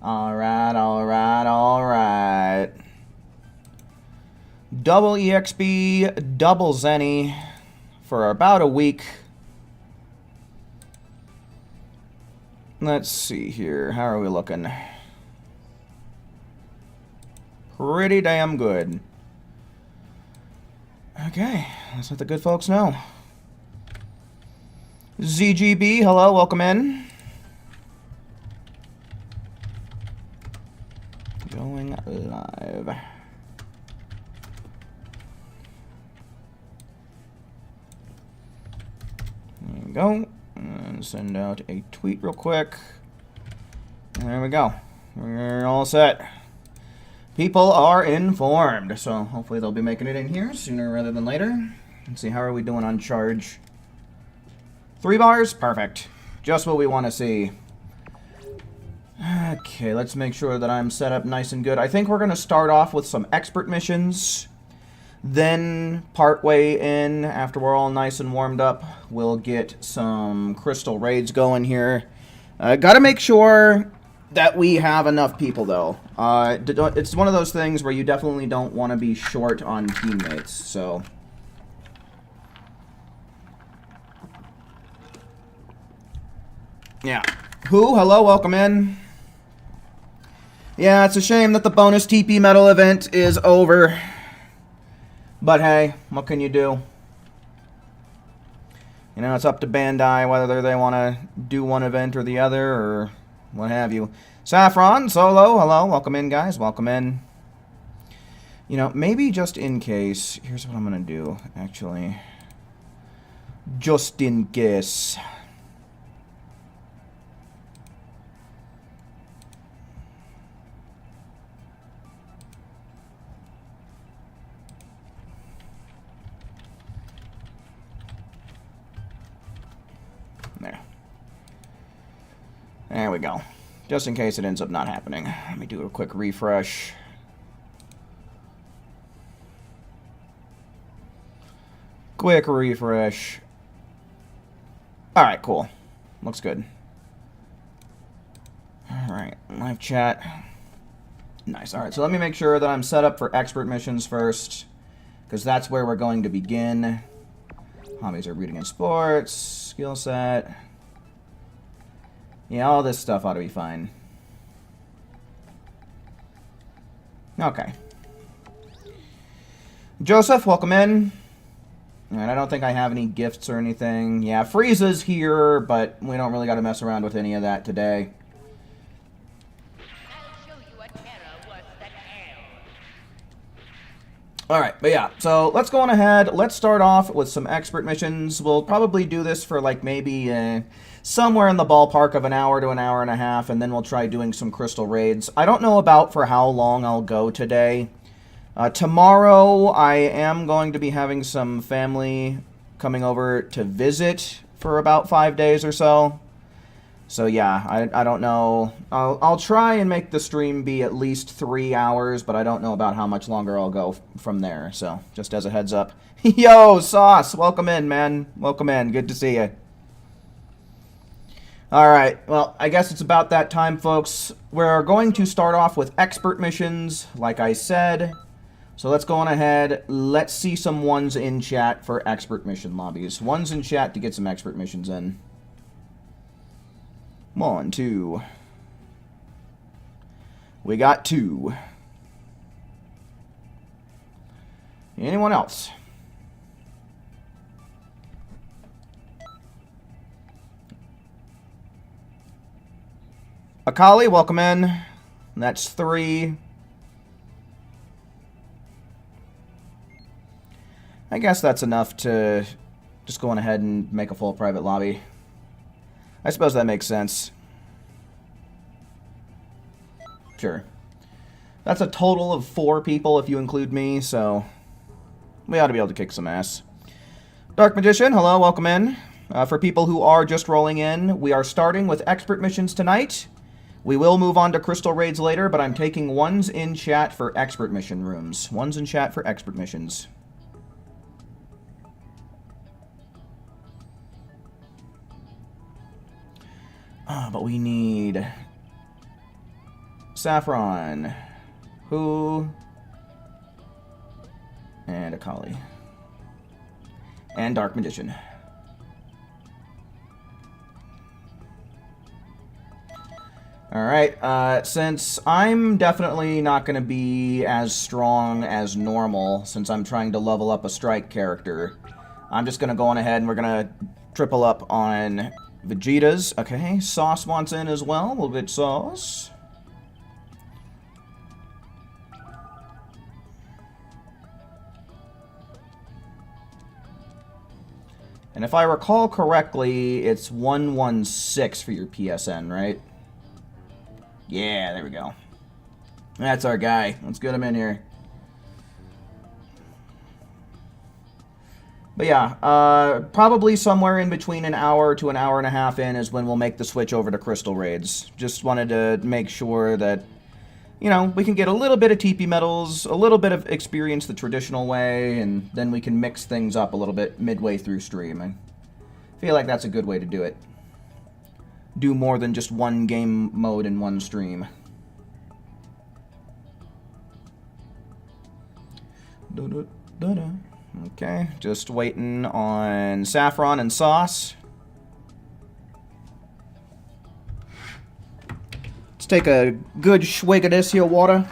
Alright, alright, alright. Double EXP, double Zeni for about a week. Let's see here. How are we looking? Pretty damn good. Okay, let's let the good folks know. ZGB, hello, welcome in. Going live. There you go. And send out a tweet real quick. There we go. We're all set. People are informed, so hopefully they'll be making it in here sooner rather than later. Let's see, how are we doing on charge? 3 bars? Perfect. Just what we want to see. Okay, let's make sure that I'm set up nice and good. I think we're going to start off with some expert missions. Then, partway in, after we're all nice and warmed up, we'll get some crystal raids going here. Gotta make sure that we have enough people, though. It's one of those things where you definitely don't want to be short on teammates, so... Yeah. Who? Hello, welcome in. Yeah, it's a shame that the bonus TP medal event is over. But hey, what can you do? You know, it's up to Bandai whether they want to do one event or the other, or what have you. Saffron, Solo, hello, welcome in, guys, welcome in. You know, maybe just in case, here's what I'm going to do, actually. Just in case. There we go. Just in case it ends up not happening. Let me do a quick refresh. Quick refresh. Alright, cool. Looks good. Alright, live chat. Nice. Alright, so let me make sure that I'm set up for expert missions first, because that's where we're going to begin. Hobbies are reading and sports. Skill set. Yeah, all this stuff ought to be fine. Okay. Joseph, welcome in. And I don't think I have any gifts or anything. Yeah, Frieza's here, but we don't really got to mess around with any of that today. Alright, but yeah, so let's go on ahead. Let's start off with some expert missions. We'll probably do this for like maybe somewhere in the ballpark of an hour to an hour and a half, and then we'll try doing some crystal raids. I don't know about for how long I'll go today. Tomorrow I am going to be having some family coming over to visit for about 5 days or so. So yeah, I don't know. I'll try and make the stream be at least 3 hours, but I don't know about how much longer I'll go from there. So just as a heads up. Yo, Sauce, welcome in, man. Welcome in. Good to see you. Alright, well, I guess it's about that time, folks. We're going to start off with expert missions, like I said. So let's go on ahead. Let's see some ones in chat for expert mission lobbies. Ones in chat to get some expert missions in. 1, 2. We got 2. Anyone else? Akali, welcome in. That's 3. I guess that's enough to just go on ahead and make a full private lobby. I suppose that makes sense. Sure. That's a total of 4 people if you include me, so we ought to be able to kick some ass. Dark Magician, hello, welcome in. For people who are just rolling in, we are starting with expert missions tonight. We will move on to crystal raids later, but I'm taking ones in chat for expert mission rooms. Ones in chat for expert missions. But we need Saffron. Who? And Akali. And Dark Magician. Alright, since I'm definitely not going to be as strong as normal, since I'm trying to level up a strike character, I'm just going to go on ahead and we're going to triple up on Vegeta's. Okay, Sauce wants in as well. A little bit Sauce. And if I recall correctly, it's 116 for your PSN, right? Yeah, there we go. That's our guy. Let's get him in here. But yeah, probably somewhere in between an hour to an hour and a half in is when we'll make the switch over to Crystal Raids. Just wanted to make sure that, you know, we can get a little bit of TP medals, a little bit of experience the traditional way, and then we can mix things up a little bit midway through stream. I feel like that's a good way to do it. Do more than just one game mode in one stream. Okay, just waiting on Saffron and Sauce. Let's take a good swig of this here water.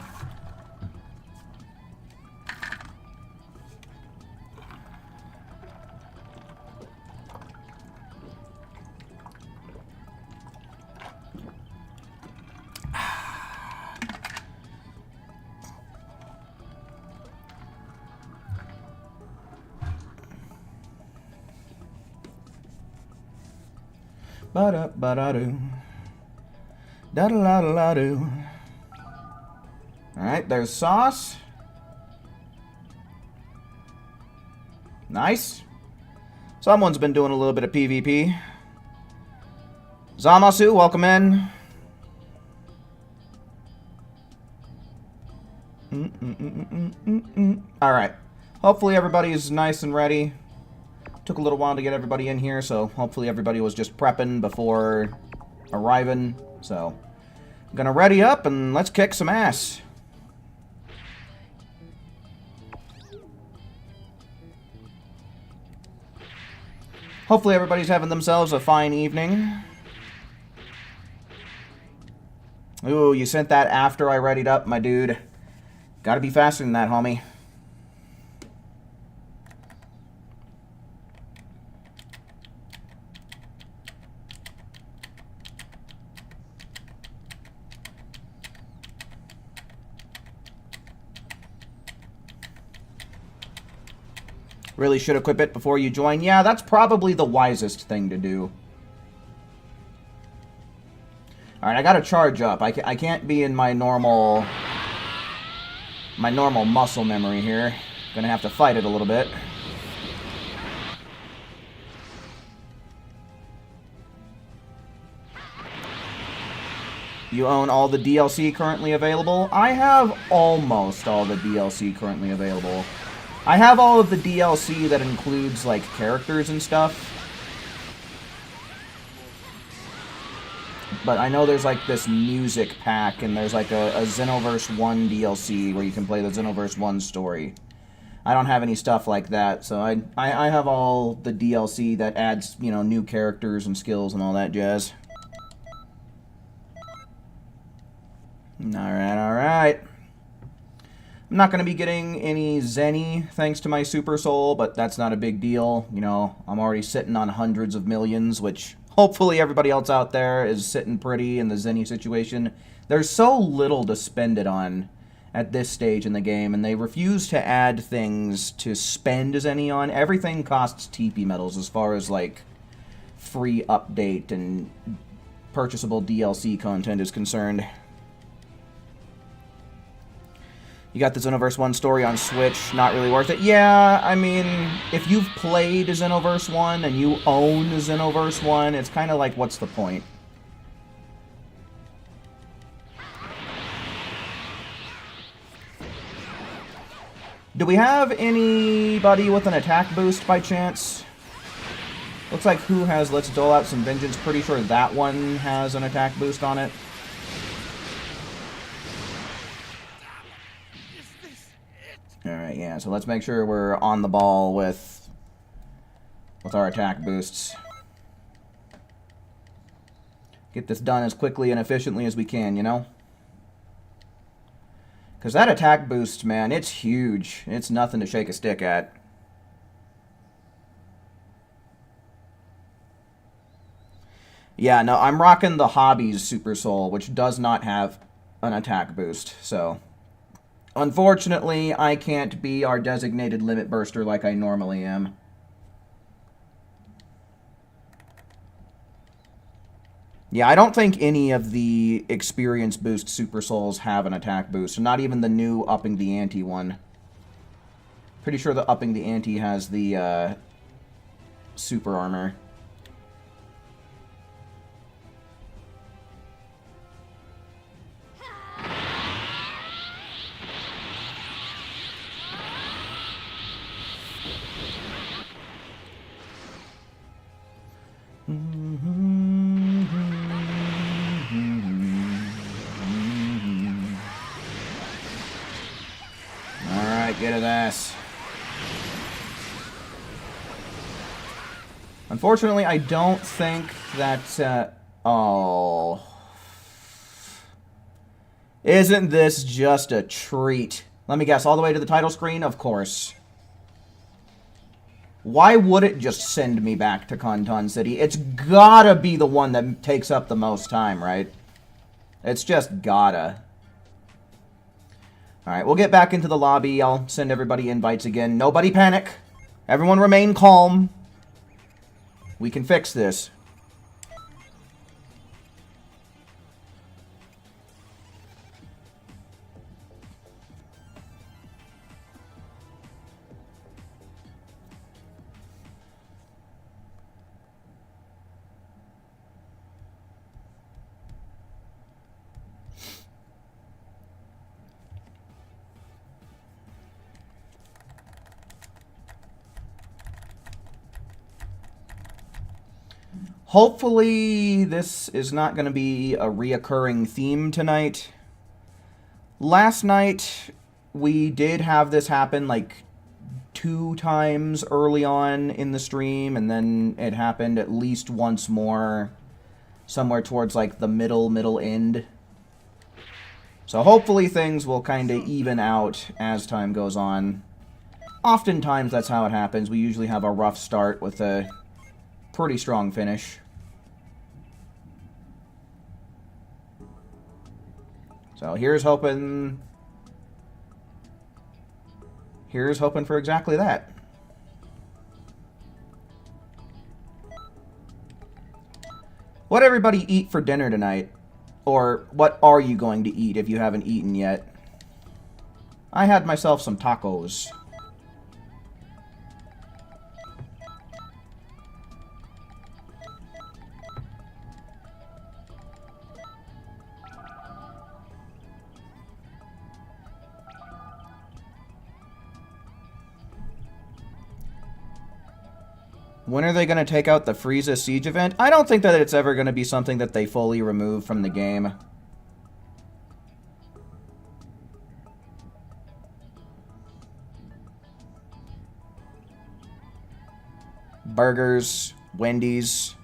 Ba-da-ba-da-doo. Da-da-la-la-la-doo. Alright, there's Sauce. Nice. Someone's been doing a little bit of PvP. Zamasu, welcome in. Alright. Hopefully everybody's nice and ready. Took a little while to get everybody in here, so hopefully everybody was just prepping before arriving. So, I'm gonna ready up and let's kick some ass. Hopefully everybody's having themselves a fine evening. Ooh, you sent that after I readied up, my dude. Gotta be faster than that, homie. Really should equip it before you join. Yeah, that's probably the wisest thing to do. Alright, I gotta charge up. I can't be in my normal muscle memory here. Gonna have to fight it a little bit. You own all the DLC currently available? I have almost all the DLC currently available. I have all of the DLC that includes, like, characters and stuff. But I know there's, like, this music pack, and there's, like, a Xenoverse 1 DLC where you can play the Xenoverse 1 story. I don't have any stuff like that, so I have all the DLC that adds, you know, new characters and skills and all that jazz. Alright, alright. I'm not going to be getting any Zeni thanks to my Super Soul, but that's not a big deal. You know, I'm already sitting on hundreds of millions, which hopefully everybody else out there is sitting pretty in the Zeni situation. There's so little to spend it on at this stage in the game, and they refuse to add things to spend Zeni on. Everything costs TP medals as far as, like, free update and purchasable DLC content is concerned. You got the Xenoverse 1 story on Switch, not really worth it. Yeah, I mean, if you've played Xenoverse 1 and you own Xenoverse 1, it's kind of like, what's the point? Do we have anybody with an attack boost by chance? Looks like who has Let's Dole Out Some Vengeance. Pretty sure that one has an attack boost on it. Alright, yeah, so let's make sure we're on the ball with our attack boosts. Get this done as quickly and efficiently as we can, you know? Because that attack boost, man, it's huge. It's nothing to shake a stick at. Yeah, no, I'm rocking the Hobbies Super Soul, which does not have an attack boost, so... Unfortunately, I can't be our designated limit burster like I normally am. Yeah, I don't think any of the experience boost Super Souls have an attack boost. Not even the new Upping the Ante one. Pretty sure the Upping the Ante has the super armor. Alright, get his ass. Unfortunately, I don't think that, oh... Isn't this just a treat? Let me guess, all the way to the title screen? Of course. Why would it just send me back to Kanton City? It's gotta be the one that takes up the most time, right? It's just gotta. Alright, we'll get back into the lobby. I'll send everybody invites again. Nobody panic. Everyone remain calm. We can fix this. Hopefully, this is not going to be a reoccurring theme tonight. Last night, we did have this happen, like, 2 times early on in the stream, and then it happened at least once more, somewhere towards, like, the middle end. So hopefully things will kind of even out as time goes on. Oftentimes, that's how it happens. We usually have a rough start with a pretty strong finish. So here's hoping for exactly that. What everybody eat for dinner tonight? Or what are you going to eat if you haven't eaten yet? I had myself some tacos. When are they going to take out the Frieza Siege event? I don't think that it's ever going to be something that they fully remove from the game. Burgers, Wendy's.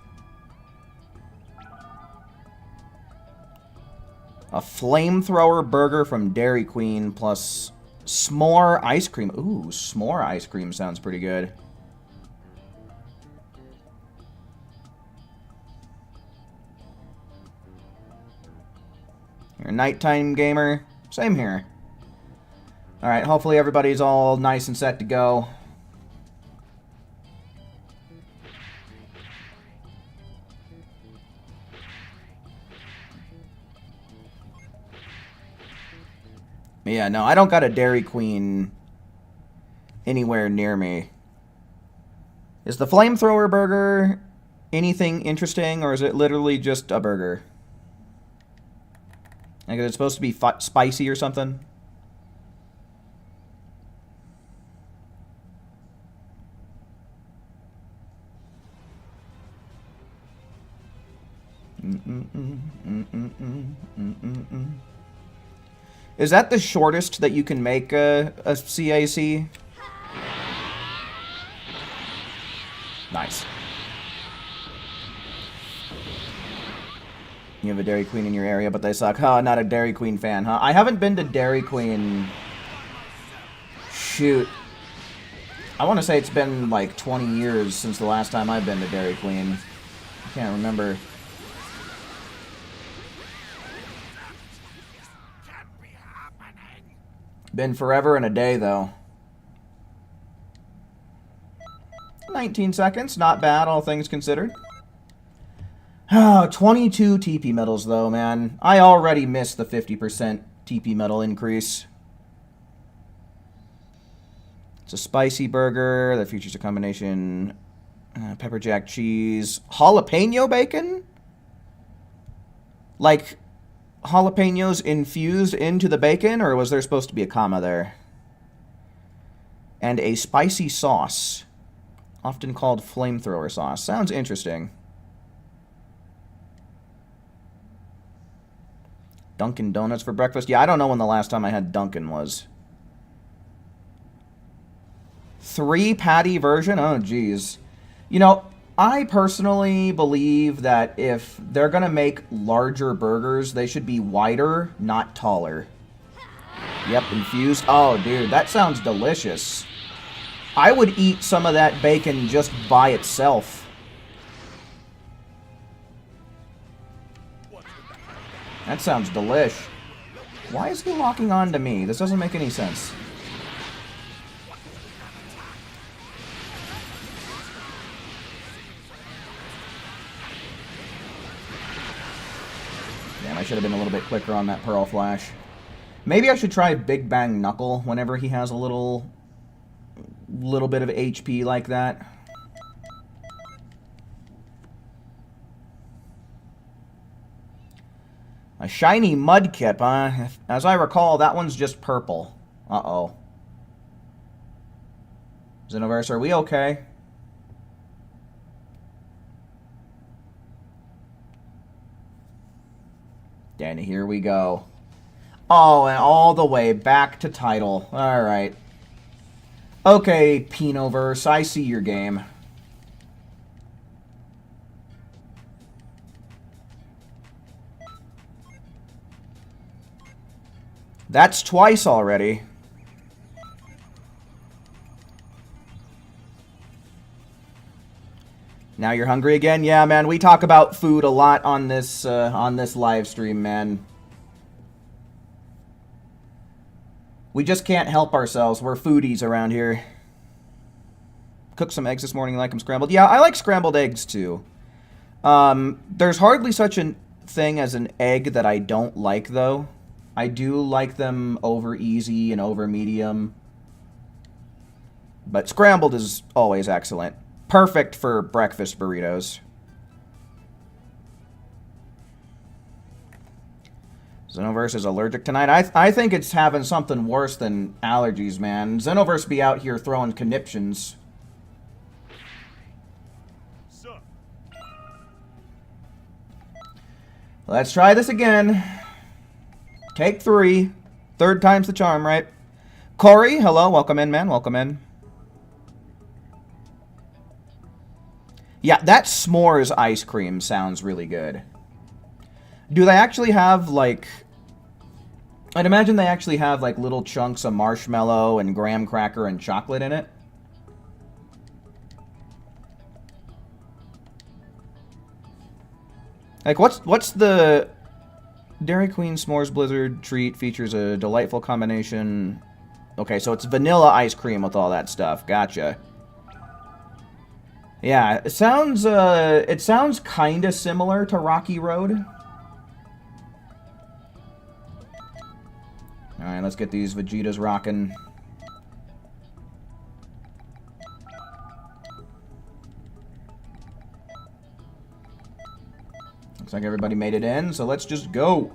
A flamethrower burger from Dairy Queen plus s'more ice cream. Ooh, s'more ice cream sounds pretty good. You're a nighttime gamer? Same here. Alright, hopefully everybody's all nice and set to go. Yeah, no, I don't got a Dairy Queen anywhere near me. Is the flamethrower burger anything interesting, or is it literally just a burger? Like, is it supposed to be spicy or something? Is that the shortest that you can make a CAC? Nice. You have a Dairy Queen in your area, but they suck. Huh, not a Dairy Queen fan, huh? I haven't been to Dairy Queen... Shoot. I want to say it's been like 20 years since the last time I've been to Dairy Queen. I can't remember. Been forever and a day, though. 19 seconds, not bad, all things considered. 22 TP medals, though, man. I already missed the 50% TP medal increase. It's a spicy burger that features a combination pepper jack cheese, jalapeno bacon? Like jalapenos infused into the bacon, or was there supposed to be a comma there? And a spicy sauce, often called flamethrower sauce. Sounds interesting. Dunkin' Donuts for breakfast? Yeah, I don't know when the last time I had Dunkin' was. 3 patty version? Oh, geez. You know, I personally believe that if they're going to make larger burgers, they should be wider, not taller. Yep, infused. Oh, dude, that sounds delicious. I would eat some of that bacon just by itself. That sounds delish. Why is he locking on to me? This doesn't make any sense. Damn, I should have been a little bit quicker on that Pearl Flash. Maybe I should try Big Bang Knuckle whenever he has a little bit of HP like that. A shiny Mudkip, huh? As I recall, that one's just purple. Uh-oh. Xenoverse, are we okay? Danny, here we go. Oh, and all the way back to title. Alright. Okay, Pinoverse, I see your game. That's twice already. Now you're hungry again? Yeah, man, we talk about food a lot on this live stream, man. We just can't help ourselves. We're foodies around here. Cooked some eggs this morning, like them scrambled. Yeah, I like scrambled eggs, too. There's hardly such a thing as an egg that I don't like, though. I do like them over easy and over medium. But scrambled is always excellent. Perfect for breakfast burritos. Xenoverse is allergic tonight. I think it's having something worse than allergies, man. Xenoverse be out here throwing conniptions. Let's try this again. Take 3. 3rd time's the charm, right? Corey, hello. Welcome in, man. Welcome in. Yeah, that s'mores ice cream sounds really good. Do they actually have, like... I'd imagine they actually have, like, little chunks of marshmallow and graham cracker and chocolate in it. Like, what's the... Dairy Queen S'mores Blizzard treat features a delightful combination... Okay, so it's vanilla ice cream with all that stuff. Gotcha. Yeah, it sounds kind of similar to Rocky Road. Alright, let's get these Vegetas rocking. Looks like everybody made it in, so let's just go.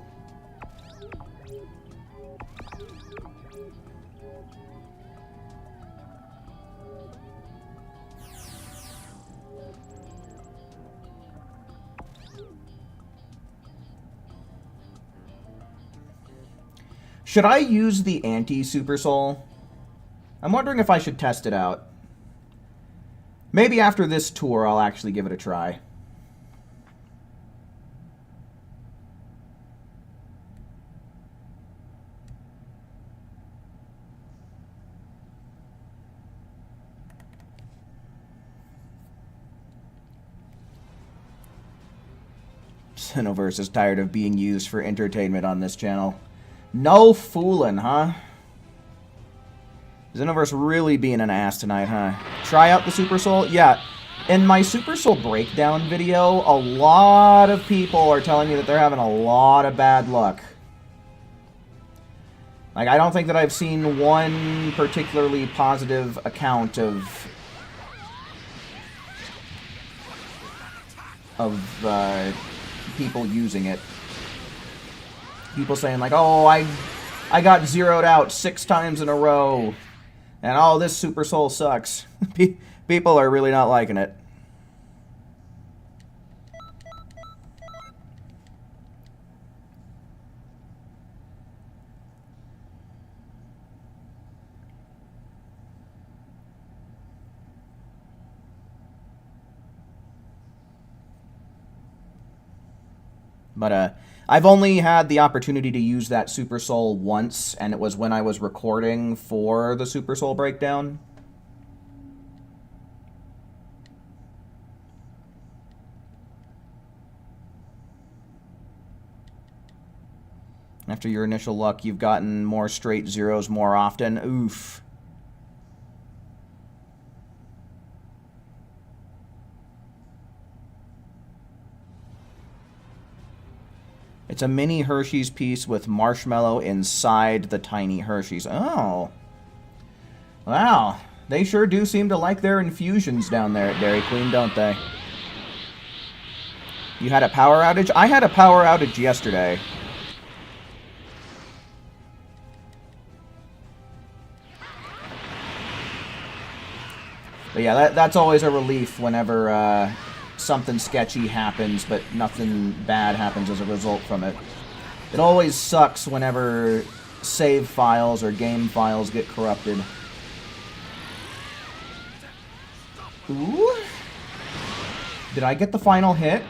Should I use the anti-Super Soul? I'm wondering if I should test it out. Maybe after this tour, I'll actually give it a try. Xenoverse is tired of being used for entertainment on this channel. No fooling, huh? Xenoverse really being an ass tonight, huh? Try out the Super Soul? Yeah. In my Super Soul breakdown video, a lot of people are telling me that they're having a lot of bad luck. Like, I don't think that I've seen one particularly positive account of people using it. People saying like, oh, I got zeroed out 6 times in a row, and oh, this Super Soul sucks. People are really not liking it. But I've only had the opportunity to use that Super Soul once, and it was when I was recording for the Super Soul breakdown. After your initial luck, you've gotten more straight zeros more often. Oof. It's a mini Hershey's piece with marshmallow inside the tiny Hershey's. Oh. Wow. They sure do seem to like their infusions down there at Dairy Queen, don't they? You had a power outage? I had a power outage yesterday. But yeah, that's always a relief whenever something sketchy happens, but nothing bad happens as a result from it. It always sucks whenever save files or game files get corrupted. Ooh. Did I get the final hit?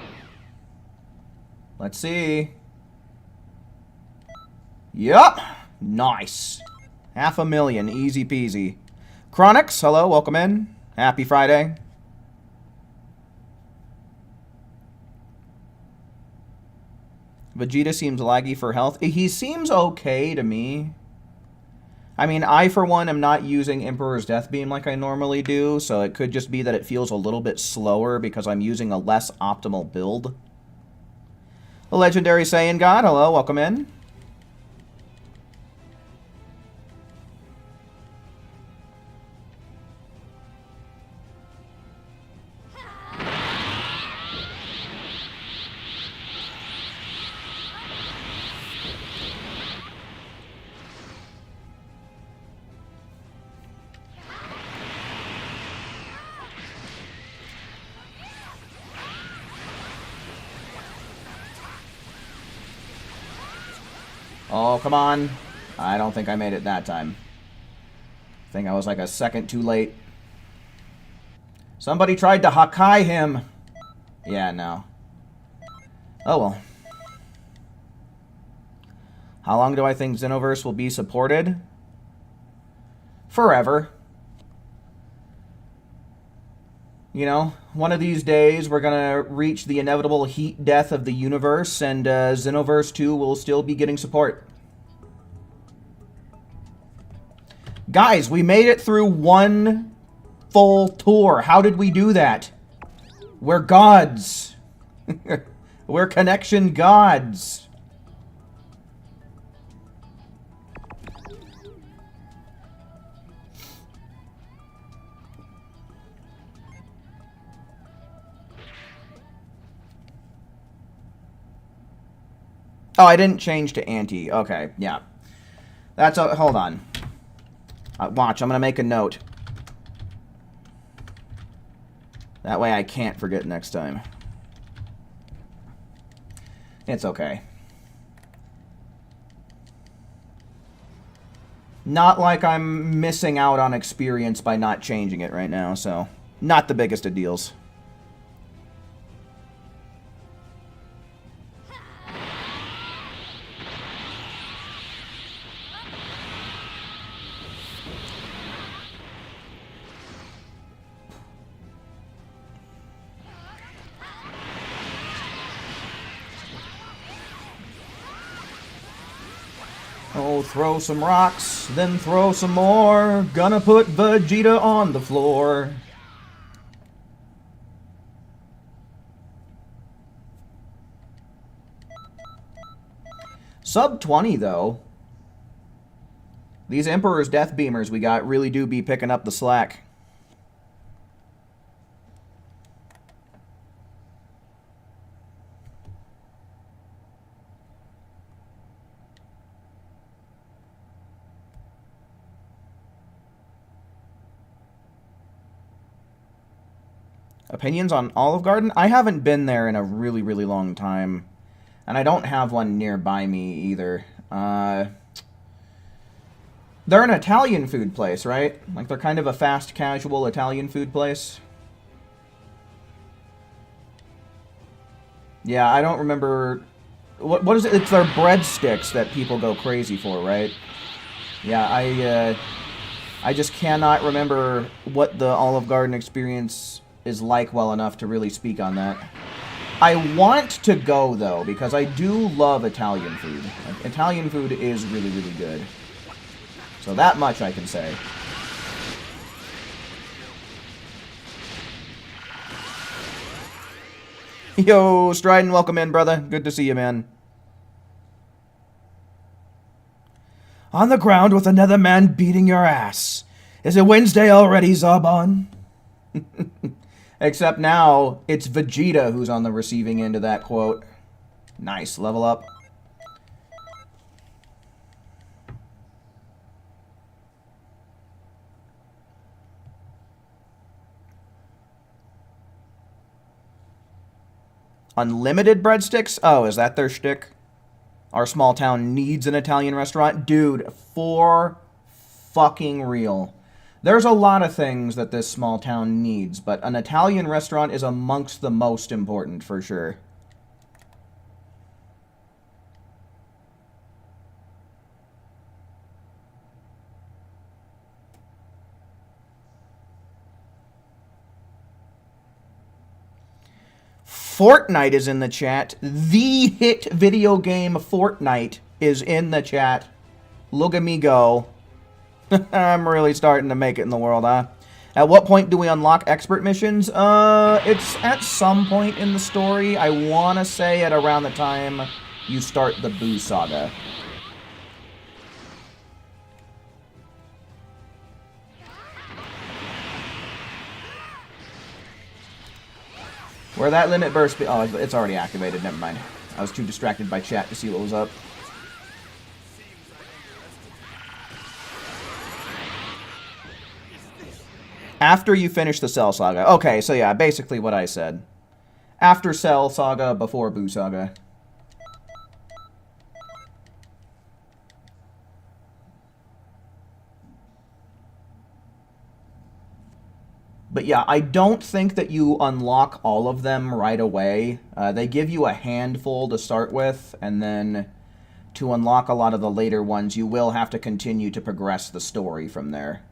Let's see. Yup. Nice. 500,000. Easy peasy. Chronix, hello. Welcome in. Happy Friday. Vegeta seems laggy for health. He seems okay to me. I mean, I, for one, am not using Emperor's Death Beam like I normally do, so it could just be that it feels a little bit slower because I'm using a less optimal build. The Legendary Saiyan God, hello, welcome in. Oh, come on. I don't think I made it that time. I think I was like a second too late. Somebody tried to Hakai him. Yeah, no. Oh, well. How long do I think Xenoverse will be supported? Forever. You know, one of these days we're gonna reach the inevitable heat death of the universe, and Xenoverse 2 will still be getting support. Guys, we made it through one full tour. How did we do that? We're gods. We're connection gods. Oh, I didn't change to anti. Okay, yeah. That's a... Hold on. Watch, I'm going to make a note. That way I can't forget next time. It's okay. Not like I'm missing out on experience by not changing it right now, so not the biggest of deals. Oh, throw some rocks, then throw some more. Gonna put Vegeta on the floor. Sub 20, though. These Emperor's Death Beamers we got really do be picking up the slack. Opinions on Olive Garden? I haven't been there in a really, really long time. And I don't have one nearby me either. They're an Italian food place, right? Like, they're kind of a fast, casual Italian food place. Yeah, I don't remember... What is it? It's their breadsticks that people go crazy for, right? Yeah, I just cannot remember what the Olive Garden experience is like well enough to really speak on that. I want to go, though, because I do love Italian food. Like, Italian food is really, really good. So that much I can say. Yo, Strident, welcome in, brother. Good to see you, man. On the ground with another man beating your ass. Is it Wednesday already, Zarbon? Except now, it's Vegeta who's on the receiving end of that quote. Nice, level up. Unlimited breadsticks? Oh, is that their shtick? Our small town needs an Italian restaurant? Dude, for fucking real. There's a lot of things that this small town needs, but an Italian restaurant is amongst the most important, for sure. Fortnite is in the chat. The hit video game Fortnite is in the chat. Look at me go. I'm really starting to make it in the world, huh? At what point do we unlock expert missions? It's at some point in the story. I want to say at around the time you start the Boo Saga. Where that limit burst... Oh, it's already activated. Never mind. I was too distracted by chat to see what was up. After you finish the Cell Saga. Okay, so yeah, basically what I said. After Cell Saga, before Boo Saga. But yeah, I don't think that you unlock all of them right away. They give you a handful to start with, and then to unlock a lot of the later ones, you will have to continue to progress the story from there.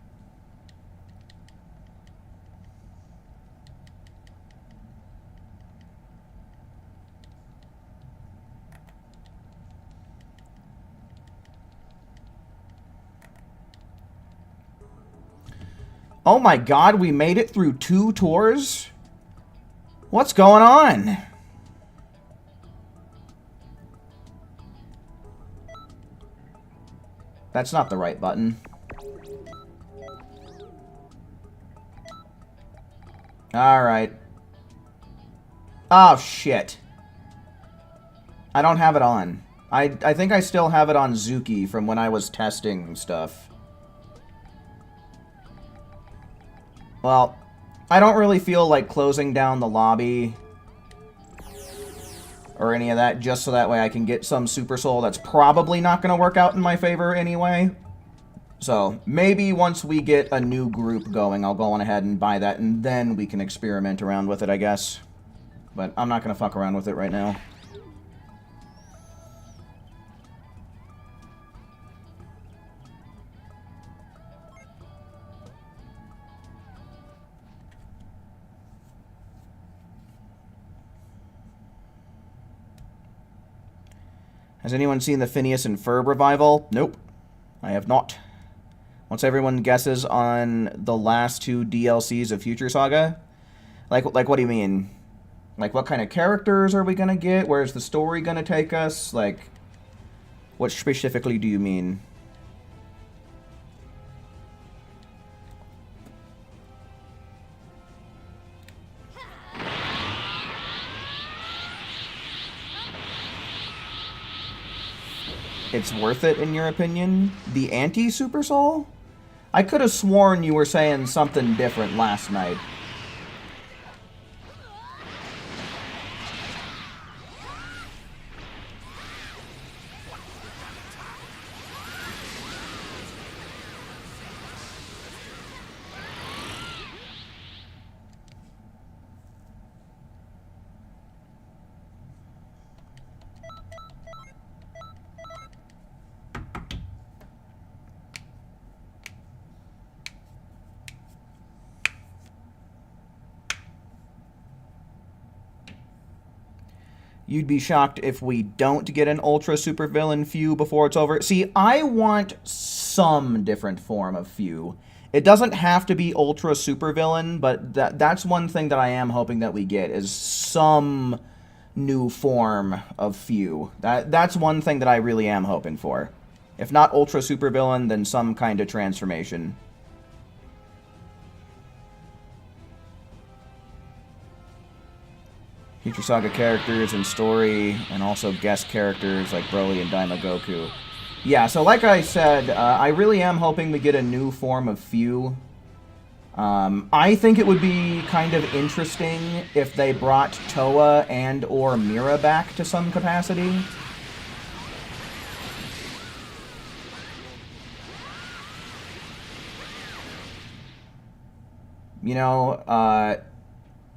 Oh my god, we made it through 2 tours? What's going on? That's not the right button. Alright. Oh, shit. I don't have it on. I think I still have it on Zuki from when I was testing stuff. Well, I don't really feel like closing down the lobby or any of that, just so that way I can get some Super Soul that's probably not going to work out in my favor anyway. So maybe once we get a new group going, I'll go on ahead and buy that, and then we can experiment around with it, I guess. But I'm not going to fuck around with it right now. Has anyone seen the Phineas and Ferb revival? Nope. I have not. Once everyone guesses on the last 2 DLCs of Future Saga? Like what do you mean? Like, what kind of characters are we gonna get? Where's the story gonna take us? Like, what specifically do you mean? It's worth it, in your opinion? The anti-Super Soul? I could have sworn you were saying something different last night. You'd be shocked if we don't get an Ultra Supervillain Few before it's over. See, I want some different form of Few. It doesn't have to be Ultra Supervillain, but that's one thing that I am hoping that we get, is some new form of Few. That's one thing that I really am hoping for. If not Ultra Supervillain, then some kind of transformation. Future Saga characters and story, and also guest characters like Broly and Daima Goku. Yeah, so like I said, I really am hoping we get a new form of Few. I think it would be kind of interesting if they brought Toa and or Mira back to some capacity. You know,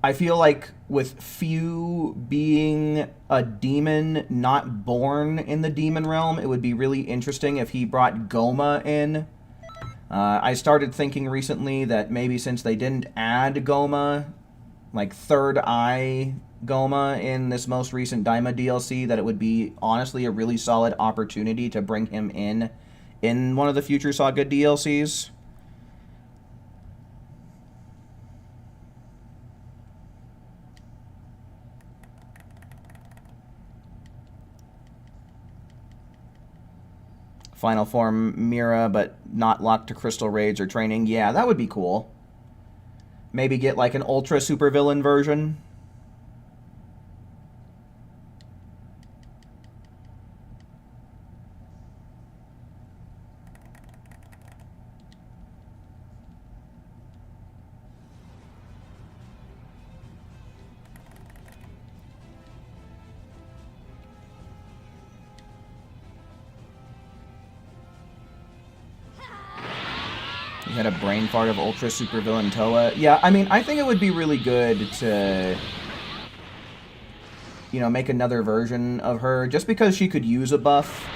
I feel like with Few being a demon not born in the demon realm, it would be really interesting if he brought Goma in. I started thinking recently that maybe since they didn't add Goma, like Third Eye Goma in this most recent Daima DLC, that it would be honestly a really solid opportunity to bring him in one of the Future Saga DLCs. Final form Mira, but not locked to crystal raids or training. Yeah, that would be cool. Maybe get like an ultra supervillain version. You had a brain fart of Ultra Supervillain Toa. Yeah, I mean, I think it would be really good to, you know, make another version of her, just because she could use a buff.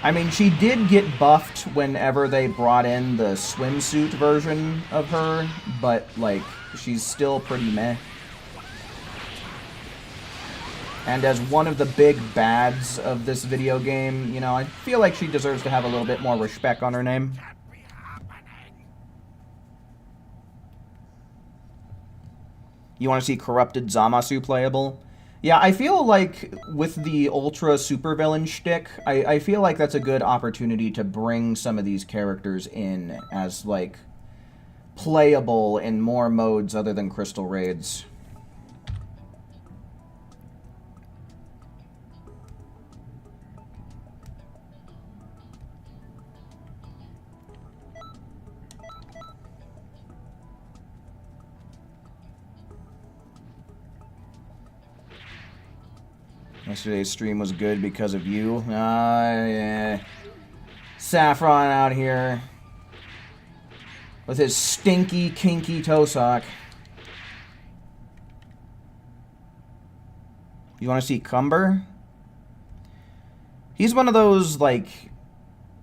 I mean, she did get buffed whenever they brought in the swimsuit version of her, but, like, she's still pretty meh. And as one of the big bads of this video game, you know, I feel like she deserves to have a little bit more respect on her name. You want to see Corrupted Zamasu playable? Yeah, I feel like with the Ultra Supervillain shtick, I feel like that's a good opportunity to bring some of these characters in as, like, playable in more modes other than Crystal Raids. Yesterday's stream was good because of you. Yeah. Saffron out here. With his stinky, kinky toe sock. You want to see Cumber? He's one of those, like...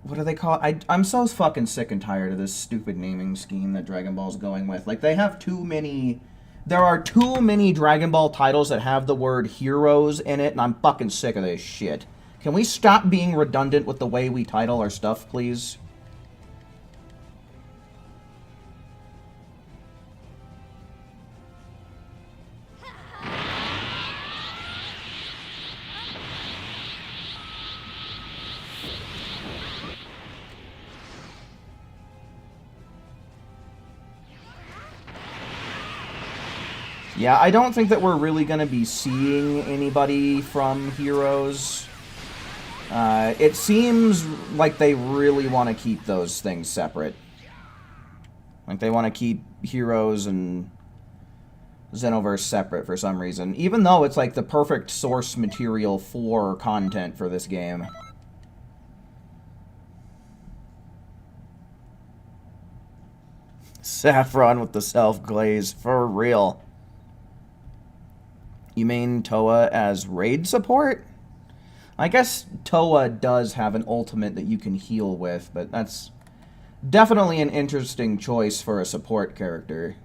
What do they call it? I'm so fucking sick and tired of this stupid naming scheme that Dragon Ball's going with. Like, they have too many... There are too many Dragon Ball titles that have the word heroes in it, and I'm fucking sick of this shit. Can we stop being redundant with the way we title our stuff, please? Yeah, I don't think that we're really going to be seeing anybody from Heroes. It seems like they really want to keep those things separate. Like, they want to keep Heroes and Xenoverse separate for some reason. Even though it's, like, the perfect source material for content for this game. Saffron with the self-glaze, for real. You mean Toa as raid support? I guess Toa does have an ultimate that you can heal with, but that's definitely an interesting choice for a support character.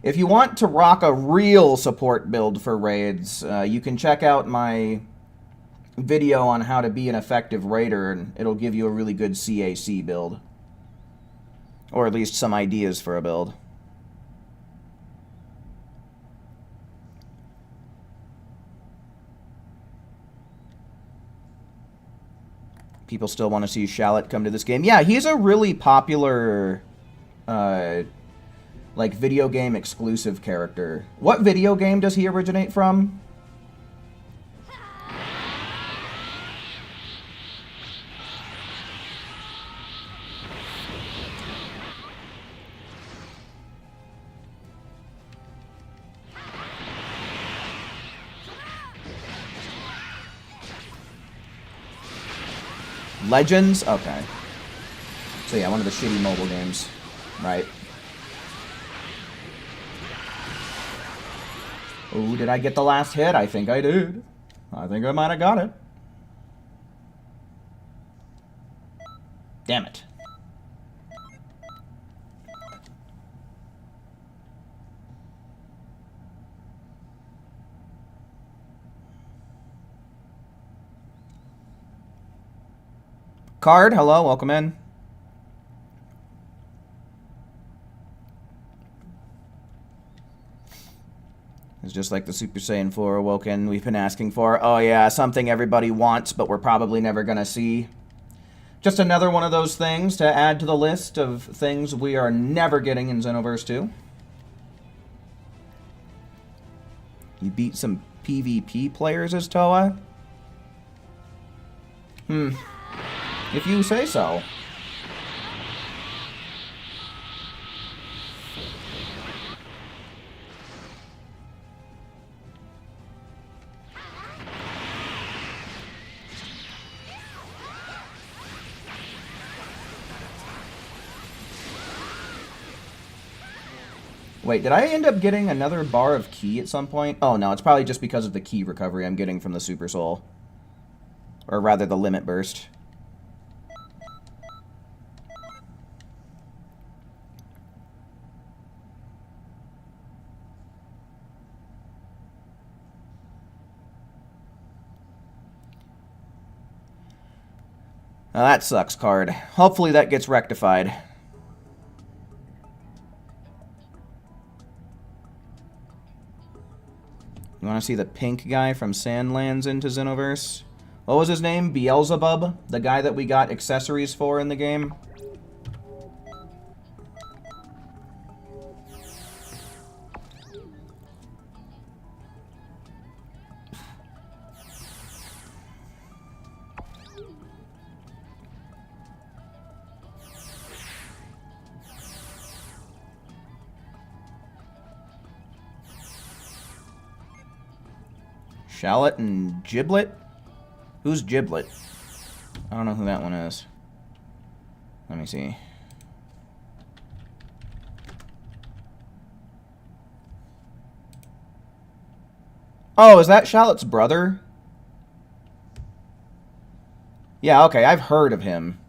If you want to rock a real support build for raids, you can check out my video on how to be an effective raider, and it'll give you a really good CAC build. Or at least some ideas for a build. People still want to see Shallot come to this game. Yeah, he's a really popular, like, video game exclusive character. What video game does he originate from? Legends? Okay. So yeah, one of the shitty mobile games. Right. Oh, did I get the last hit? I think I did. I think I might have got it. Damn it. Card, hello, welcome in. It's just like the Super Saiyan 4 Awoken we've been asking for. Oh yeah, something everybody wants, but we're probably never gonna see. Just another one of those things to add to the list of things we are never getting in Xenoverse 2. You beat some PvP players as Toa? If you say so. Wait, did I end up getting another bar of ki at some point? Oh no, it's probably just because of the ki recovery I'm getting from the Super Soul. Or rather, the Limit Burst. Now that sucks, Card. Hopefully that gets rectified. You want to see the pink guy from Sandlands into Xenoverse? What was his name? Beelzebub? The guy that we got accessories for in the game? Shallot and Giblet? Who's Giblet? I don't know who that one is. Let me see. Oh, is that Shallot's brother? Yeah, okay, I've heard of him.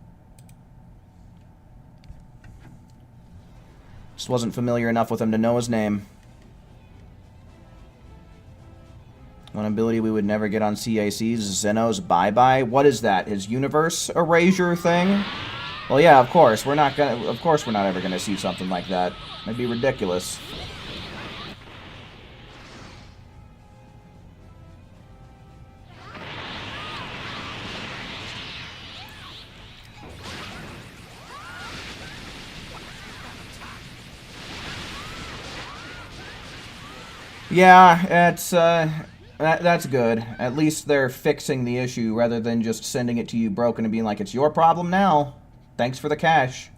Just wasn't familiar enough with him to know his name. One ability we would never get on CACs is Zeno's Bye-Bye. What is that? His universe erasure thing? Well, yeah, of course. We're not ever gonna see something like that. That'd be ridiculous. Yeah, it's, that's good. At least they're fixing the issue rather than just sending it to you broken and being like, it's your problem now. Thanks for the cash.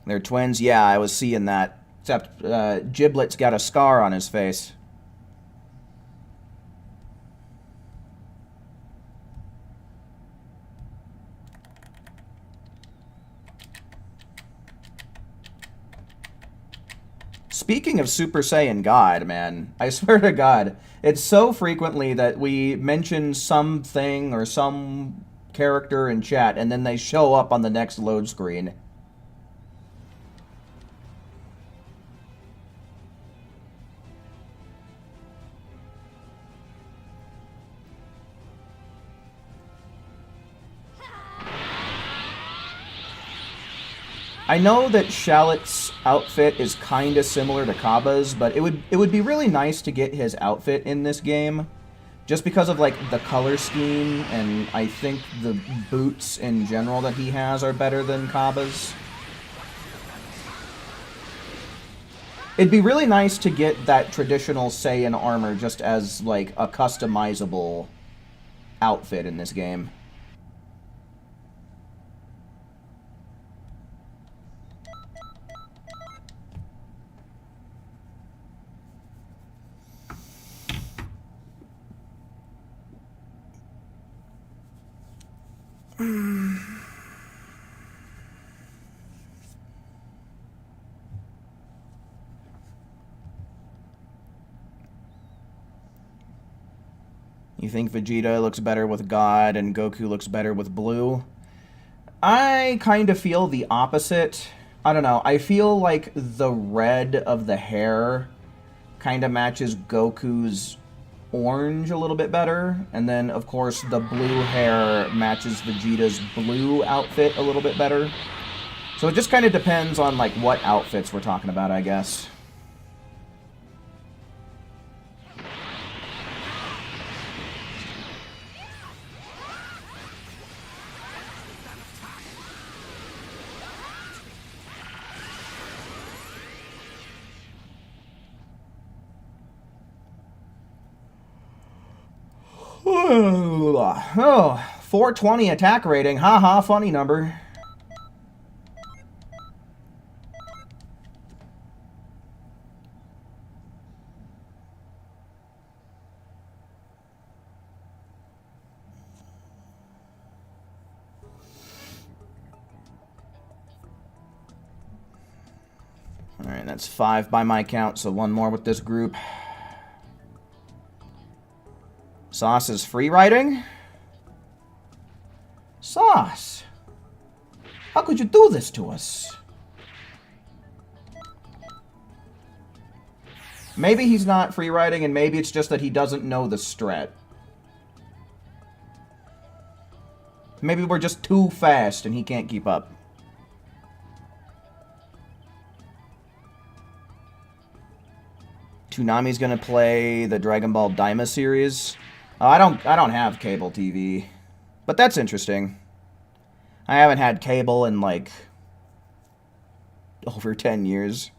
They're twins? Yeah, I was seeing that. Except, Giblet's got a scar on his face. Speaking of Super Saiyan God, man, I swear to God, it's so frequently that we mention something or some character in chat and then they show up on the next load screen. I know that Shallot's outfit is kind of similar to Cabba's, but it would be really nice to get his outfit in this game, just because of like the color scheme, and I think the boots in general that he has are better than Cabba's. It'd be really nice to get that traditional Saiyan armor just as like a customizable outfit in this game. You think Vegeta looks better with God and Goku looks better with blue? I kind of feel the opposite. I don't know. I feel like the red of the hair kind of matches Goku's orange a little bit better. And then, of course, the blue hair matches Vegeta's blue outfit a little bit better. So it just kind of depends on, like, what outfits we're talking about, I guess. Oh, 420 attack rating. Haha, funny number. Alright, that's 5 by my count, so one more with this group. Sauce is free riding? Sauce! How could you do this to us? Maybe he's not free riding, and maybe it's just that he doesn't know the strat. Maybe we're just too fast and he can't keep up. Toonami's gonna play the Dragon Ball Daima series. Oh, I don't have cable TV. But that's interesting. I haven't had cable in, like, over 10 years.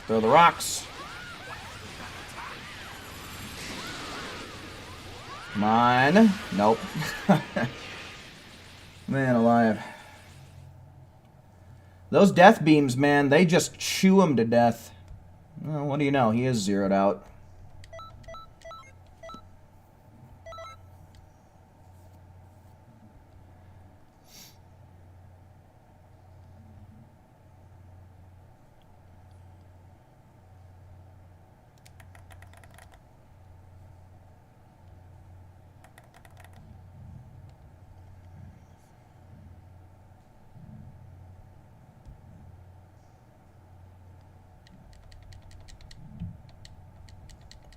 Throw the rocks. Come on. Nope. Man alive. Those death beams, man, they just chew him to death. Well, what do you know? He is zeroed out.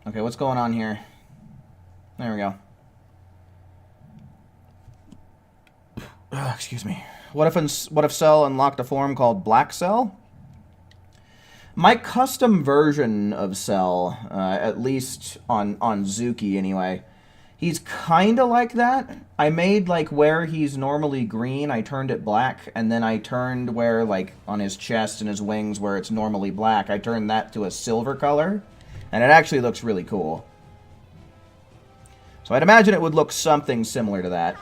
Okay, what's going on here? There we go. Excuse me. What if Cell unlocked a form called Black Cell? My custom version of Cell, at least on Zuki anyway, he's kind of like that. I made, like, where he's normally green, I turned it black, and then I turned where, like, on his chest and his wings where it's normally black, I turned that to a silver color. And it actually looks really cool. So I'd imagine it would look something similar to that.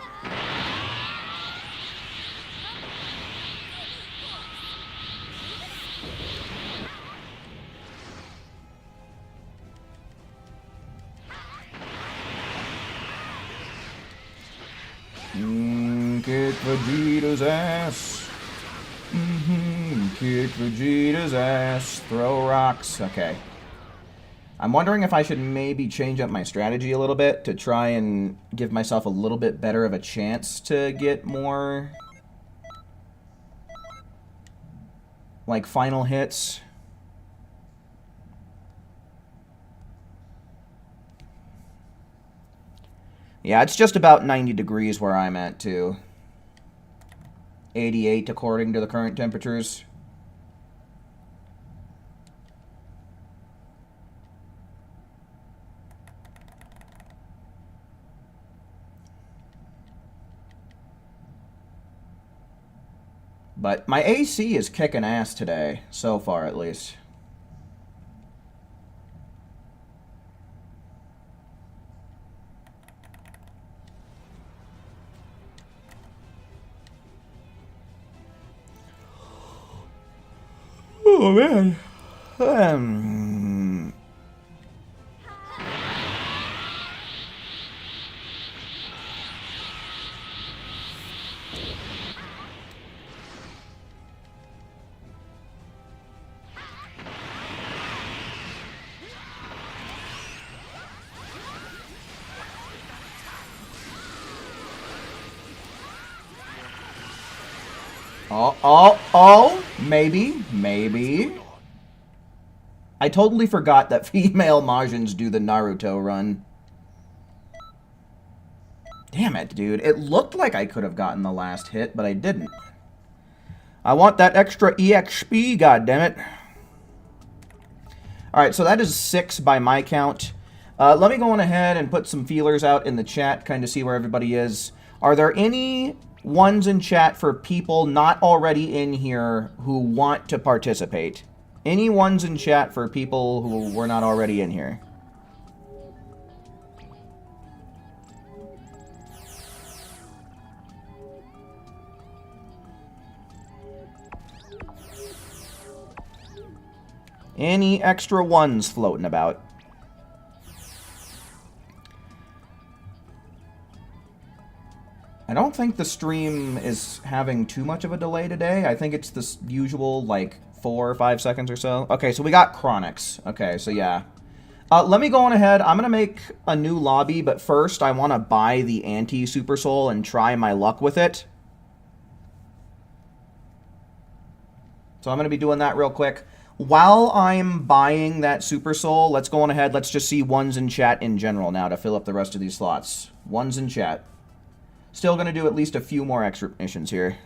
Kick Vegeta's ass. Kick Vegeta's ass. Throw rocks. Okay. I'm wondering if I should maybe change up my strategy a little bit to try and give myself a little bit better of a chance to get more, like, final hits. Yeah, it's just about 90 degrees where I'm at, too. 88 according to the current temperatures. But my AC is kicking ass today, so far at least. Oh, man. Maybe. I totally forgot that female Majins do the Naruto run. Damn it, dude. It looked like I could have gotten the last hit, but I didn't. I want that extra EXP, goddammit. Alright, so that is 6 by my count. Let me go on ahead and put some feelers out in the chat, kind of see where everybody is. Are there any ones in chat for people not already in here who want to participate? Any ones in chat for people who were not already in here? Any extra ones floating about? I don't think the stream is having too much of a delay today. I think it's the usual, like, 4 or 5 seconds or so. Okay, so we got Chronics. Okay, so yeah. Let me go on ahead. I'm going to make a new lobby, but first I want to buy the anti-Super Soul and try my luck with it. So I'm going to be doing that real quick. While I'm buying that Super Soul, let's go on ahead. Let's just see ones in chat in general now to fill up the rest of these slots. Ones in chat. Still going to do at least a few more extra missions here.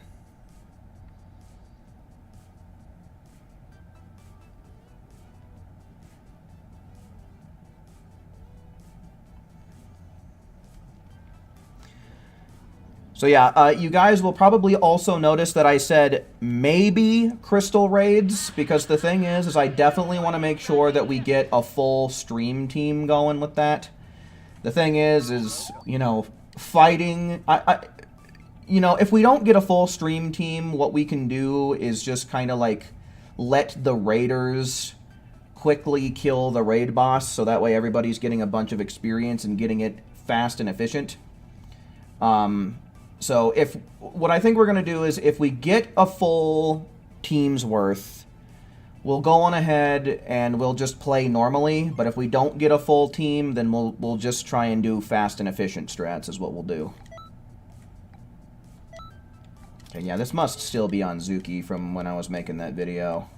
So yeah, you guys will probably also notice that I said maybe crystal raids, because the thing is I definitely want to make sure that we get a full stream team going with that. The thing is, you know, fighting... you know, if we don't get a full stream team, what we can do is just kind of like let the raiders quickly kill the raid boss, so that way everybody's getting a bunch of experience and getting it fast and efficient. So what I think we're going to do is if we get a full team's worth, we'll go on ahead and we'll just play normally. But if we don't get a full team, then we'll just try and do fast and efficient strats is what we'll do. Okay, yeah, this must still be on Zuki from when I was making that video.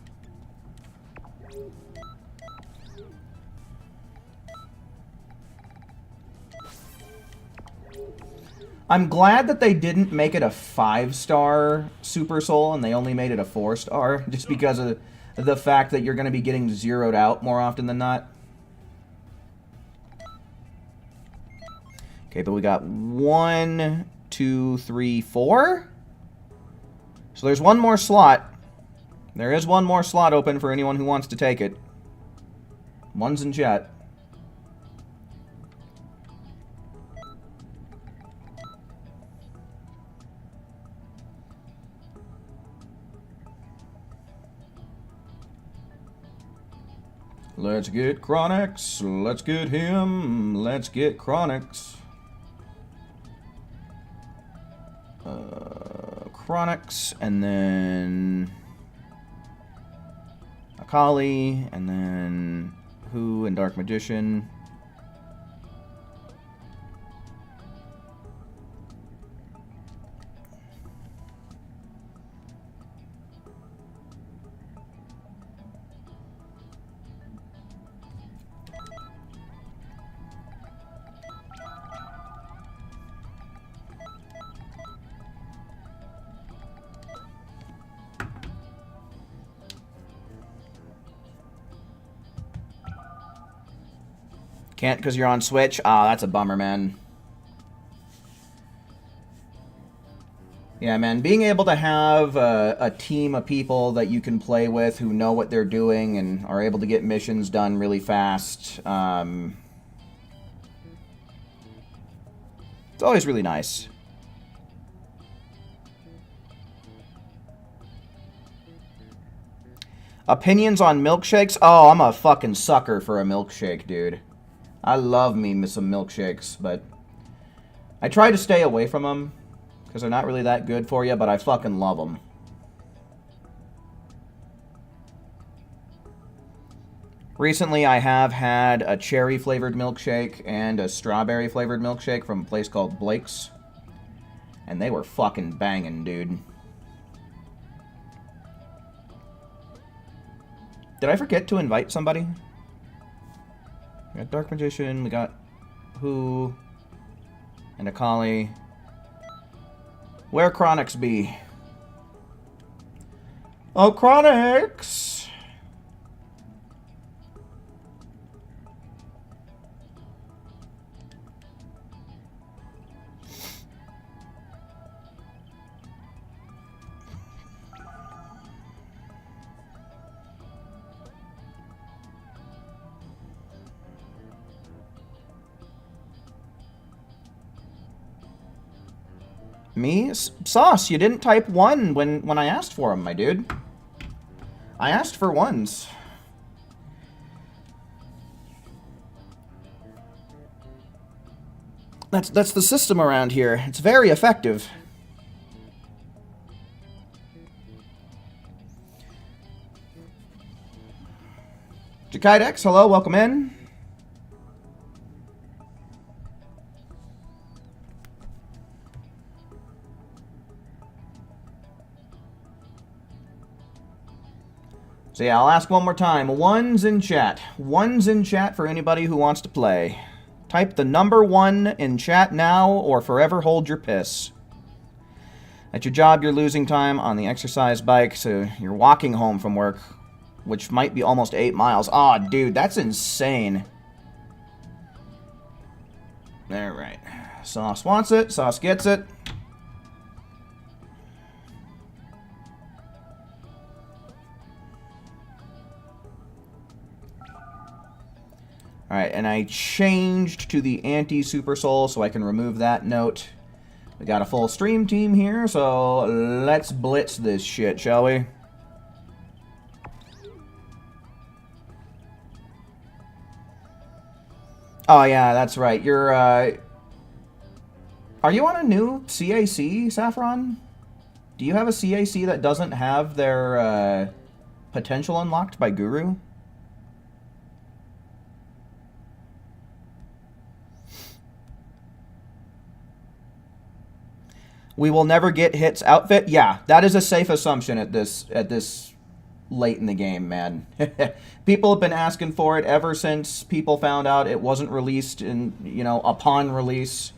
I'm glad that they didn't make it a 5-star Super Soul and they only made it a 4-star, just because of the fact that you're going to be getting zeroed out more often than not. Okay, but we got 1, 2, 3, 4. So there's one more slot. There is one more slot open for anyone who wants to take it. One's in chat. Let's get Chronix. Let's get him. Let's get Chronix. Chronix, and then Akali, and then Who and Dark Magician. Can't because you're on Switch? Ah, that's a bummer, man. Yeah, man, being able to have a team of people that you can play with who know what they're doing and are able to get missions done really fast, it's always really nice. Opinions on milkshakes? Oh, I'm a fucking sucker for a milkshake, dude. I love me some milkshakes, but I try to stay away from them because they're not really that good for you, but I fucking love them. Recently, I have had a cherry-flavored milkshake and a strawberry-flavored milkshake from a place called Blake's, and they were fucking banging, dude. Did I forget to invite somebody? We got Dark Magician, we got Who, and Akali. Where Chronix be? Oh, Chronix! Me? Sauce, you didn't type 1 when I asked for them, my dude. I asked for 1s. That's the system around here. It's very effective. Jakaidex, hello, welcome in. So yeah, I'll ask one more time. 1s in chat. 1s in chat for anybody who wants to play. Type the number 1 in chat now or forever hold your piss. At your job, you're losing time on the exercise bike, so you're walking home from work, which might be almost 8 miles. Aw, dude, that's insane. Alright. Sauce wants it. Sauce gets it. Alright, and I changed to the anti-Super Soul so I can remove that note. We got a full stream team here, so let's blitz this shit, shall we? Oh yeah, that's right. You're, are you on a new CAC, Saffron? Do you have a CAC that doesn't have their, potential unlocked by Guru? We will never get Hit's outfit. Yeah, that is a safe assumption at this late in the game, man. People have been asking for it ever since people found out it wasn't released in, upon release.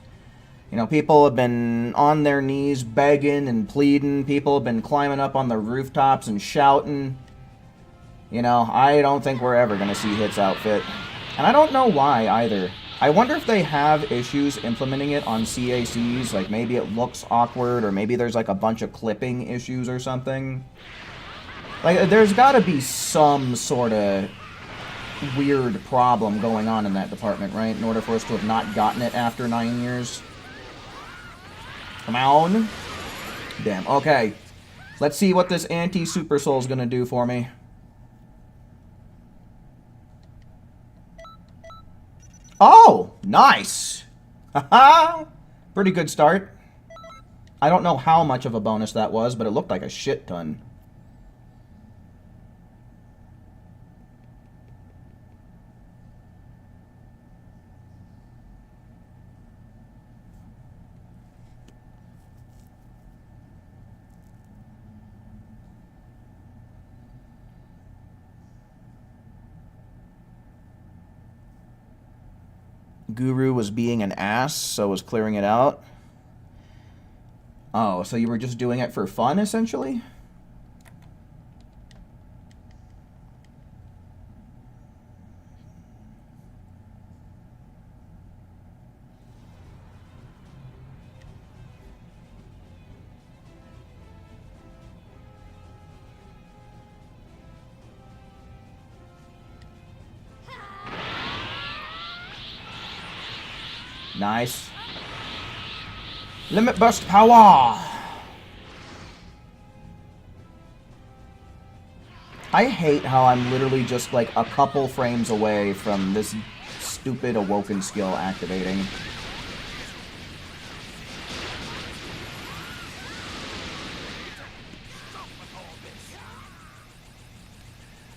People have been on their knees begging and pleading. People have been climbing up on the rooftops and shouting. I don't think we're ever going to see Hit's outfit. And I don't know why either. I wonder if they have issues implementing it on CACs, like maybe it looks awkward, or maybe there's like a bunch of clipping issues or something. Like, there's gotta be some sort of weird problem going on in that department, right? In order for us to have not gotten it after 9 years. Come on. Damn, okay. Let's see what this anti-Super Soul's gonna do for me. Oh, nice. Haha. Pretty good start. I don't know how much of a bonus that was, but it looked like a shit ton. Guru was being an ass, so was clearing it out. Oh, so you were just doing it for fun, essentially? Nice. Limit burst power! I hate how I'm literally just like a couple frames away from this stupid awoken skill activating.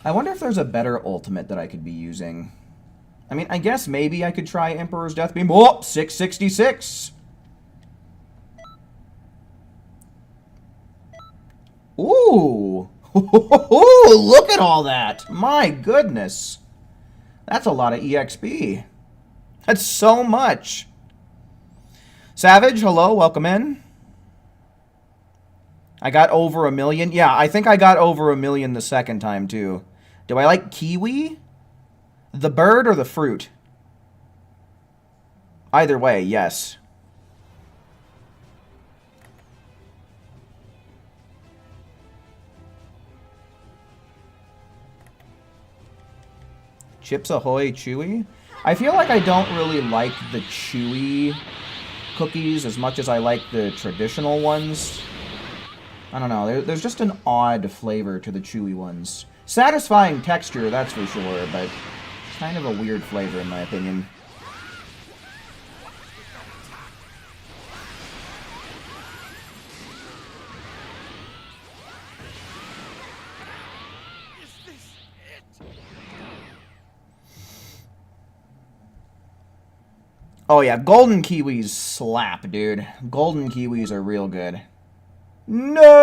I wonder if there's a better ultimate that I could be using. I mean, I guess maybe I could try Emperor's Death Beam. Oh, 666! Ooh! Look at all that! My goodness! That's a lot of EXP. That's so much! Savage, hello, welcome in. I got over 1 million. Yeah, I think I got over 1 million the second time, too. Do I like kiwi? The bird or the fruit? Either way, yes. Chips Ahoy Chewy? I feel like I don't really like the chewy cookies as much as I like the traditional ones. I don't know, there's just an odd flavor to the chewy ones. Satisfying texture, that's for sure, but kind of a weird flavor in my opinion. Oh yeah, golden kiwis slap, dude. Golden kiwis are real good. No!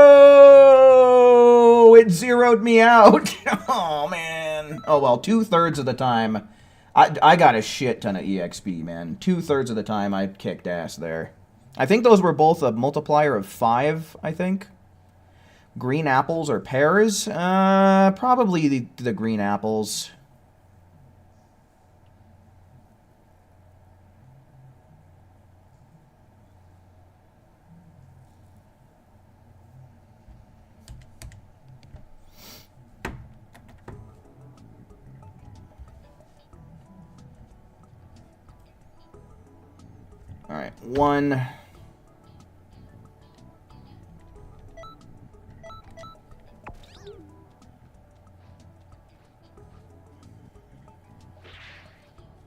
It zeroed me out. Oh, man. Oh, well, 2/3 of the time, I got a shit ton of EXP, man. 2/3 of the time, I kicked ass there. I think those were both a multiplier of 5, I think. Green apples or pears? Probably the green apples. right, 1.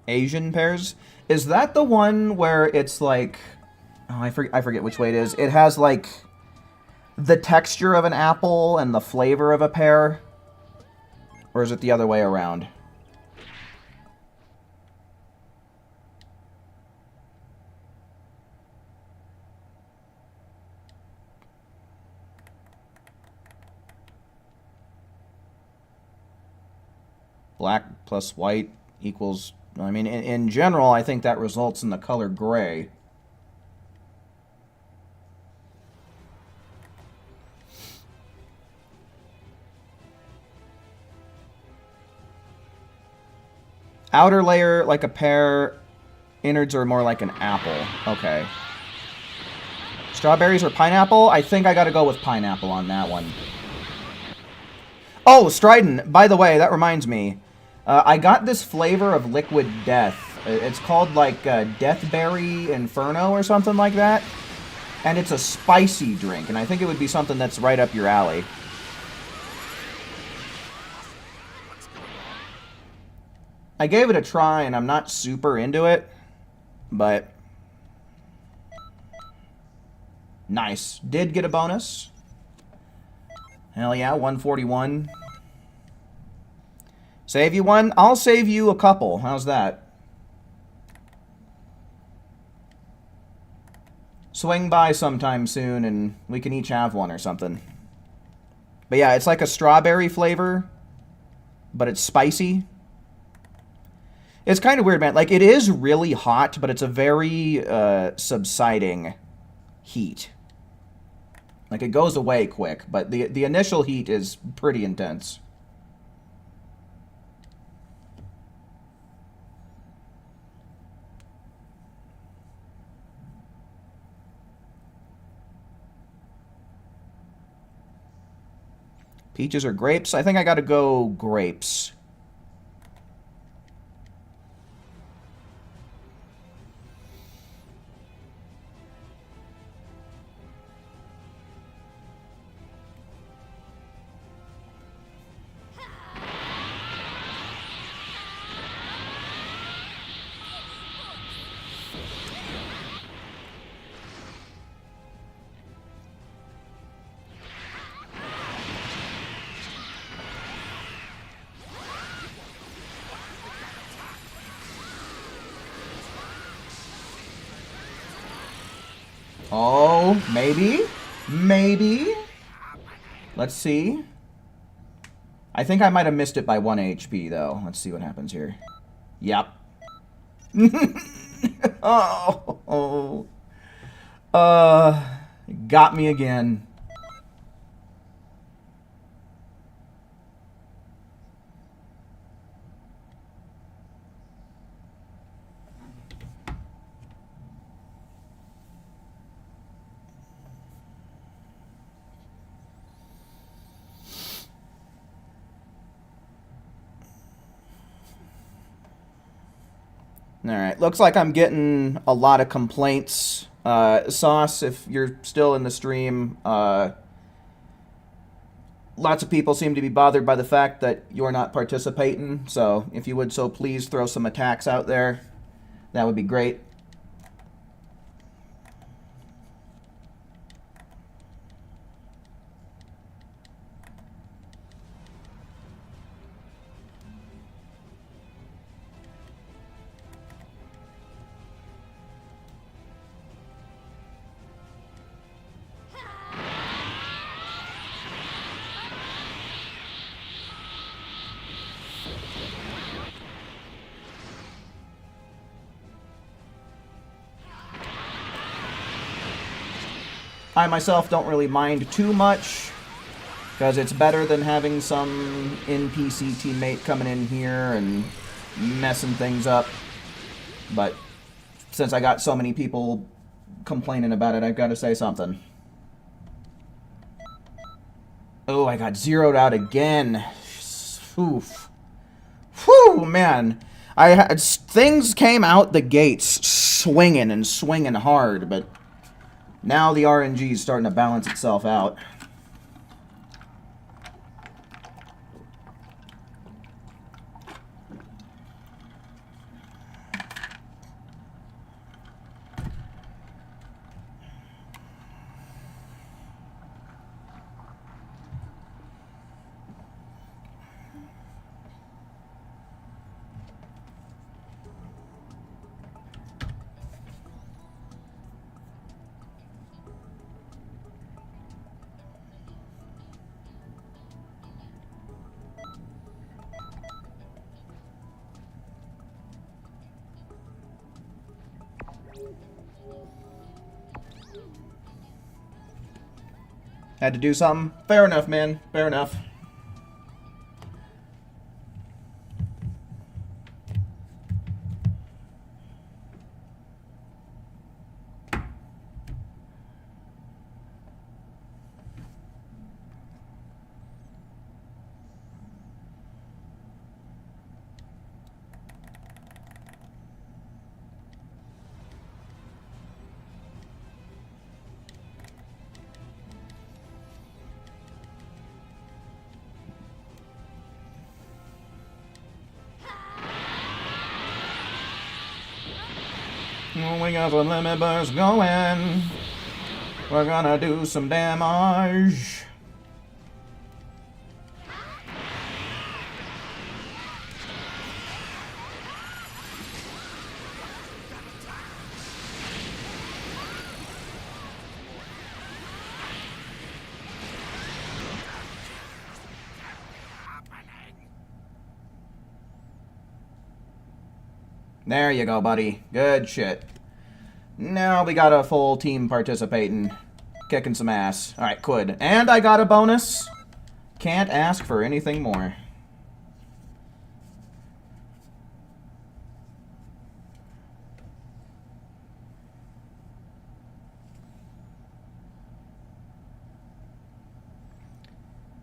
Asian pears? Is that the one where it's like... Oh, I forget which way it is. It has, like, the texture of an apple and the flavor of a pear? Or is it the other way around? Black plus white equals... I mean, in general, I think that results in the color gray. Outer layer like a pear, innards are more like an apple. Okay. Strawberries or pineapple? I think I gotta go with pineapple on that one. Oh, Strident! By the way, that reminds me. I got this flavor of liquid death. It's called, like, Deathberry Inferno or something like that. And it's a spicy drink, and I think it would be something that's right up your alley. I gave it a try, and I'm not super into it, but... Nice. Did get a bonus. Hell yeah, 141. Save you one? I'll save you a couple. How's that? Swing by sometime soon, and we can each have one or something. But yeah, it's like a strawberry flavor, but it's spicy. It's kind of weird, man. Like, it is really hot, but it's a very subsiding heat. Like, it goes away quick, but the initial heat is pretty intense. Peaches or grapes? I think I gotta go grapes. Oh, maybe? Maybe? Let's see. I think I might have missed it by 1 HP, though. Let's see what happens here. Yep. Oh. Got me again. Alright, looks like I'm getting a lot of complaints. Sauce, if you're still in the stream, lots of people seem to be bothered by the fact that you're not participating, so if you would so please throw some attacks out there, that would be great. I myself don't really mind too much, because it's better than having some NPC teammate coming in here and messing things up. But since I got so many people complaining about it, I've got to say something. Oh, I got zeroed out again. Oof. Whew, man. Things came out the gates swinging and swinging hard, but now the RNG is starting to balance itself out. Had to do something? Fair enough, man. Fair enough. We got the limit burst going. We're gonna do some damage. There you go, buddy. Good shit. Now we got a full team participating. Kicking some ass. Alright, good. And I got a bonus. Can't ask for anything more.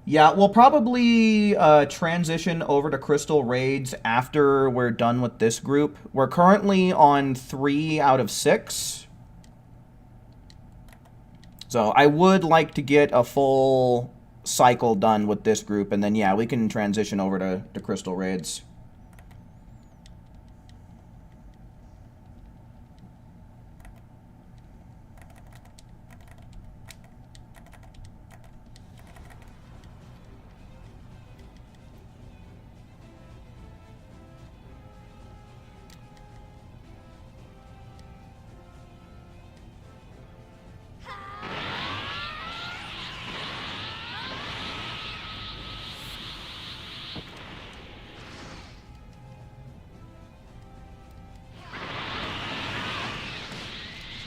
Yeah, we'll probably transition over to Crystal Raids after we're done with this group. We're currently on 3 out of 6. So I would like to get a full cycle done with this group, and then, yeah, we can transition over to Crystal Raids.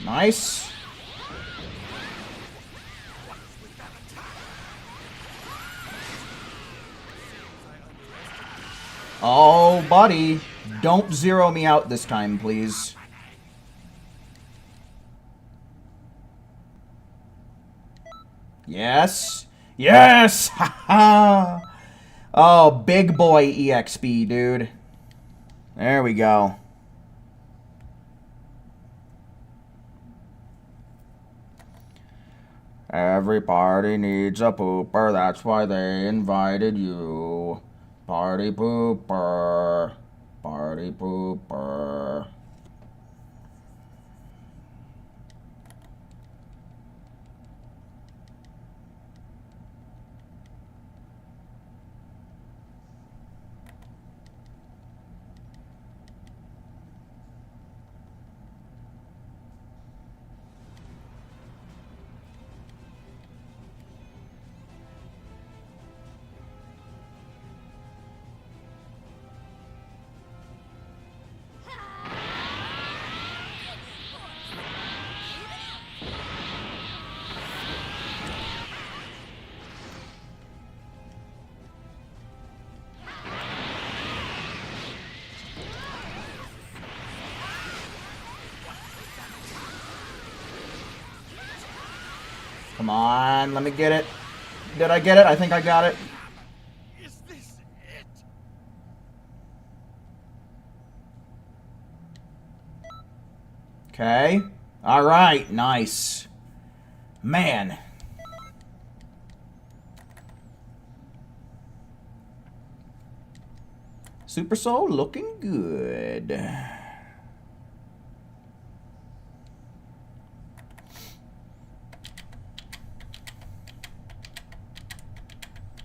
Nice. Oh, buddy. Don't zero me out this time, please. Yes. Yes! Haha! Oh, big boy EXP, dude. There we go. Every party needs a pooper, that's why they invited you. Party pooper. Party pooper. Come on, let me get it. Did I get it? I think I got it. Is this it? Okay. Alright, nice. Man. Super Soul looking good.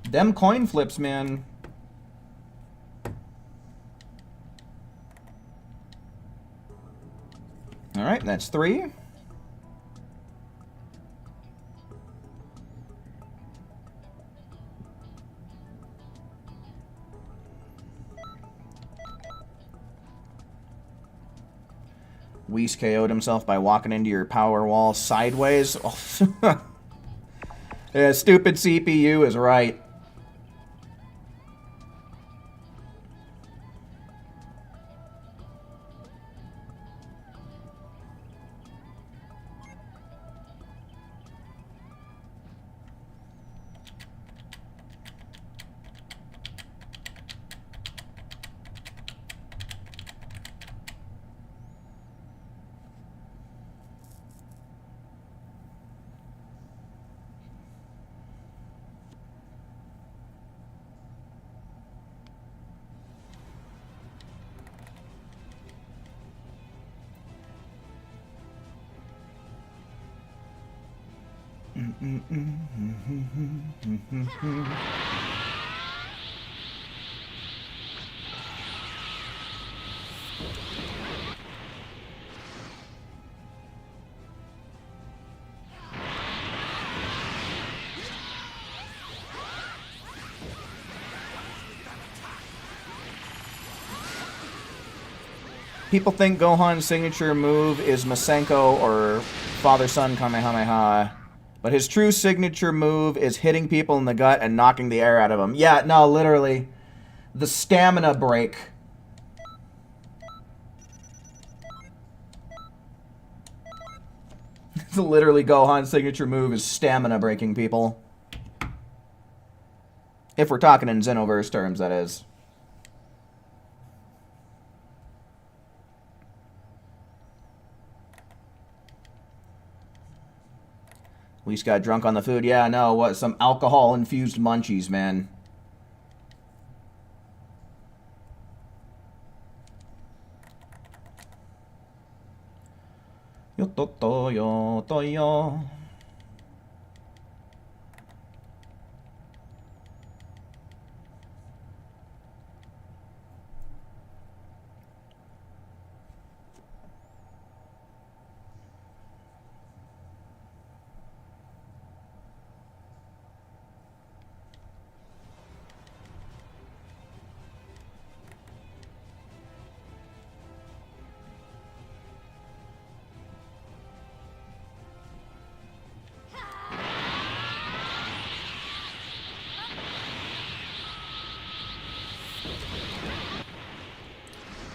Them coin flips, man. Alright, that's 3. Whis KO'd himself by walking into your power wall sideways. Oh. Yeah, stupid CPU is right. People think Gohan's signature move is Masenko or Father-Son Kamehameha. But his true signature move is hitting people in the gut and knocking the air out of them. Yeah, no, literally. The stamina break. Literally, Gohan's signature move is stamina breaking people. If we're talking in Xenoverse terms, that is. Whis got drunk on the food. Yeah, no, what? Some alcohol-infused munchies, man. Yo-to-to, yo-to-yo.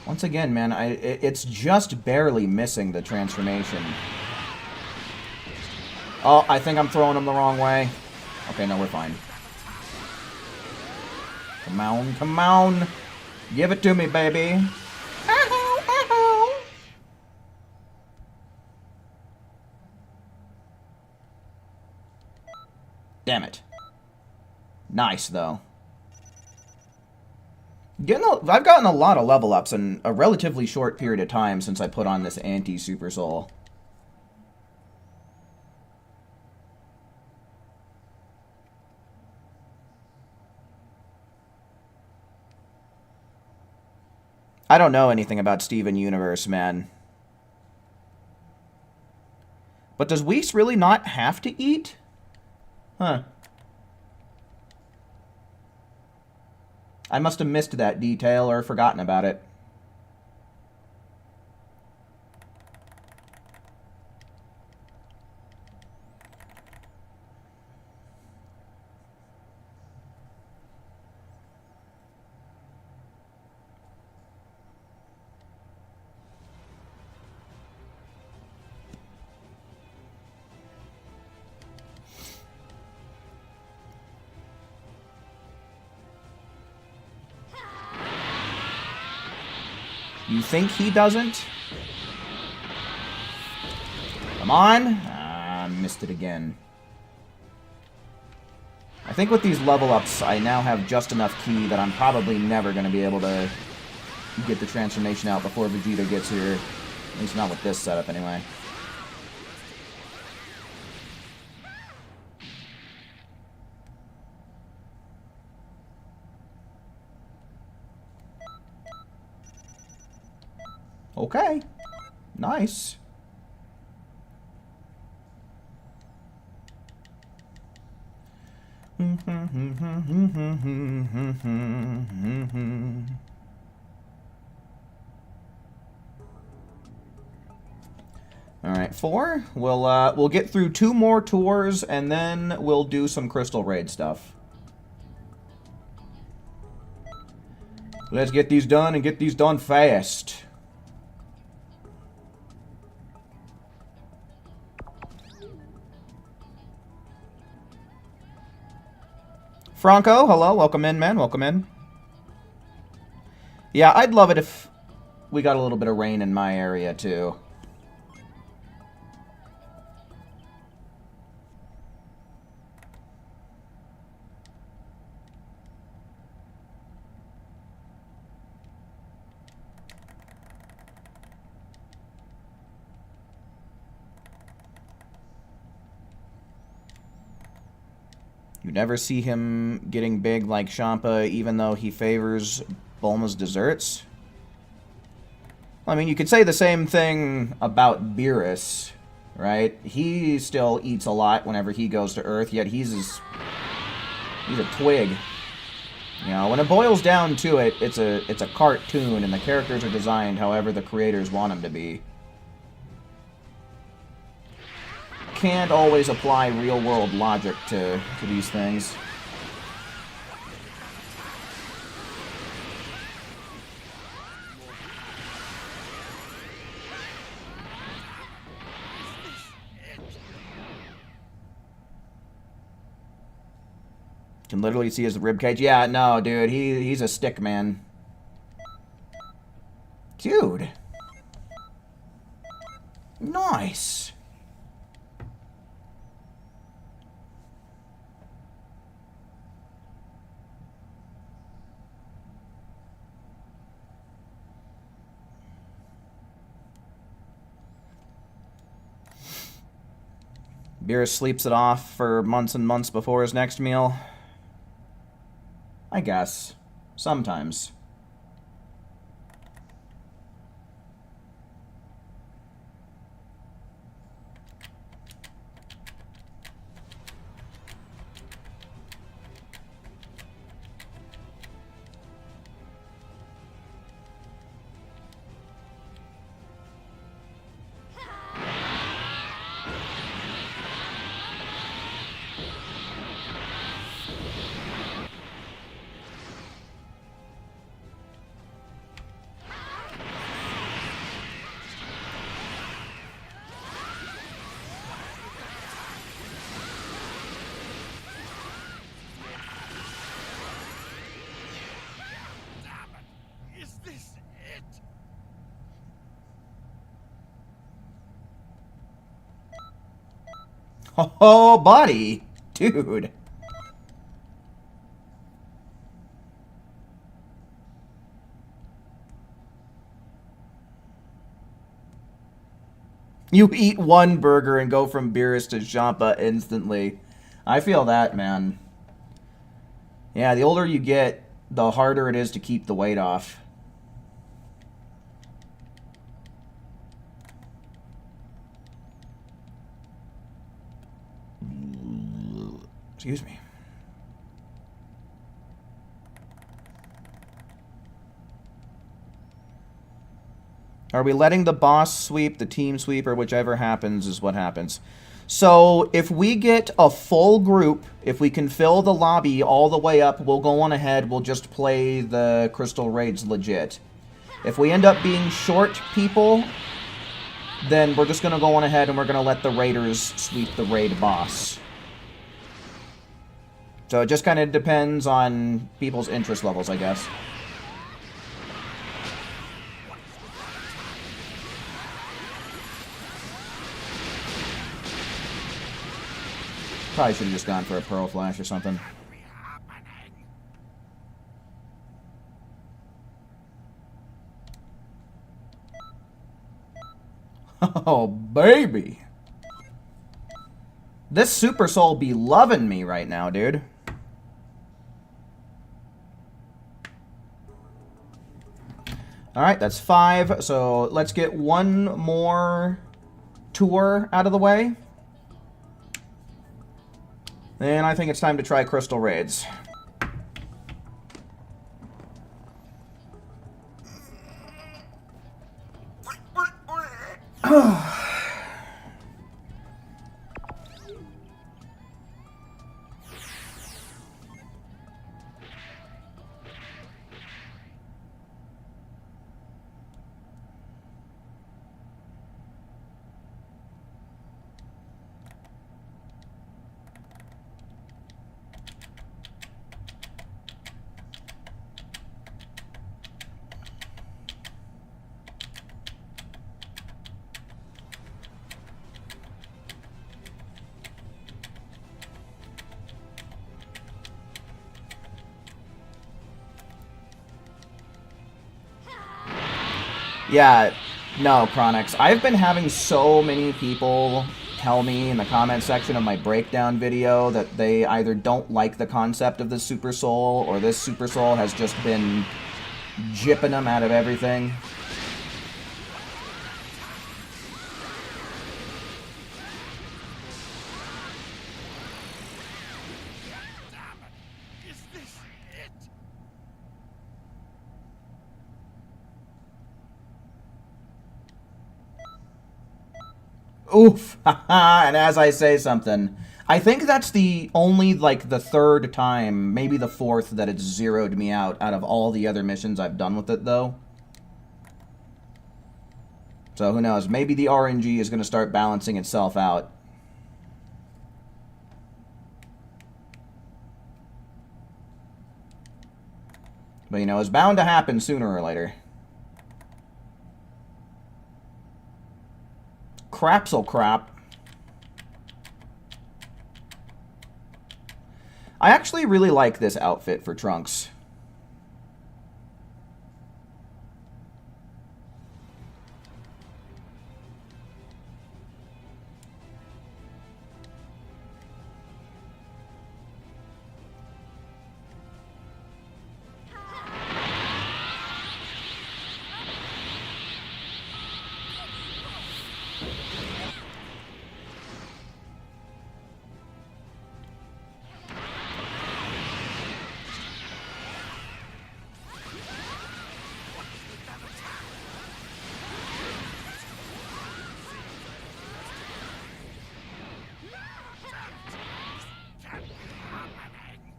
Once again, man, it's just barely missing the transformation. Oh, I think I'm throwing him the wrong way. Okay, no, we're fine. Come on, come on. Give it to me, baby. Ow, ow. Damn it. Nice, though. I've gotten a lot of level ups in a relatively short period of time since I put on this anti-Super Soul. I don't know anything about Steven Universe, man. But does Whis really not have to eat? Huh. I must have missed that detail or forgotten about it. You think he doesn't? on. Ah, missed it again. I think with these level ups, I now have just enough ki that I'm probably never going to be able to get the transformation out before Vegeta gets here. At least not with this setup, anyway. Okay. Nice. Alright, 4. We'll get through 2 more tours, and then we'll do some Crystal Raid stuff. Let's get these done, and get these done fast. Franco, hello, welcome in, man, welcome in. Yeah, I'd love it if we got a little bit of rain in my area, too. You never see him getting big like Champa, even though he favors Bulma's desserts. I mean, you could say the same thing about Beerus, right? He still eats a lot whenever he goes to Earth, yet he's a twig. You know, when it boils down to it, it's a cartoon, and the characters are designed however the creators want them to be. Can't always apply real-world logic to these things. Can literally see his ribcage. Yeah, no, dude, he's a stick man. Dude. Nice. Beerus sleeps it off for months and months before his next meal. I guess. Sometimes. Is this it? Oh, buddy. Dude. You eat one burger and go from Beerus to Champa instantly. I feel that, man. Yeah, the older you get, the harder it is to keep the weight off. Excuse me. Are we letting the boss sweep, the team sweep, or whichever happens is what happens? So if we get a full group, if we can fill the lobby all the way up, we'll go on ahead. We'll just play the Crystal Raids legit. If we end up being short people, then we're just going to go on ahead and we're going to let the Raiders sweep the raid boss. So it just kind of depends on people's interest levels, I guess. Probably should have just gone for a Pearl Flash or something. Be happening. Oh, baby. This Super Soul be loving me right now, dude. Alright, that's 5. So let's get one more tour out of the way. Then I think it's time to try Crystal Raids. Yeah, no, Chronix. I've been having so many people tell me in the comment section of my breakdown video that they either don't like the concept of the Super Soul, or this Super Soul has just been jipping them out of everything. Is this it? Oof. And as I say something, I think that's the only, like, the third time, maybe the fourth, that it's zeroed me out of all the other missions I've done with it, though. So who knows? Maybe the RNG is going to start balancing itself out. But, you know, it's bound to happen sooner or later. Craps'll crap. I actually really like this outfit for Trunks. Can't be happening.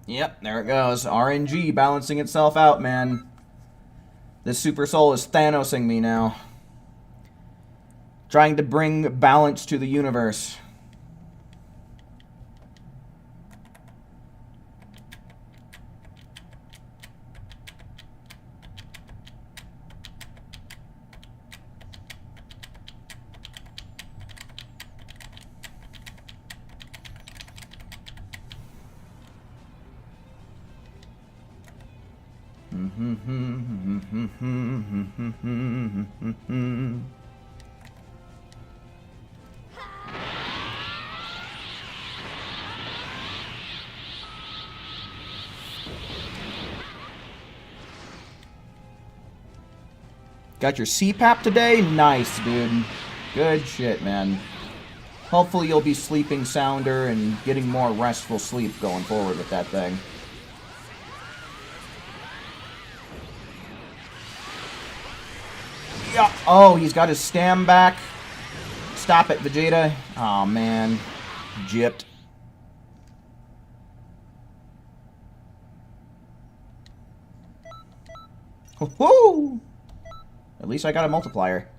Yep, there it goes. RNG balancing itself out, man. This Super Soul is Thanosing me now. Trying to bring balance to the universe. Got your CPAP today? Nice, dude. Good shit, man. Hopefully you'll be sleeping sounder and getting more restful sleep going forward with that thing. Yeah. Oh, he's got his stam back. Stop it, Vegeta. Oh, man. Gypped. Woohoo! At least I got a multiplier.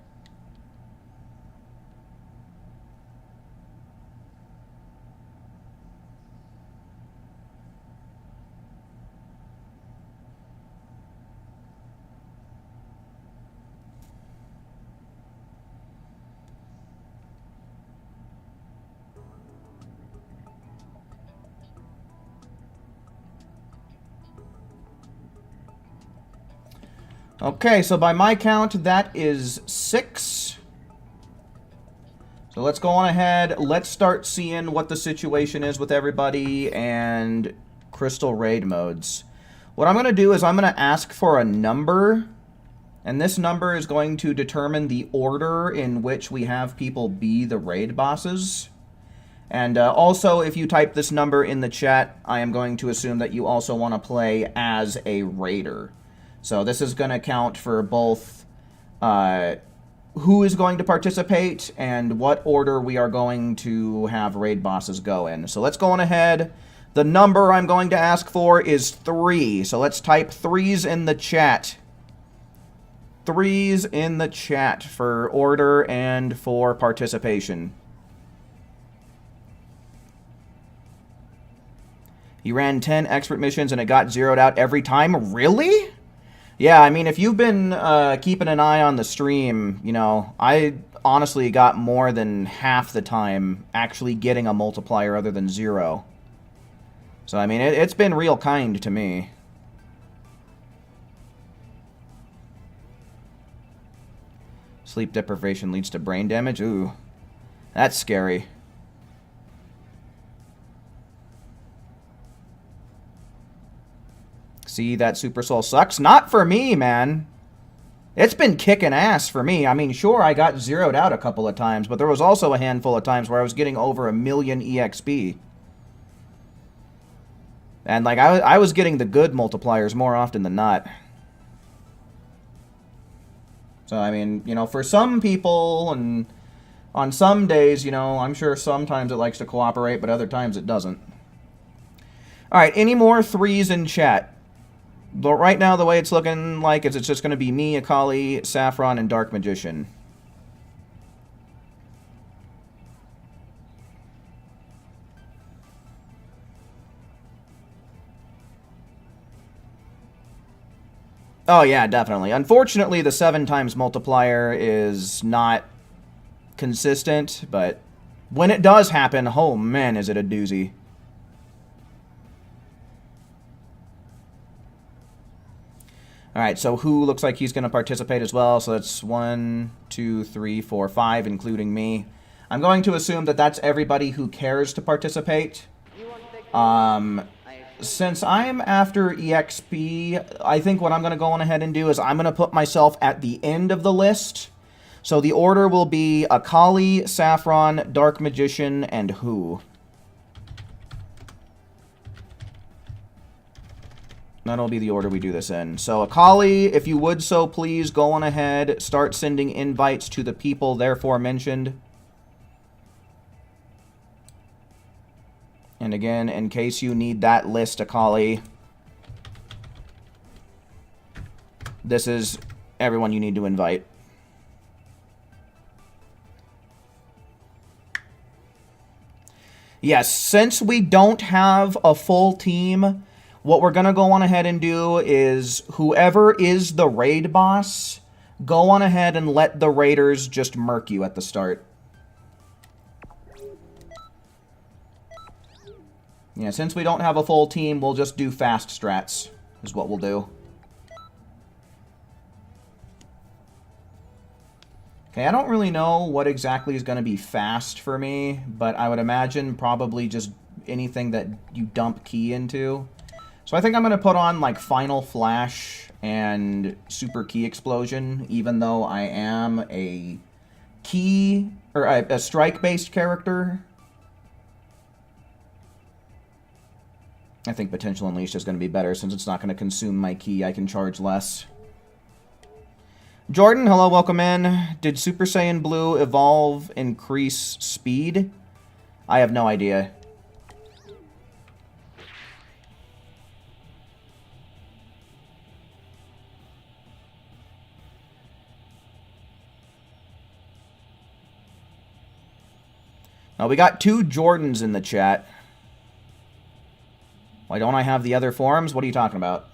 Okay, so by my count, that is 6. So let's go on ahead. Let's start seeing what the situation is with everybody and crystal raid modes. What I'm going to do is I'm going to ask for a number, and this number is going to determine the order in which we have people be the raid bosses. And also, if you type this number in the chat, I am going to assume that you also want to play as a raider. So this is going to count for both who is going to participate and what order we are going to have raid bosses go in. So let's go on ahead. The number I'm going to ask for is 3. So let's type 3s in the chat. 3s in the chat for order and for participation. He ran 10 expert missions and it got zeroed out every time. Really? Yeah, I mean, if you've been keeping an eye on the stream, you know, I honestly got more than half the time actually getting a multiplier other than 0. So, I mean, it's been real kind to me. Sleep deprivation leads to brain damage? Ooh, that's scary. See, that Super Soul sucks? Not for me, man. It's been kicking ass for me. I mean, sure, I got zeroed out a couple of times, but there was also a handful of times where I was getting over 1,000,000 EXP. And, like, I was getting the good multipliers more often than not. So, I mean, you know, for some people, and on some days, you know, I'm sure sometimes it likes to cooperate, but other times it doesn't. Alright, any more 3s in chat? But right now, the way it's looking like is it's just going to be me, Akali, Saffron, and Dark Magician. Oh, yeah, definitely. Unfortunately, the 7 times multiplier is not consistent, but when it does happen, oh man, is it a doozy. Alright, so who looks like he's going to participate as well? So that's 1, 2, 3, 4, 5, including me. I'm going to assume that that's everybody who cares to participate. Since I'm after EXP, I think what I'm going to go on ahead and do is I'm going to put myself at the end of the list. So the order will be Akali, Saffron, Dark Magician, and who? That'll be the order we do this in. So, Akali, if you would so please, go on ahead, start sending invites to the people therefore mentioned. And again, in case you need that list, Akali, this is everyone you need to invite. Yes, since we don't have a full team, what we're going to go on ahead and do is whoever is the raid boss, go on ahead and let the raiders just murk you at the start. Yeah, since we don't have a full team, we'll just do fast strats, is what we'll do. Okay, I don't really know what exactly is going to be fast for me, but I would imagine probably just anything that you dump key into. So I think I'm going to put on, like, Final Flash and Super Key Explosion, even though I am a key, or a strike-based character. I think Potential Unleashed is going to be better, since it's not going to consume my key, I can charge less. Jordan, hello, welcome in. Did Super Saiyan Blue evolve increase speed? I have no idea. We got 2 Jordans in the chat. Why don't I have the other forms? What are you talking about?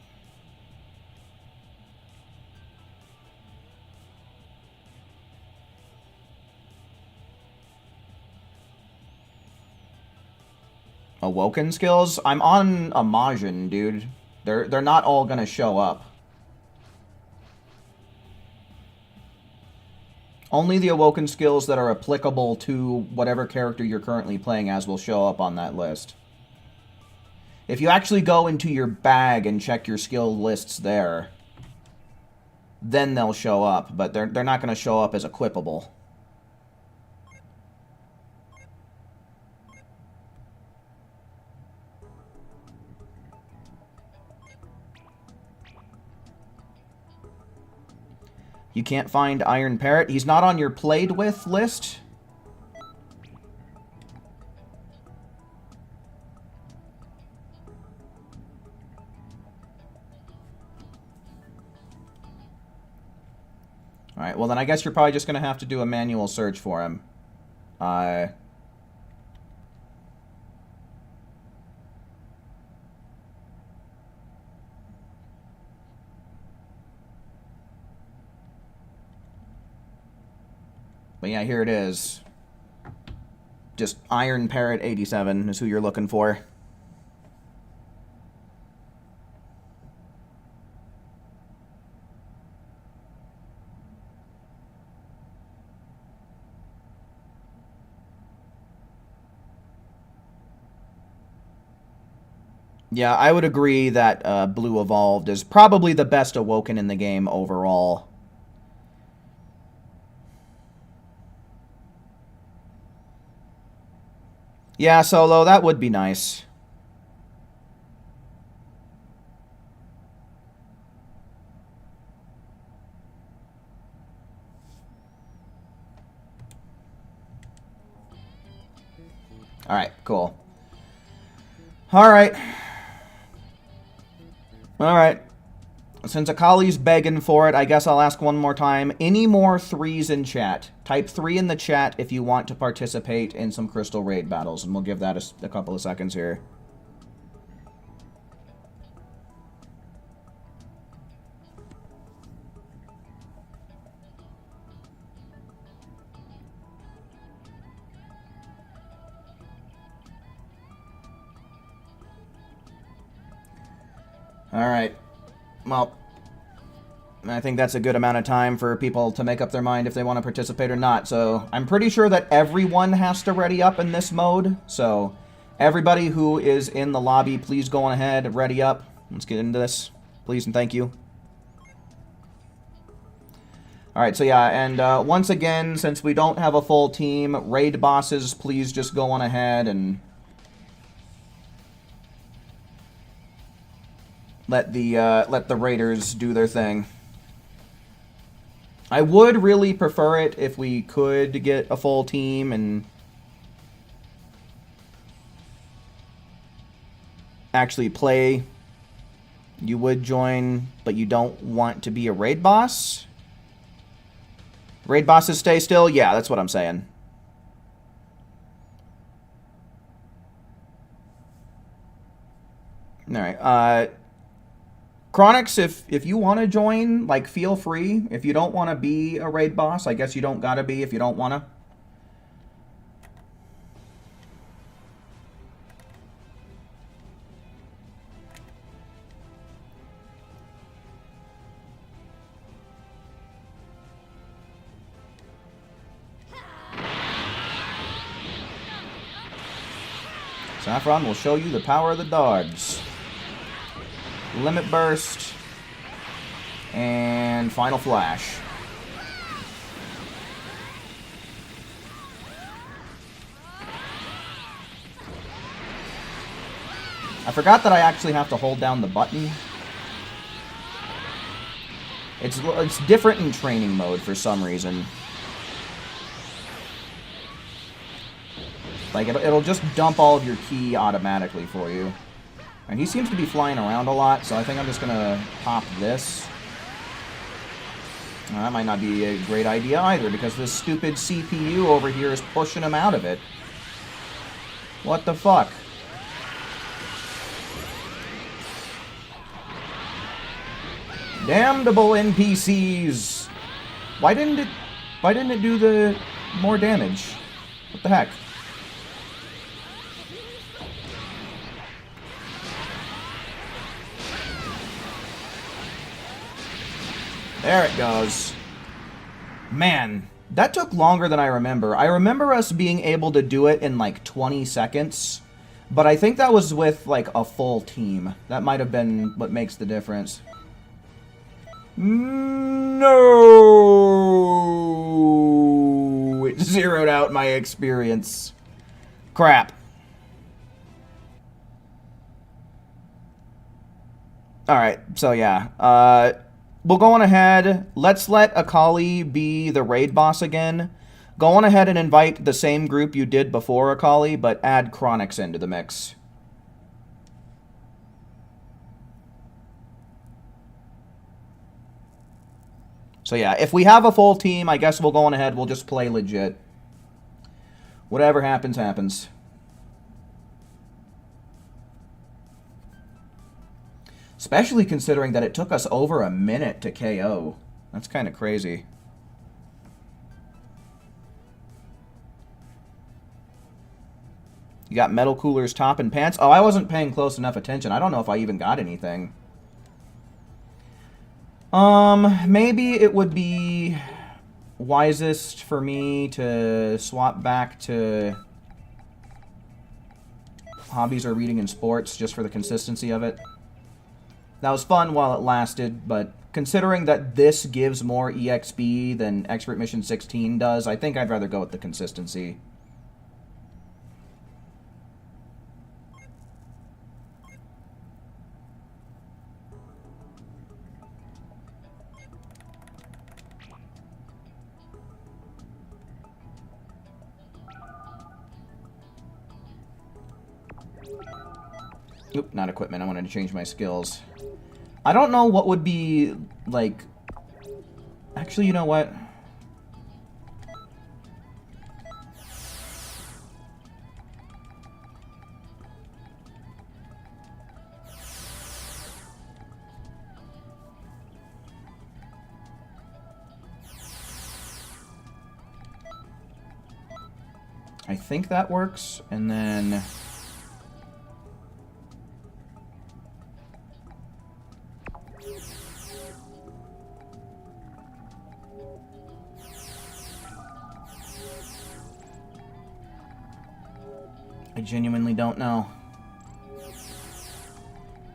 Awoken skills? I'm on a Majin, dude. They're not all gonna show up. Only the Awoken skills that are applicable to whatever character you're currently playing as will show up on that list. If you actually go into your bag and check your skill lists there, then they'll show up, but they're not going to show up as equipable. You can't find Iron Parrot. He's not on your played with list. Alright, well then I guess you're probably just going to have to do a manual search for him. But yeah, here it is. Just Iron Parrot 87 is who you're looking for. Yeah, I would agree that Blue Evolved is probably the best Awoken in the game overall. Yeah, Solo, that would be nice. Alright, cool. Alright. Alright. Since Akali's begging for it, I guess I'll ask one more time. Any more 3s in chat? Type 3 in the chat if you want to participate in some Crystal Raid battles, and we'll give that a couple of seconds here. Alright. Well, I think that's a good amount of time for people to make up their mind if they want to participate or not. So I'm pretty sure that everyone has to ready up in this mode. So everybody who is in the lobby, please go on ahead, ready up. Let's get into this. Please and thank you. Alright, so yeah, and once again, since we don't have a full team, raid bosses, please just go on ahead and let the raiders do their thing. I would really prefer it if we could get a full team and actually play. You would join, but you don't want to be a raid boss? Raid bosses stay still? Yeah, that's what I'm saying. Alright, Chronix, if you want to join, like, feel free. If you don't want to be a raid boss, I guess you don't gotta be if you don't want to. Saffron will show you the power of the dogs. Limit Burst, and Final Flash. I forgot that I actually have to hold down the button. It's different in training mode for some reason. Like, it'll just dump all of your ki automatically for you. And he seems to be flying around a lot, so I think I'm just going to pop this. That might not be a great idea either, because this stupid CPU over here is pushing him out of it. What the fuck? Damnable NPCs! Why didn't it do the more damage? What the heck? There it goes. Man, That took longer than I remember. I remember us being able to do it in like 20 seconds, but I think that was with like a full team. That might have been what makes the difference. No! It zeroed out my experience. Crap. Alright, so yeah. We'll go on ahead. Let's let Akali be the raid boss again. Go on ahead and invite the same group you did before Akali, but add Chronix into the mix. So yeah, if we have a full team, I guess we'll go on ahead. We'll just play legit. Whatever happens, happens. Especially considering that it took us over a minute to KO. That's kind of crazy. You got Metal Cooler's top and pants? Oh, I wasn't paying close enough attention. I don't know if I even got anything. Maybe it would be wisest for me to swap back to hobbies or reading and sports just for the consistency of it. That was fun while it lasted, but considering that this gives more EXP than Expert Mission 16 does, I think I'd rather go with the consistency. Oop, not equipment. I wanted to change my skills. I don't know what would be, like... Actually, you know what? I think that works, and then... I genuinely don't know.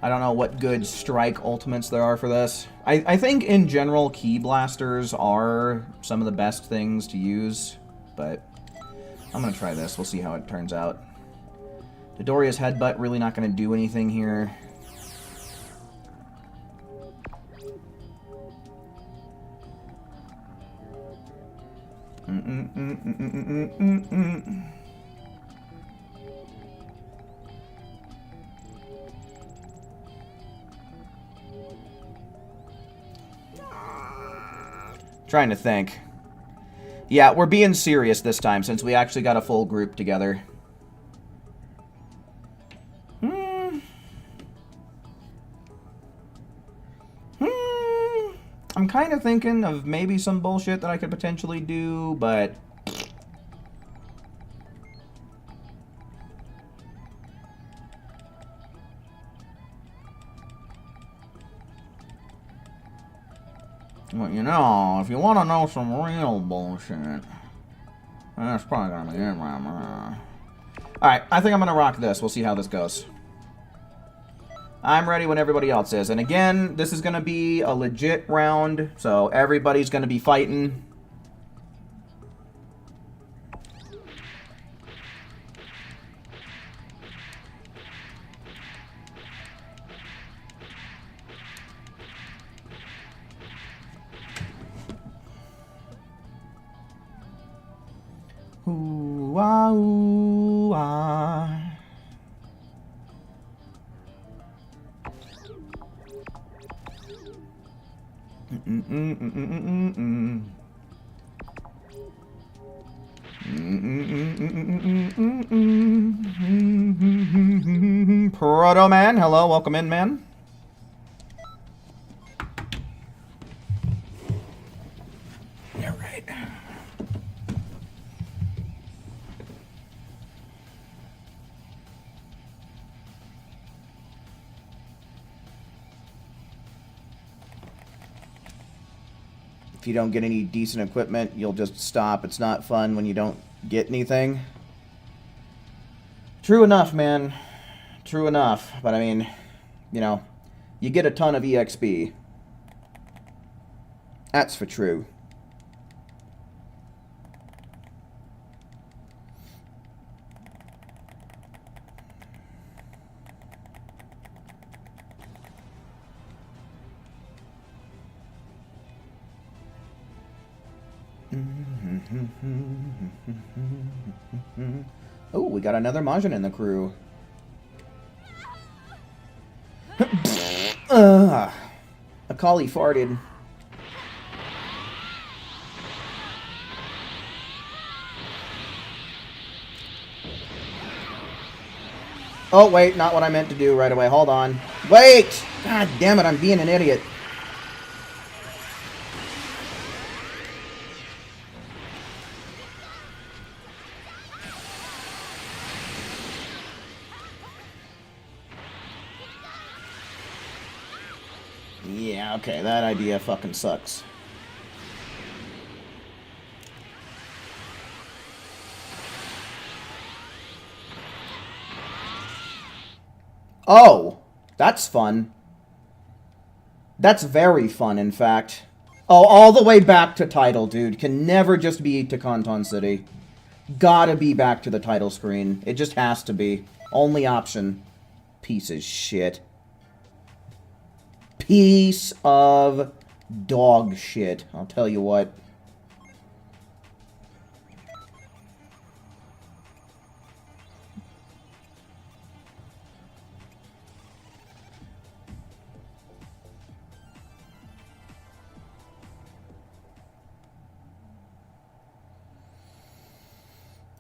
I don't know what good strike ultimates there are for this. I think in general key blasters are some of the best things to use, but I'm gonna try this. We'll see how it turns out. Dodoria's headbutt really not gonna do anything here. Trying to think. Yeah, we're being serious this time since we actually got a full group together. I'm kind of thinking of maybe some bullshit that I could potentially do, but... Well, you know, if you want to know some real bullshit, that's probably gonna be it, man. Alright, I think I'm gonna rock this. We'll see how this goes. I'm ready when everybody else is. And again, this is gonna be a legit round, so everybody's gonna be fighting. Ooh, ah, ooh, ah. Proto Man, hello, welcome in, man. All right. If you don't get any decent equipment, you'll just stop. It's not fun when you don't get anything. True enough, man. True enough. But I mean, you know, you get a ton of EXP. That's for true. Oh, we got another Majin in the crew. Akali farted. Oh, wait, not what I meant to do right away. Hold on. Wait! God damn it, I'm being an idiot. Yeah, okay, that idea fucking sucks. Oh, that's fun. That's very fun, in fact. Oh, all the way back to title, dude. Can never just be to Canton City. Gotta be back to the title screen. It just has to be. Only option. Piece of shit. Piece of dog shit. I'll tell you what.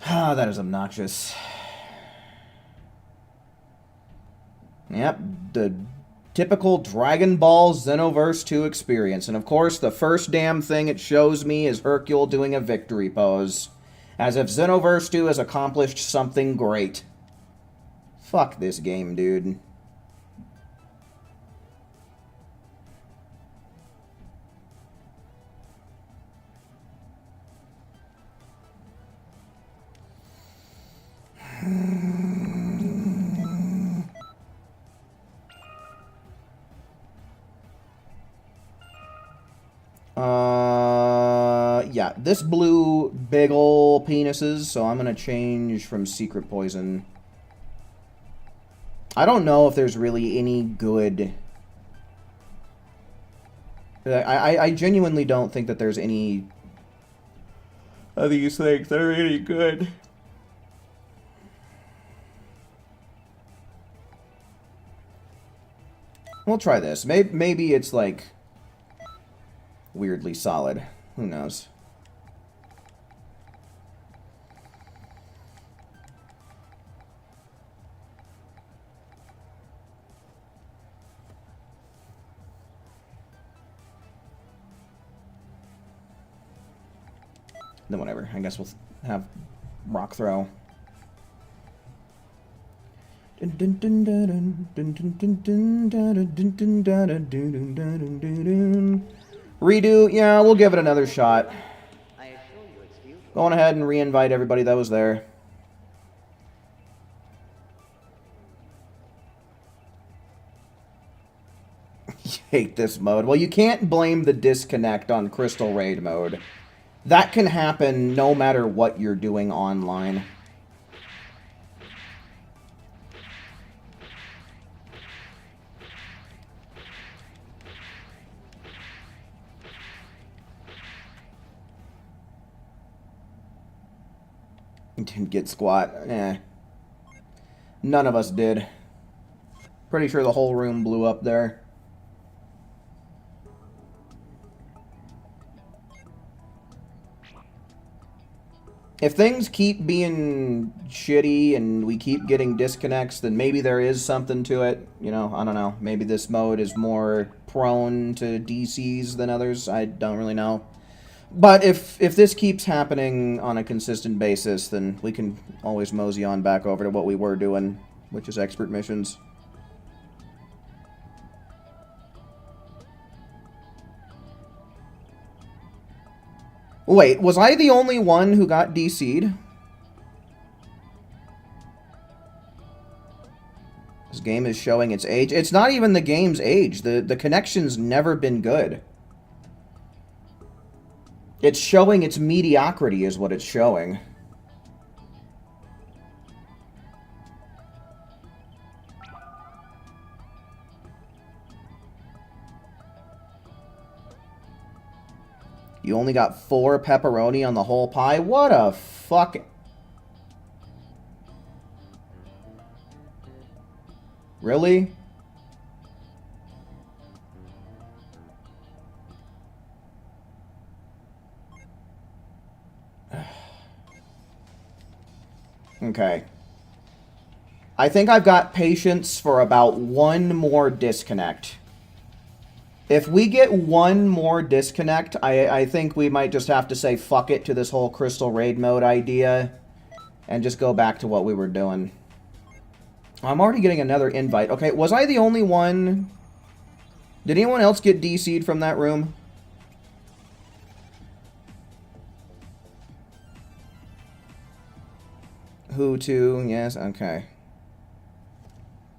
Ah, that is obnoxious. Yep, the typical Dragon Ball Xenoverse 2 experience. And of course, the first damn thing it shows me is Hercule doing a victory pose. As if Xenoverse 2 has accomplished something great. Fuck this game, dude. Yeah, this blue big ol' penises, so I'm gonna change from Secret Poison. I don't know if there's really any good... I genuinely don't think that there's any of these things that are any good. We'll try this. Maybe it's, like, weirdly solid. Who knows? Then whatever. I guess we'll have Rock Throw. Redo, yeah, we'll give it another shot. Going ahead and re-invite everybody that was there. You hate this mode. Well, you can't blame the disconnect on Crystal Raid mode. That can happen no matter what you're doing online. Didn't get squat. Eh. None of us did. Pretty sure the whole room blew up there. If things keep being shitty and we keep getting disconnects, then maybe there is something to it. You know, I don't know. Maybe this mode is more prone to DCs than others. I don't really know. But if this keeps happening on a consistent basis, then we can always mosey on back over to what we were doing, which is expert missions. Wait, was I the only one who got DC'd? This game is showing its age. It's not even the game's age. The connection's never been good. It's showing its mediocrity is what it's showing. You only got 4 pepperoni on the whole pie? What a fuck... Really? Okay. I think I've got patience for about one more disconnect. If we get one more disconnect, I think we might just have to say fuck it to this whole Crystal Raid mode idea and just go back to what we were doing. I'm already getting another invite. Okay, was I the only one? Did anyone else get DC'd from that room? Who to? Yes, okay.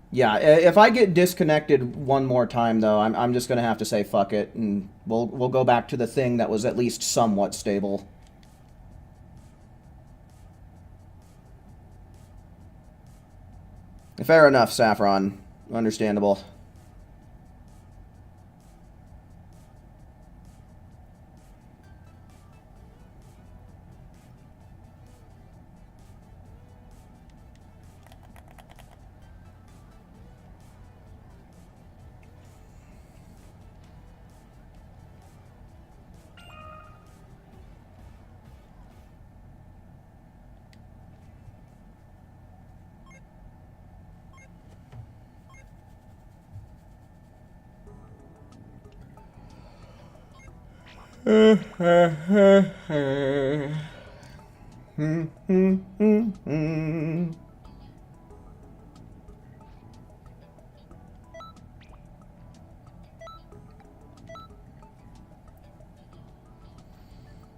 Yeah, if I get disconnected one more time, though, I'm just gonna have to say fuck it, and we'll go back to the thing that was at least somewhat stable. Fair enough, Saffron. Understandable.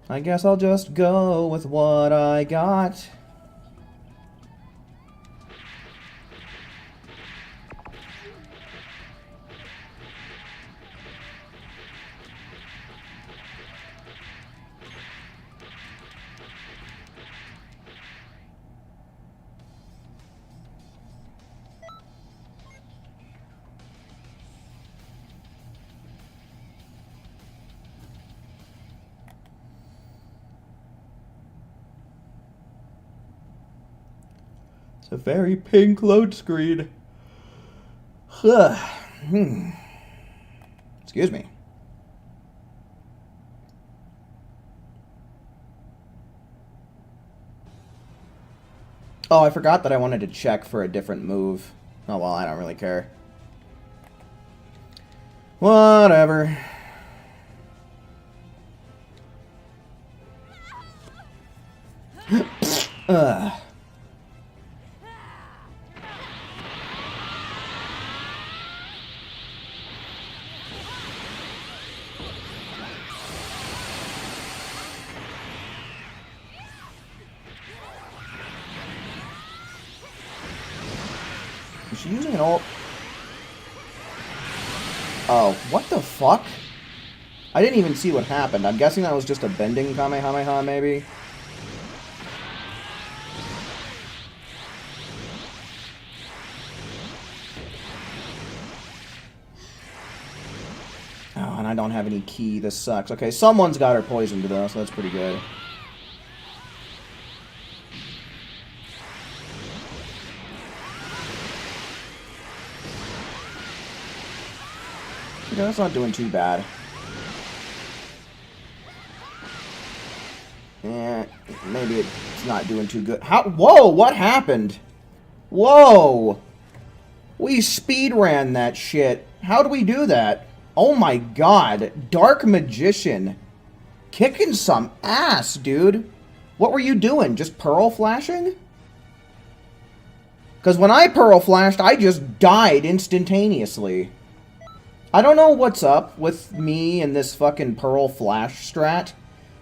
I guess I'll just go with what I got. It's a very pink load screen. Excuse me. Oh, I forgot that I wanted to check for a different move. Oh, well, I don't really care. Whatever. Ugh. Is she using an ult? Oh, what the fuck? I didn't even see what happened. I'm guessing that was just a bending Kamehameha, maybe? Oh, and I don't have any key. This sucks. Okay, someone's got her poisoned, though, so that's pretty good. Yeah, that's not doing too bad. Yeah, maybe it's not doing too good. How? Whoa, what happened? Whoa! We speed ran that shit. How do we do that? Oh my god. Dark Magician. Kicking some ass, dude. What were you doing? Just pearl flashing? Because when I pearl flashed, I just died instantaneously. I don't know what's up with me and this fucking pearl flash strat,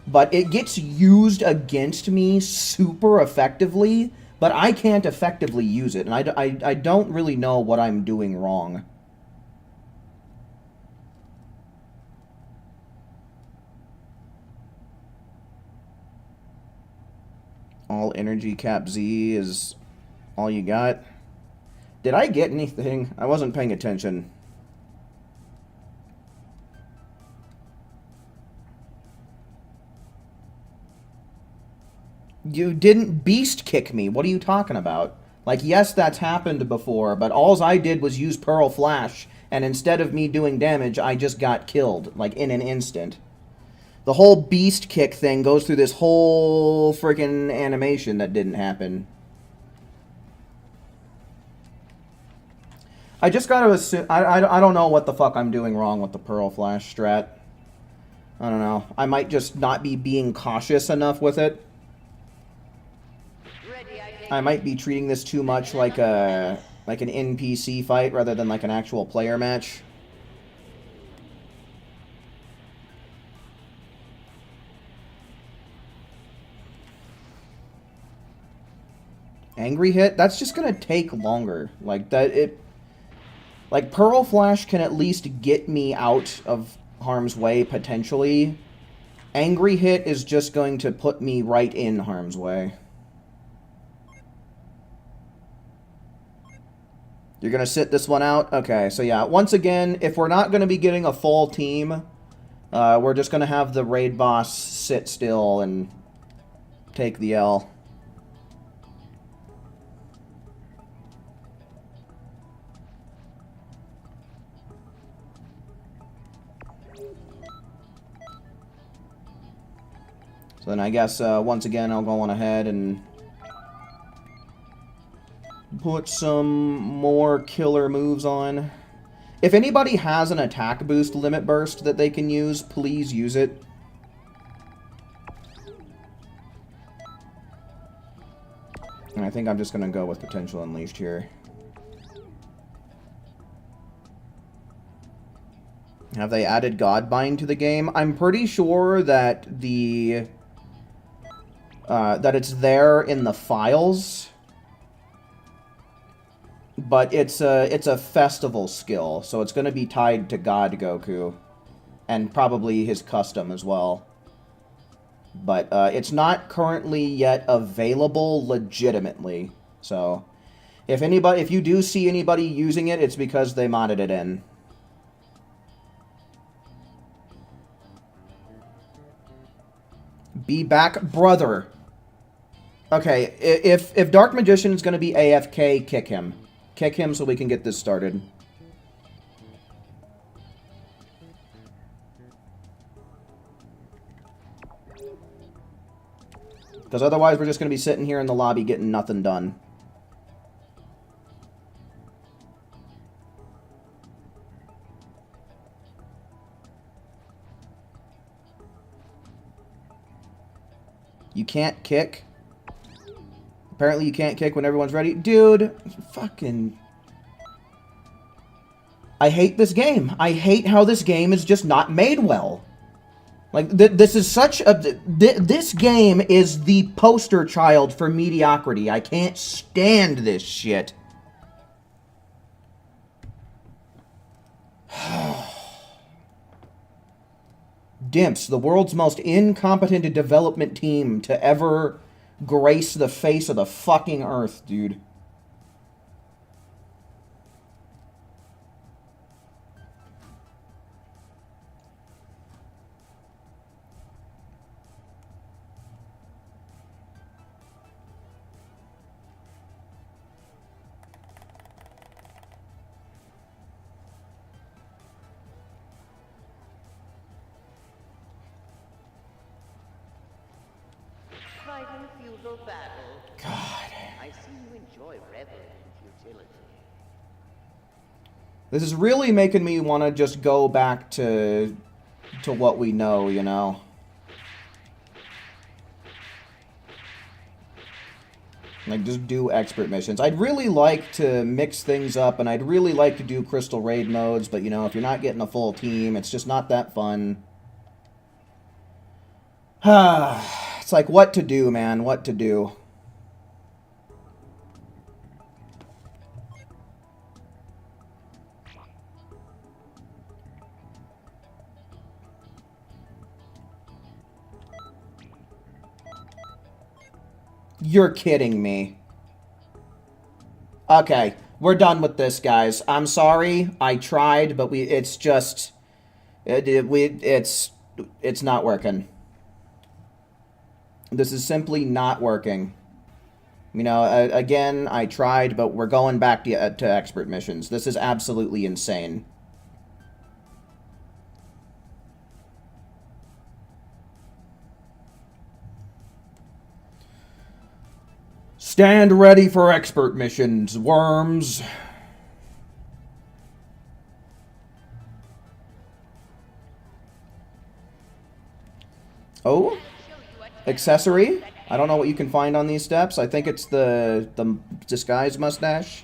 but it gets used against me super effectively, but I can't effectively use it, and I don't really know what I'm doing wrong. All energy cap Z is all you got. Did I get anything? I wasn't paying attention. You didn't beast kick me. What are you talking about? Like, yes, that's happened before, but alls I did was use Pearl Flash, and instead of me doing damage, I just got killed, like, in an instant. The whole beast kick thing goes through this whole freaking animation that didn't happen. I just gotta assume... I don't know what the fuck I'm doing wrong with the Pearl Flash strat. I don't know. I might just not be being cautious enough with it. I might be treating this too much like an NPC fight rather than like an actual player match. Angry hit? That's just gonna take longer. Like Pearl Flash can at least get me out of harm's way potentially. Angry hit is just going to put me right in harm's way. You're going to sit this one out? Okay, so yeah, once again, if we're not going to be getting a full team, we're just going to have the raid boss sit still and take the L. So then I guess, once again, I'll go on ahead and put some more killer moves on. If anybody has an attack boost limit burst that they can use, please use it. And I think I'm just going to go with Potential Unleashed here. Have they added Godbind to the game? I'm pretty sure that that it's there in the files. But it's a festival skill, so it's going to be tied to God Goku. And probably his custom as well. But it's not currently yet available legitimately. So if you do see anybody using it, it's because they modded it in. Be back, brother. Okay, if Dark Magician is going to be AFK, kick him. Kick him so we can get this started. Because otherwise we're just going to be sitting here in the lobby getting nothing done. You can't kick? Apparently you can't kick when everyone's ready. Dude, fucking... I hate this game. I hate how this game is just not made well. Like, this is such a... This game is the poster child for mediocrity. I can't stand this shit. Dimps, the world's most incompetent development team to ever grace the face of the fucking earth, dude. Fighting feudal battle. God. I see you enjoy reveling in futility. This is really making me want to just go back to what we know, you know? Like, just do expert missions. I'd really like to mix things up, and I'd really like to do crystal raid modes, but, you know, if you're not getting a full team, it's just not that fun. It's like, what to do, man? What to do? You're kidding me. Okay, we're done with this, guys. I'm sorry. I tried, but it's just... It's not working. This is simply not working. You know, again, I tried, but we're going back to expert missions. This is absolutely insane. Stand ready for expert missions, worms. Oh, accessory. I don't know what you can find on these steps. I think it's the disguise mustache.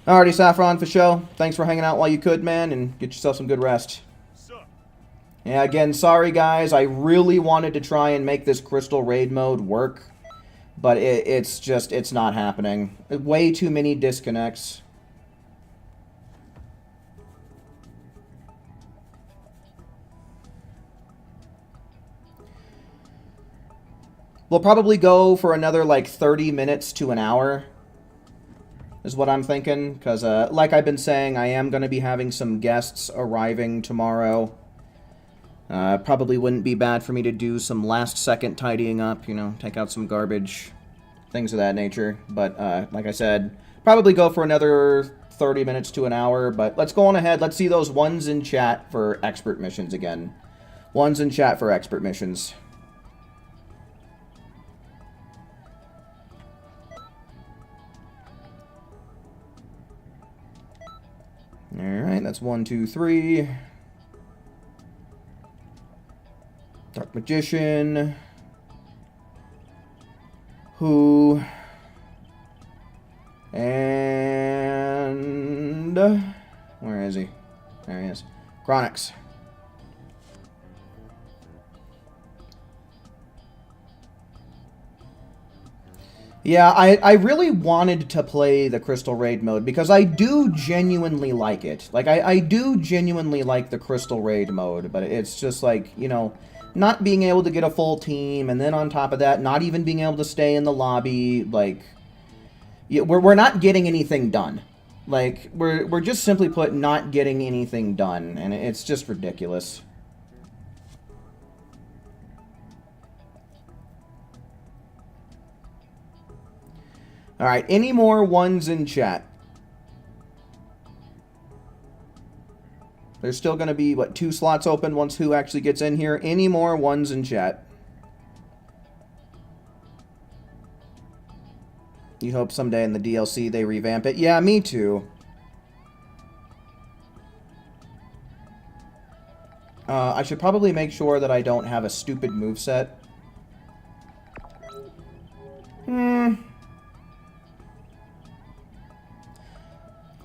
Alrighty, Saffron, for show. Thanks for hanging out while you could, man, and get yourself some good rest. Yeah, again, sorry, guys. I really wanted to try and make this Crystal Raid mode work, but it's not happening. Way too many disconnects. We'll probably go for another, like, 30 minutes to an hour, is what I'm thinking. Because, like I've been saying, I am going to be having some guests arriving tomorrow. Probably wouldn't be bad for me to do some last-second tidying up, you know, take out some garbage, things of that nature. But, like I said, probably go for another 30 minutes to an hour. But let's go on ahead. Let's see those ones in chat for expert missions again. Ones in chat for expert missions. Alright, that's 1, 2, 3. Dark Magician. Who? And... where is he? There he is. Chronix. Yeah, I really wanted to play the Crystal Raid mode because I do genuinely like it. Like, I do genuinely like the Crystal Raid mode, but it's just like, you know, not being able to get a full team, and then on top of that, not even being able to stay in the lobby, like, we're not getting anything done. Like, we're just simply put not getting anything done, and it's just ridiculous. Alright, any more ones in chat? There's still going to be, what, 2 slots open once Who actually gets in here. Any more ones in chat? You hope someday in the DLC they revamp it. Yeah, me too. I should probably make sure that I don't have a stupid moveset.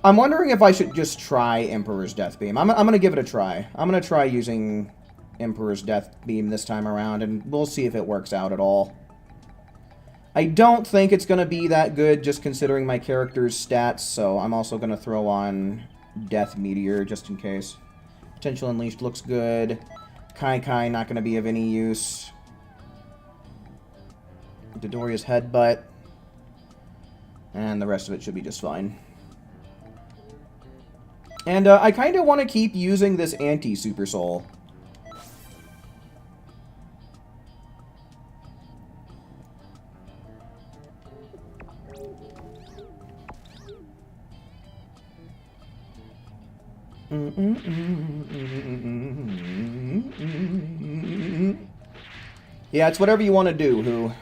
I'm wondering if I should just try Emperor's Death Beam. I'm going to give it a try. I'm going to try using Emperor's Death Beam this time around, and we'll see if it works out at all. I don't think it's going to be that good, just considering my character's stats, so I'm also going to throw on Death Meteor, just in case. Potential Unleashed looks good. Kai not going to be of any use. Dodoria's Headbutt. And the rest of it should be just fine. And I kind of want to keep using this anti-Super Soul. Yeah, it's whatever you want to do, Who.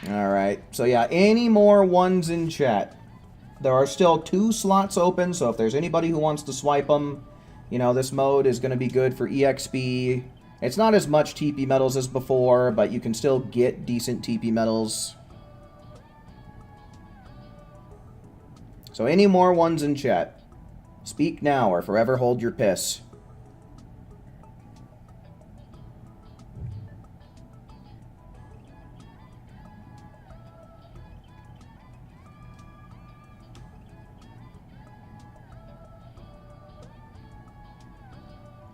Alright, so yeah, any more ones in chat? There are still 2 slots open, so if there's anybody who wants to swipe them, you know, this mode is going to be good for EXP. It's not as much TP medals as before, but you can still get decent TP medals. So any more ones in chat? Speak now or forever hold your piss.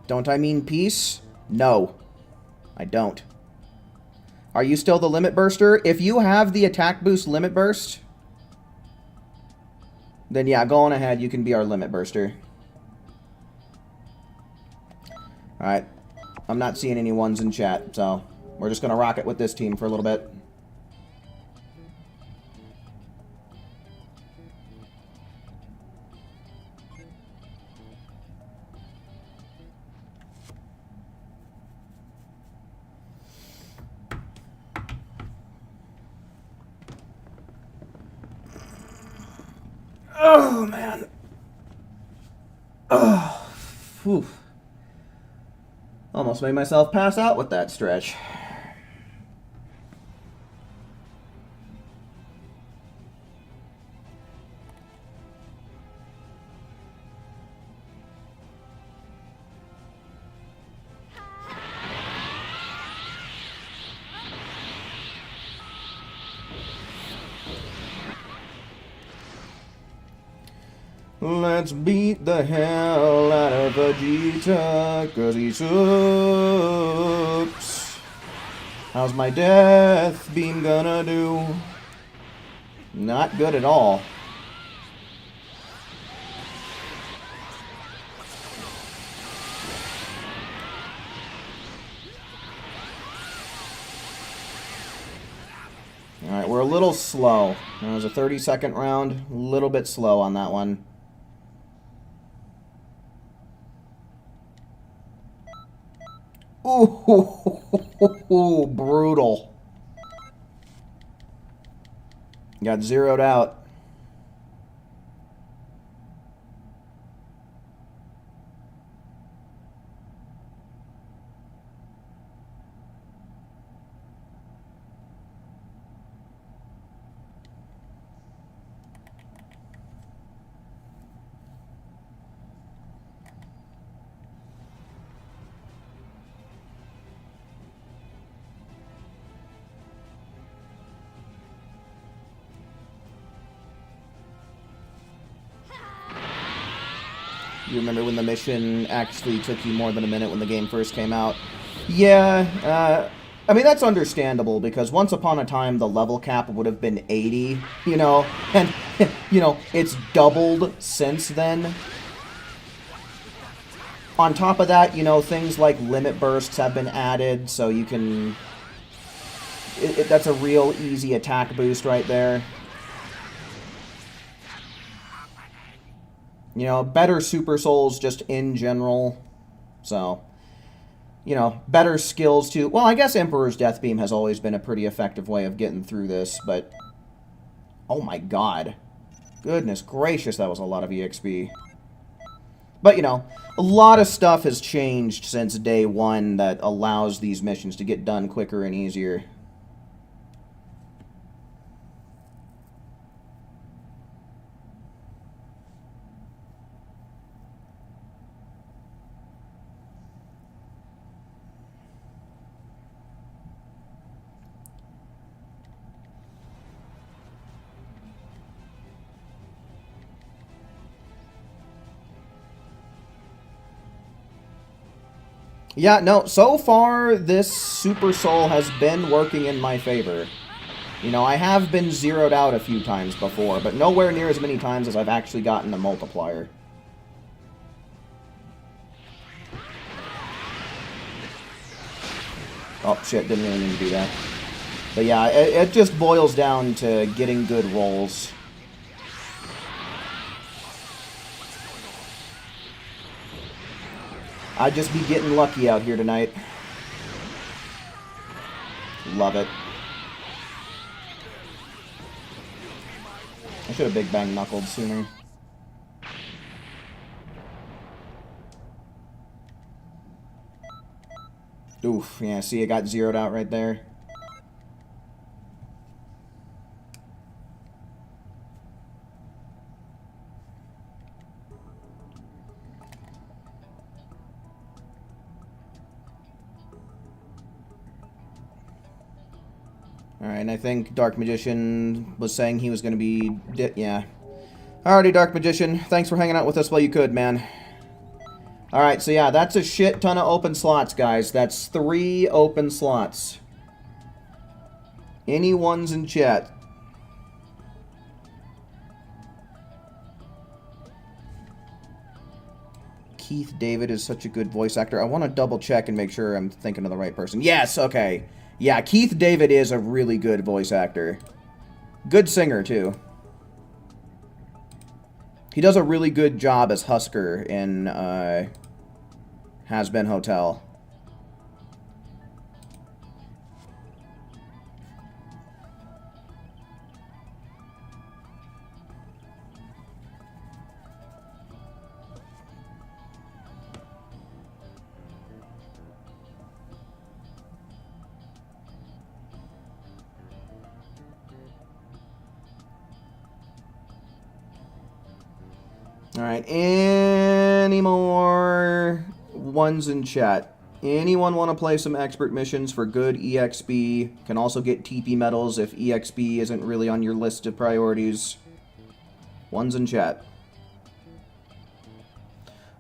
Don't I mean peace? No, I don't. Are you still the limit burster? If you have the attack boost limit burst, then yeah, go on ahead. You can be our limit burster. Alright. I'm not seeing any ones in chat, so we're just going to rock it with this team for a little bit. Oh, man. Oh, whew. Almost made myself pass out with that stretch. Let's beat the hell out of Vegeta, 'cause he sucks. How's my death beam gonna do? Not good at all. Alright, we're a little slow. That was a 30-second round. A little bit slow on that one. Ooh, brutal. Got zeroed out. You remember when the mission actually took you more than a minute when the game first came out? Yeah, I mean, that's understandable, because once upon a time, the level cap would have been 80, you know? And, you know, it's doubled since then. On top of that, you know, things like limit bursts have been added, so you can... that's a real easy attack boost right there. You know, better Super Souls just in general. So, you know, better skills too. Well, I guess Emperor's Death Beam has always been a pretty effective way of getting through this, but... oh my god. Goodness gracious, that was a lot of EXP. But, you know, a lot of stuff has changed since day one that allows these missions to get done quicker and easier. Yeah, no, so far, this Super Soul has been working in my favor. You know, I have been zeroed out a few times before, but nowhere near as many times as I've actually gotten a multiplier. Oh, shit, didn't really mean to do that. But yeah, it just boils down to getting good rolls. I'd just be getting lucky out here tonight. Love it. I Should have Big Bang knuckled sooner. Oof, yeah, see, it got zeroed out right there. Alright, and I think Dark Magician was saying he was going to be... yeah. Alrighty, Dark Magician. Thanks for hanging out with us while you could, man. Alright, so yeah, that's a shit ton of open slots, guys. That's 3 open slots. Any ones in chat? Keith David is such a good voice actor. I want to double check and make sure I'm thinking of the right person. Yes, okay. Yeah, Keith David is a really good voice actor. Good singer, too. He does a really good job as Husker in Has Been Hotel. Alright, any more ones in chat? Anyone want to play some expert missions for good EXP? Can also get TP medals if EXP isn't really on your list of priorities. Ones in chat.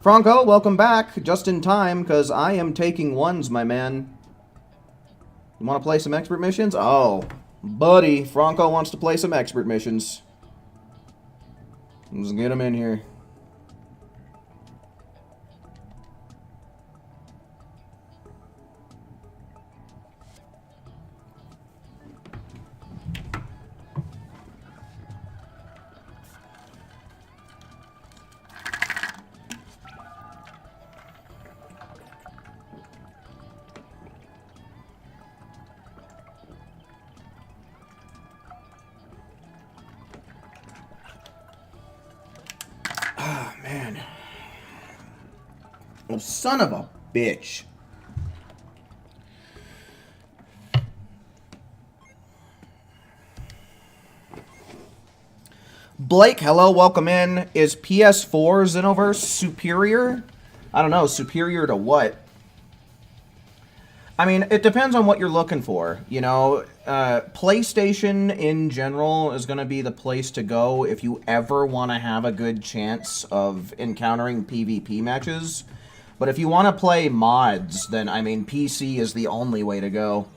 Franco, welcome back. Just in time, because I am taking ones, my man. You want to play some expert missions? Oh, buddy, Franco wants to play some expert missions. Let's get him in here. Oh, son of a bitch. Blake, hello, welcome in. Is PS4 Xenoverse superior? I don't know, superior to what? I mean, it depends on what you're looking for. You know, PlayStation in general is going to be the place to go if you ever want to have a good chance of encountering PvP matches. But if you want to play mods, then, I mean, PC is the only way to go.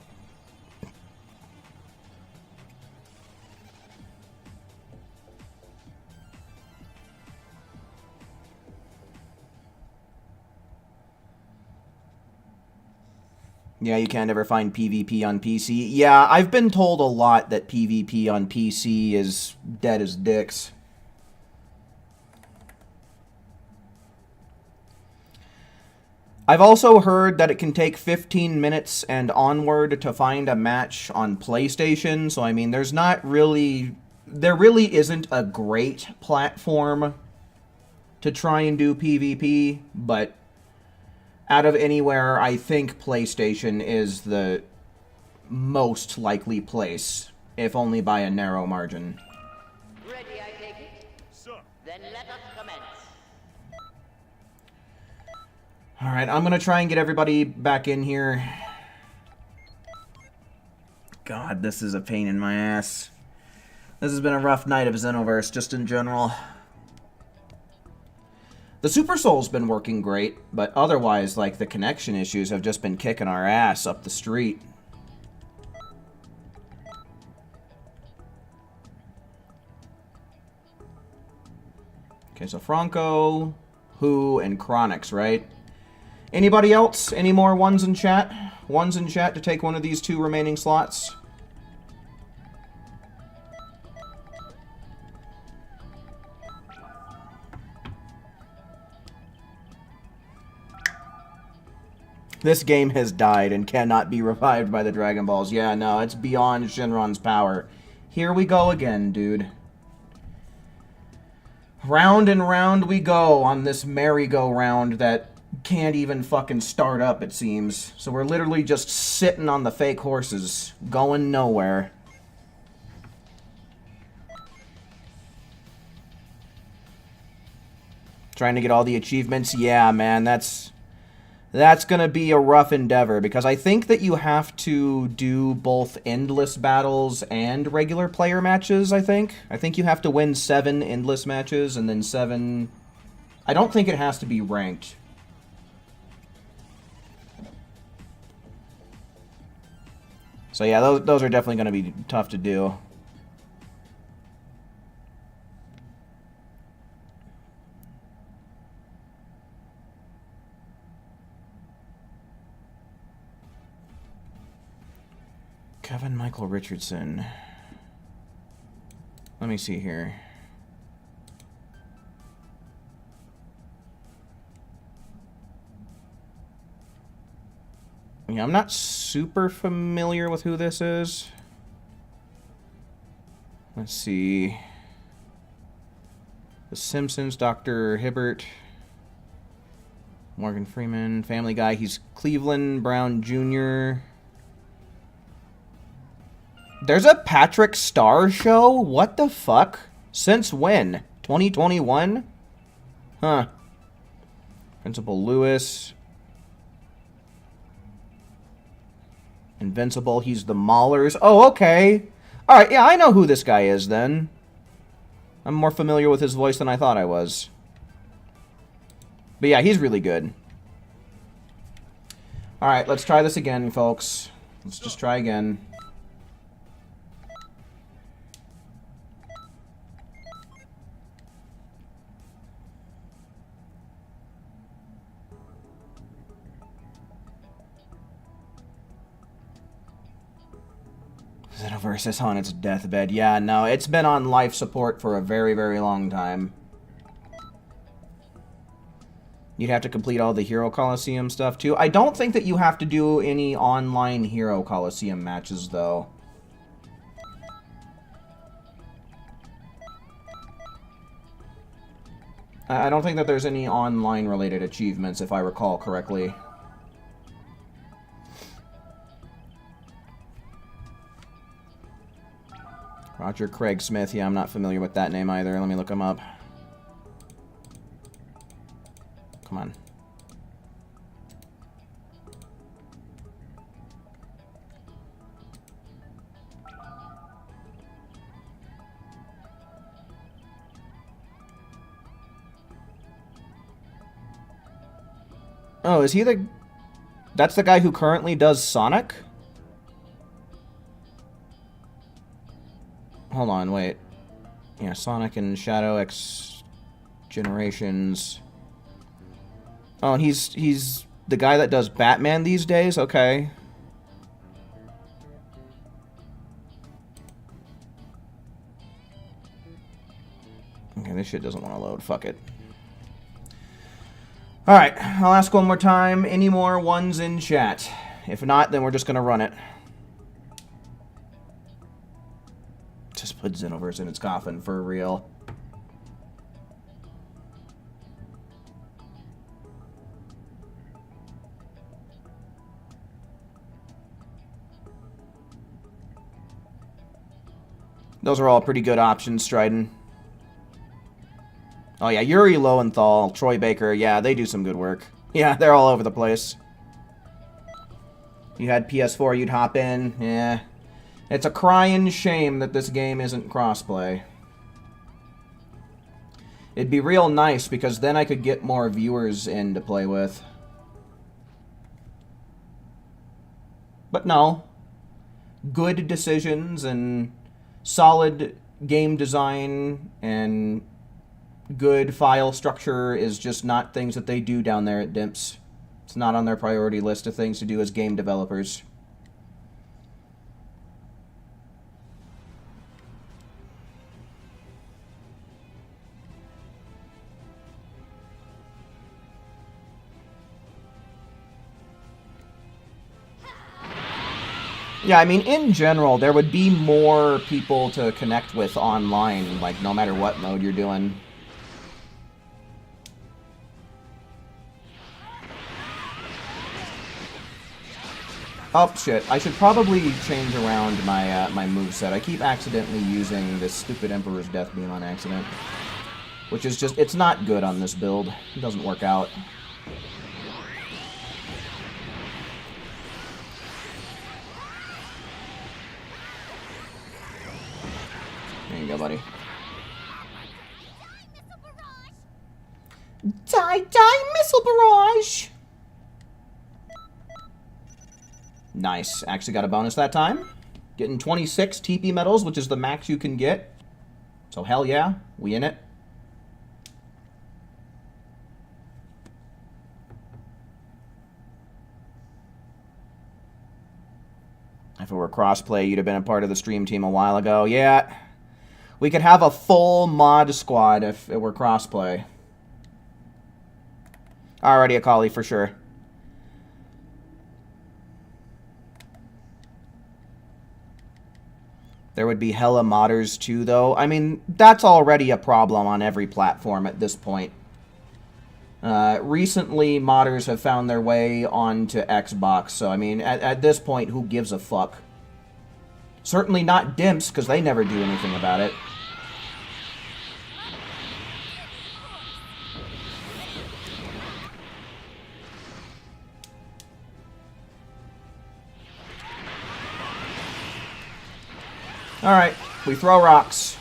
Yeah, you can't ever find PvP on PC. Yeah, I've been told a lot that PvP on PC is dead as dicks. I've also heard that it can take 15 minutes and onward to find a match on PlayStation, so I mean, there really isn't a great platform to try and do PvP, but out of anywhere, I think PlayStation is the most likely place, if only by a narrow margin. Ready, I take it? Sir. Then let us commence. Alright, I'm gonna try and get everybody back in here. God, this is a pain in my ass. This has been a rough night of Xenoverse, just in general. The Super Soul's been working great, but otherwise, like, the connection issues have just been kicking our ass up the street. Okay, so Franco, Who, and Chronix, right? Anybody else? Any more ones in chat? Ones in chat to take one of these 2 remaining slots? This game has died and cannot be revived by the Dragon Balls. Yeah, no, it's beyond Shenron's power. Here we go again, dude. Round and round we go on this merry-go-round that can't even fucking start up, it seems. So we're literally just sitting on the fake horses, going nowhere. Trying to get all the achievements? Yeah, man, that's gonna be a rough endeavor, because I think that you have to do both endless battles and regular player matches, I think. I think you have to win 7 endless matches, and then 7... I don't think it has to be ranked. So yeah, those are definitely gonna be tough to do. Kevin Michael Richardson. Let me see here. Yeah, I'm not super familiar with who this is. Let's see. The Simpsons, Dr. Hibbert. Morgan Freeman, Family Guy. He's Cleveland Brown Jr. There's a Patrick Star show? What the fuck? Since when? 2021? Huh. Principal Lewis. Invincible, he's the Maulers. Oh, okay. Alright, yeah, I know who this guy is then. I'm more familiar with his voice than I thought I was. But yeah, he's really good. Alright, let's try this again, folks. Let's just try again. Xenoverse is on its deathbed. Yeah, no, it's been on life support for a very, very long time. You'd have to complete all the Hero Coliseum stuff, too. I don't think that you have to do any online Hero Coliseum matches, though. I don't think that there's any online-related achievements, if I recall correctly. Roger Craig Smith. Yeah, I'm not familiar with that name either. Let me look him up. Come on. Oh, is he the... That's the guy who currently does Sonic? Hold on, wait. Yeah, Sonic and Shadow X Generations. Oh, and he's the guy that does Batman these days? Okay. Okay, this shit doesn't want to load. Fuck it. Alright, I'll ask one more time. Any more ones in chat? If not, then we're just gonna run it. Just put Xenoverse in its coffin, for real. Those are all pretty good options, Stridon. Oh yeah, Yuri Lowenthal, Troy Baker, yeah, they do some good work. Yeah, they're all over the place. You had PS4, you'd hop in, yeah. It's a crying shame that this game isn't crossplay. It'd be real nice, because then I could get more viewers in to play with. But no. Good decisions and solid game design and good file structure is just not things that they do down there at Dimps. It's not on their priority list of things to do as game developers. Yeah, I mean, in general, there would be more people to connect with online, like, no matter what mode you're doing. Oh, shit. I should probably change around my my moveset. I keep accidentally using this stupid Emperor's Death Beam on accident. Which is just, it's not good on this build. It doesn't work out. There you go, buddy. Die, missile barrage! Nice. Actually got a bonus that time. Getting 26 TP medals, which is the max you can get. So hell yeah, we in it. If it were crossplay, you'd have been a part of the stream team a while ago. Yeah, we could have a full mod squad if it were crossplay. Already a collie for sure. There would be hella modders too, though. I mean, that's already a problem on every platform at this point. Recently, modders have found their way onto Xbox, so I mean, at this point, who gives a fuck? Certainly not dimps, because they never do anything about it. Alright, we throw rocks.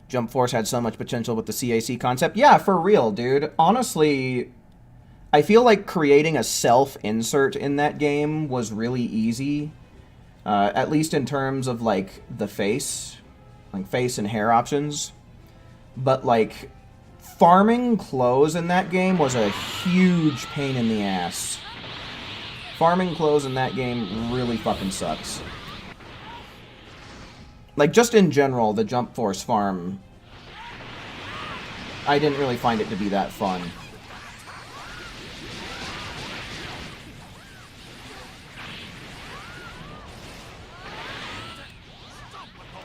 Jump Force had so much potential with the CAC concept. Yeah, for real, dude. Honestly, I feel like creating a self-insert in that game was really easy. At least in terms of, like, the face. Like, face and hair options. But, like, farming clothes in that game was a huge pain in the ass. Farming clothes in that game really fucking sucks. Like, just in general, the Jump Force farm, I didn't really find it to be that fun.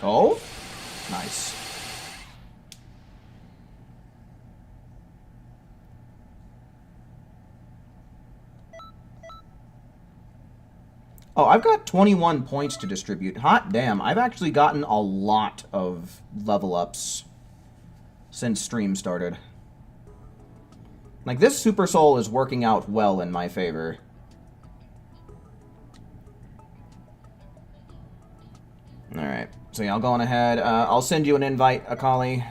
Oh? Nice. Oh, I've got 21 points to distribute. Hot damn, I've actually gotten a lot of level ups since stream started. Like, this Super Soul is working out well in my favor. Alright, so yeah, I'll go on ahead. I'll send you an invite, Akali.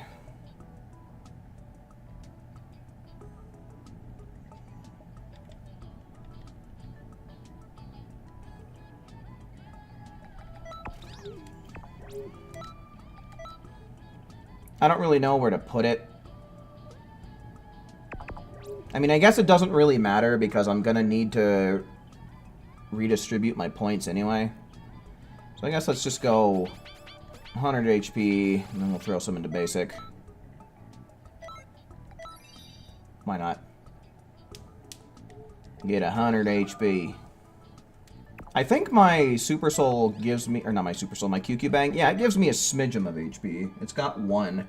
I don't really know where to put it. I mean, I guess it doesn't really matter because I'm gonna need to redistribute my points anyway. So I guess let's just go 100 HP, and then we'll throw some into basic. Why not? Get 100 HP. I think my Super Soul gives me, or not my Super Soul, my QQ Bang, yeah, it gives me a smidgen of HP. It's got 1.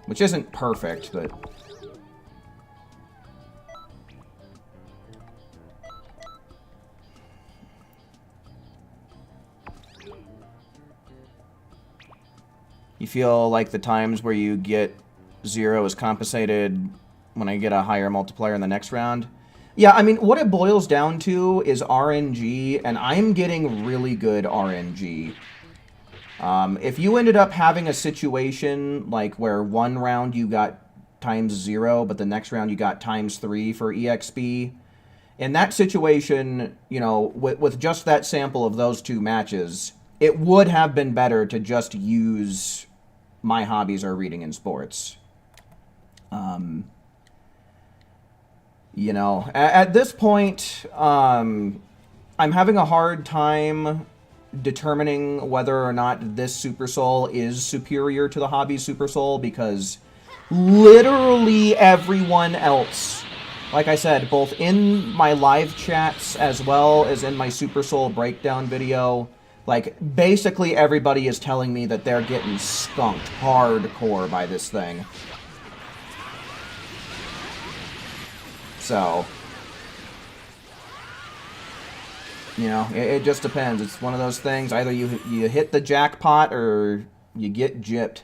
Which isn't perfect, but... You feel like the times where you get 0 is compensated when I get a higher multiplier in the next round? Yeah, I mean, what it boils down to is RNG, and I'm getting really good RNG. If you ended up having a situation like where one round you got ×0, but the next round you got ×3 for EXP, in that situation, you know, with just that sample of those two matches, it would have been better to just use my hobbies are reading and sports. You know, at this point, I'm having a hard time determining whether or not this Super Soul is superior to the hobby Super Soul, because literally everyone else, like I said, both in my live chats as well as in my Super Soul breakdown video, like, basically everybody is telling me that they're getting skunked hardcore by this thing. So, you know, it just depends. It's one of those things. Either you hit the jackpot or you get gypped.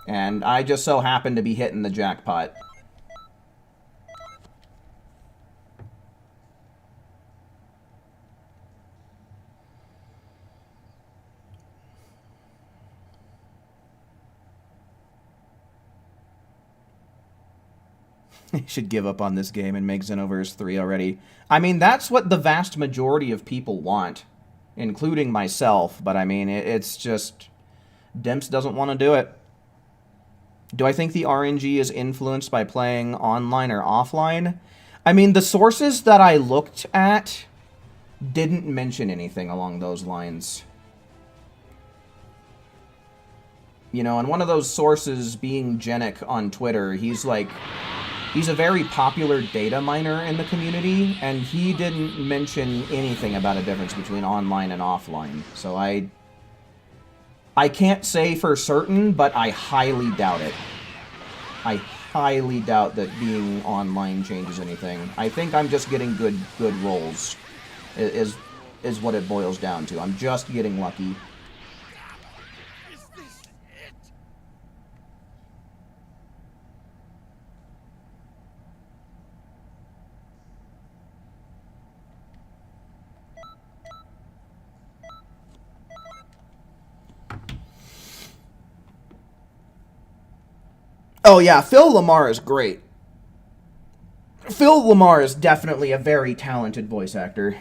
And I just so happen to be hitting the jackpot. Should give up on this game and make Xenoverse 3 already. I mean, that's what the vast majority of people want, including myself, but I mean, it's just... Dimps doesn't want to do it. Do I think the RNG is influenced by playing online or offline? I mean, the sources that I looked at didn't mention anything along those lines. You know, and one of those sources being Genic on Twitter, he's like... He's a very popular data miner in the community, and he didn't mention anything about a difference between online and offline. So I can't say for certain, but I highly doubt it. I highly doubt that being online changes anything. I think I'm just getting good rolls, is what it boils down to. I'm just getting lucky. Is this it? Oh yeah, Phil Lamar is great. Phil Lamar is definitely a very talented voice actor.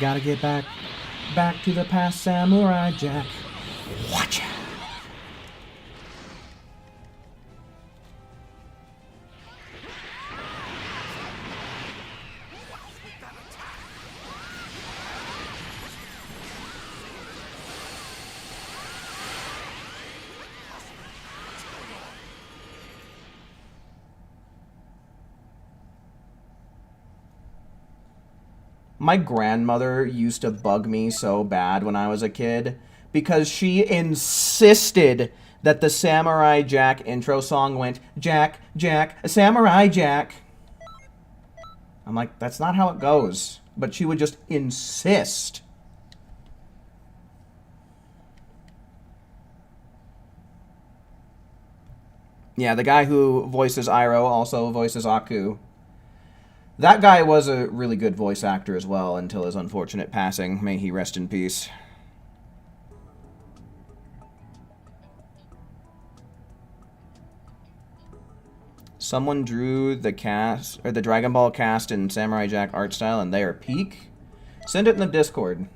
Gotta get back to the past, Samurai Jack. Watch out. My grandmother used to bug me so bad when I was a kid because she insisted that the Samurai Jack intro song went, Jack, Jack, Samurai Jack. I'm like, that's not how it goes. But she would just insist. Yeah, the guy who voices Iroh also voices Aku. That guy was a really good voice actor as well until his unfortunate passing. May he rest in peace. Someone drew the cast, or the Dragon Ball cast in Samurai Jack art style, and they are peak. Send it in the Discord.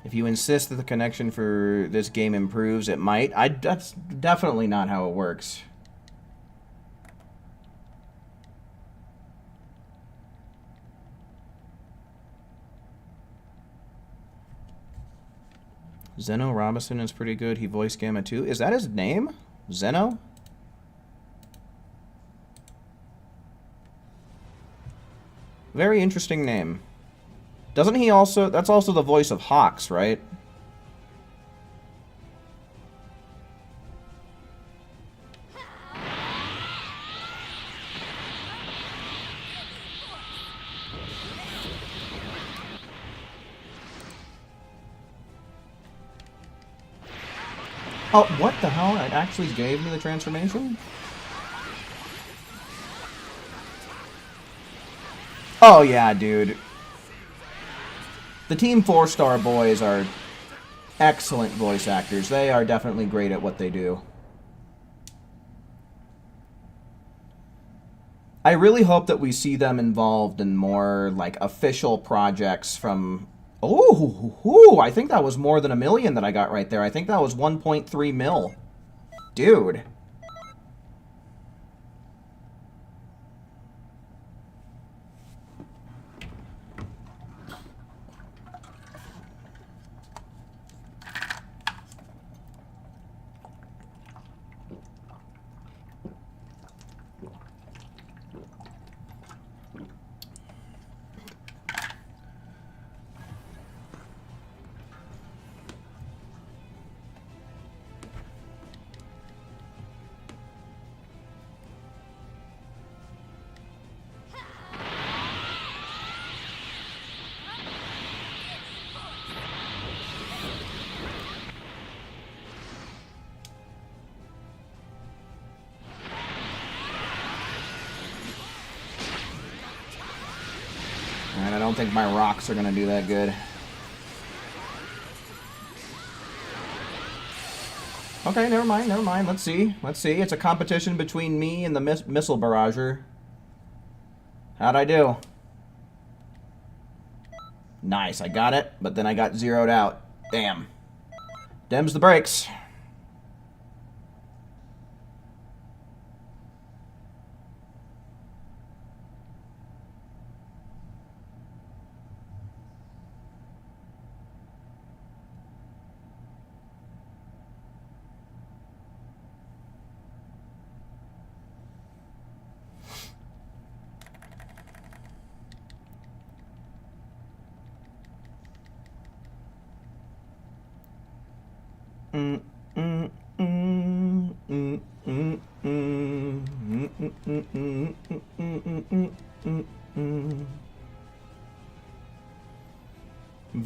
If you insist that the connection for this game improves, it might. That's definitely not how it works. Zeno Robinson is pretty good. He voiced Gamma too. Is that his name? Zeno? Very interesting name. Doesn't he also... That's also the voice of Hawks, right? Oh, what the hell? It actually gave me the transformation? Oh, yeah, dude. The Team 4-Star boys are excellent voice actors. They are definitely great at what they do. I really hope that we see them involved in more, like, official projects from... Oh, I think that was more than $1 million that I got right there. I think that was 1.3 mil. Dude. And I don't think my rocks are going to do that good. Okay, never mind, never mind. Let's see. Let's see. It's a competition between me and the missile barrager. How'd I do? Nice, I got it, but then I got zeroed out. Damn. Dems the brakes.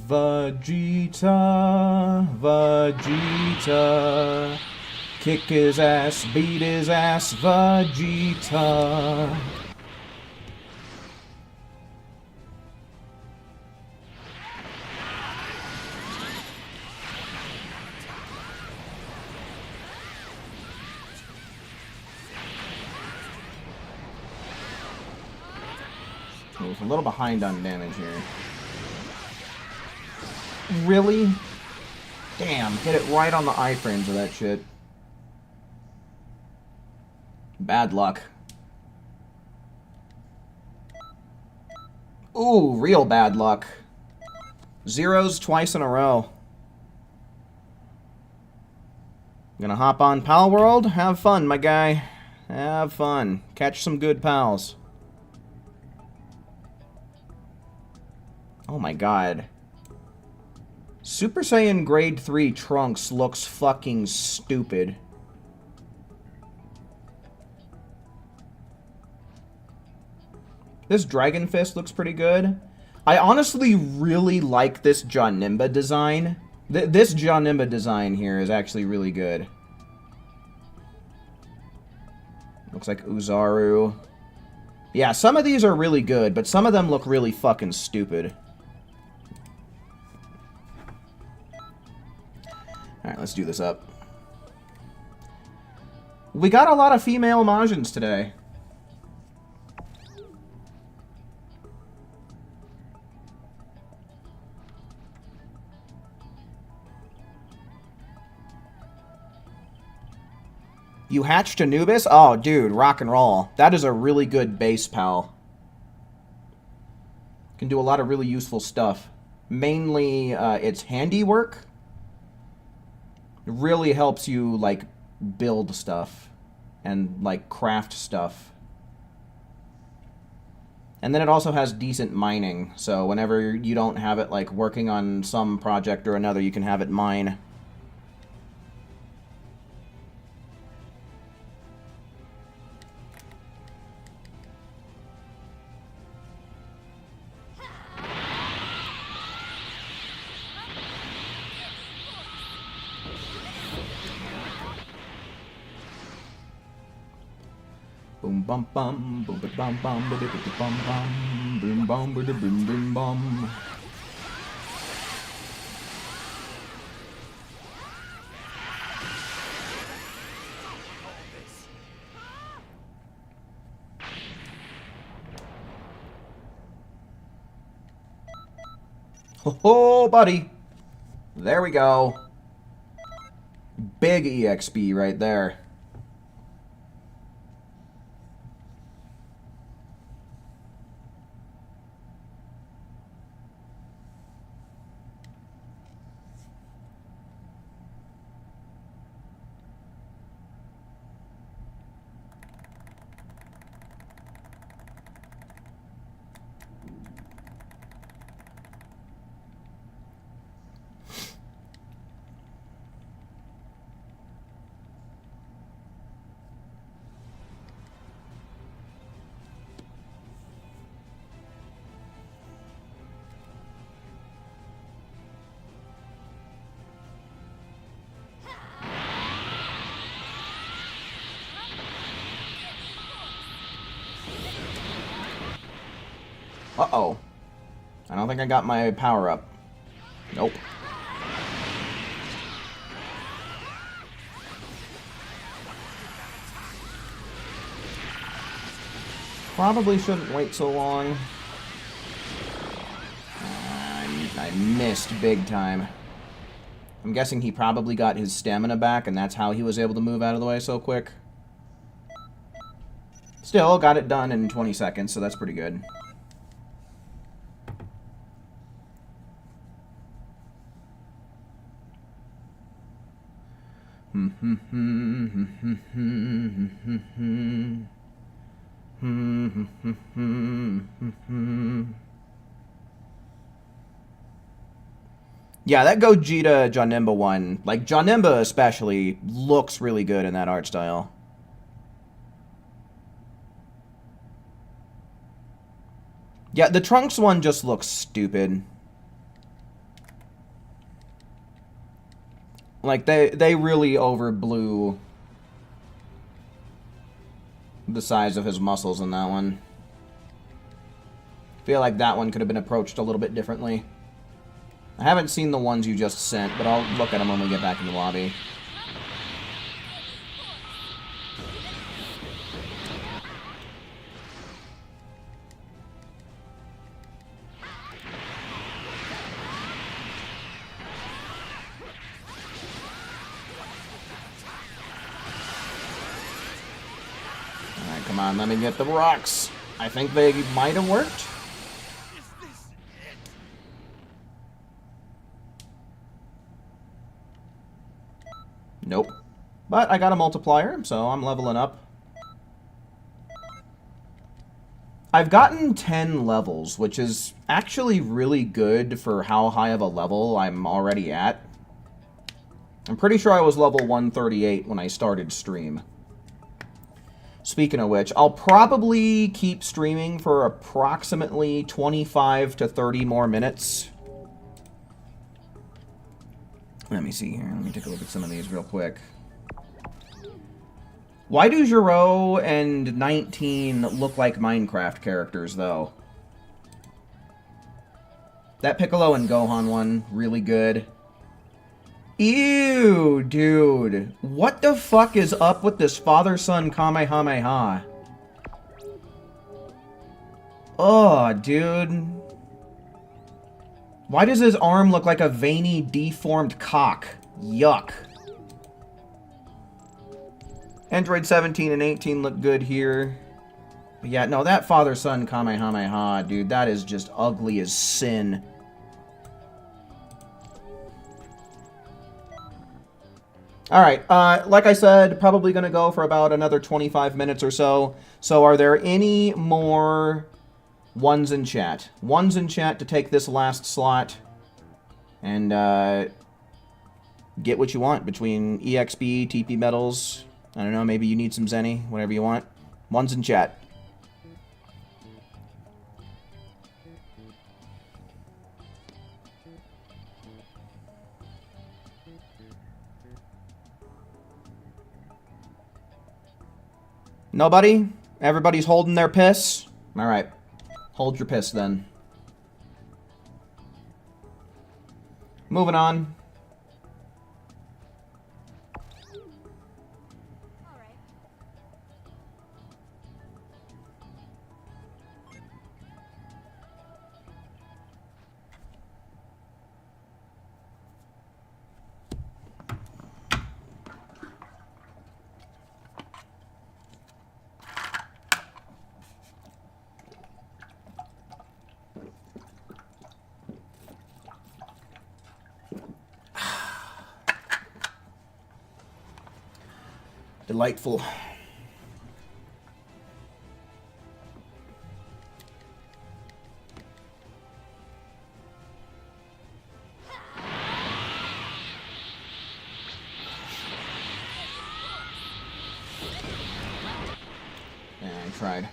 Vegeta, Vegeta, kick his ass, beat his ass, Vegeta. I was a little behind on damage here. Really? Damn, hit it right on the iframes of that shit. Bad luck. Ooh, real bad luck. Zeros twice in a row. Gonna hop on Pal World? Have fun, my guy. Have fun. Catch some good pals. Oh my god. Super Saiyan Grade 3 Trunks looks fucking stupid. This Dragon Fist looks pretty good. I honestly really like this Janemba design. This Janemba design here is actually really good. Looks like Uzaru. Yeah, some of these are really good, but some of them look really fucking stupid. Alright, let's do this up. We got a lot of female Majins today. You hatched Anubis? Oh, dude, rock and roll. That is a really good base pal. Can do a lot of really useful stuff. Mainly, its handiwork. It really helps you, like, build stuff. And, like, craft stuff. And then it also has decent mining. So whenever you don't have it, like, working on some project or another, you can have it mine. Boom bum bum, boom ba bum bum, ba bum bum, boom bum ba boom boom bum. Oh, buddy. There we go. Big EXP right there. Uh-oh. I don't think I got my power up. Nope. Probably shouldn't wait so long. I missed big time. I'm guessing he probably got his stamina back, and that's how he was able to move out of the way so quick. Still, got it done in 20 seconds, so that's pretty good. Yeah, that Gogeta Janemba one, like Janemba especially, looks really good in that art style. Yeah, the Trunks one just looks stupid. Like, they really overblew the size of his muscles in that one. I feel like that one could have been approached a little bit differently. I haven't seen the ones you just sent, but I'll look at them when we get back in the lobby. Alright, come on, let me get the rocks. I think they might have worked. Nope. But I got a multiplier, so I'm leveling up. I've gotten 10 levels, which is actually really good for how high of a level I'm already at. I'm pretty sure I was level 138 when I started stream. Speaking of which, I'll probably keep streaming for approximately 25 to 30 more minutes. Let me see here. Let me take a look at some of these real quick. Why do Giro and 19 look like Minecraft characters, though? That Piccolo and Gohan one, really good. Ew, dude. What the fuck is up with this father-son Kamehameha? Oh, dude. Why does his arm look like a veiny, deformed cock? Yuck. Android 17 and 18 look good here. But yeah, no, that father-son Kamehameha, dude, that is just ugly as sin. Alright, like I said, probably going to go for about another 25 minutes or so. So are there any more ones in chat? Ones in chat to take this last slot and get what you want between EXP, TP medals. I don't know, maybe you need some Zeni, whatever you want. Ones in chat. Nobody? Everybody's holding their piss? Alright. Hold your piss then. Moving on. Delightful. Yeah, I tried.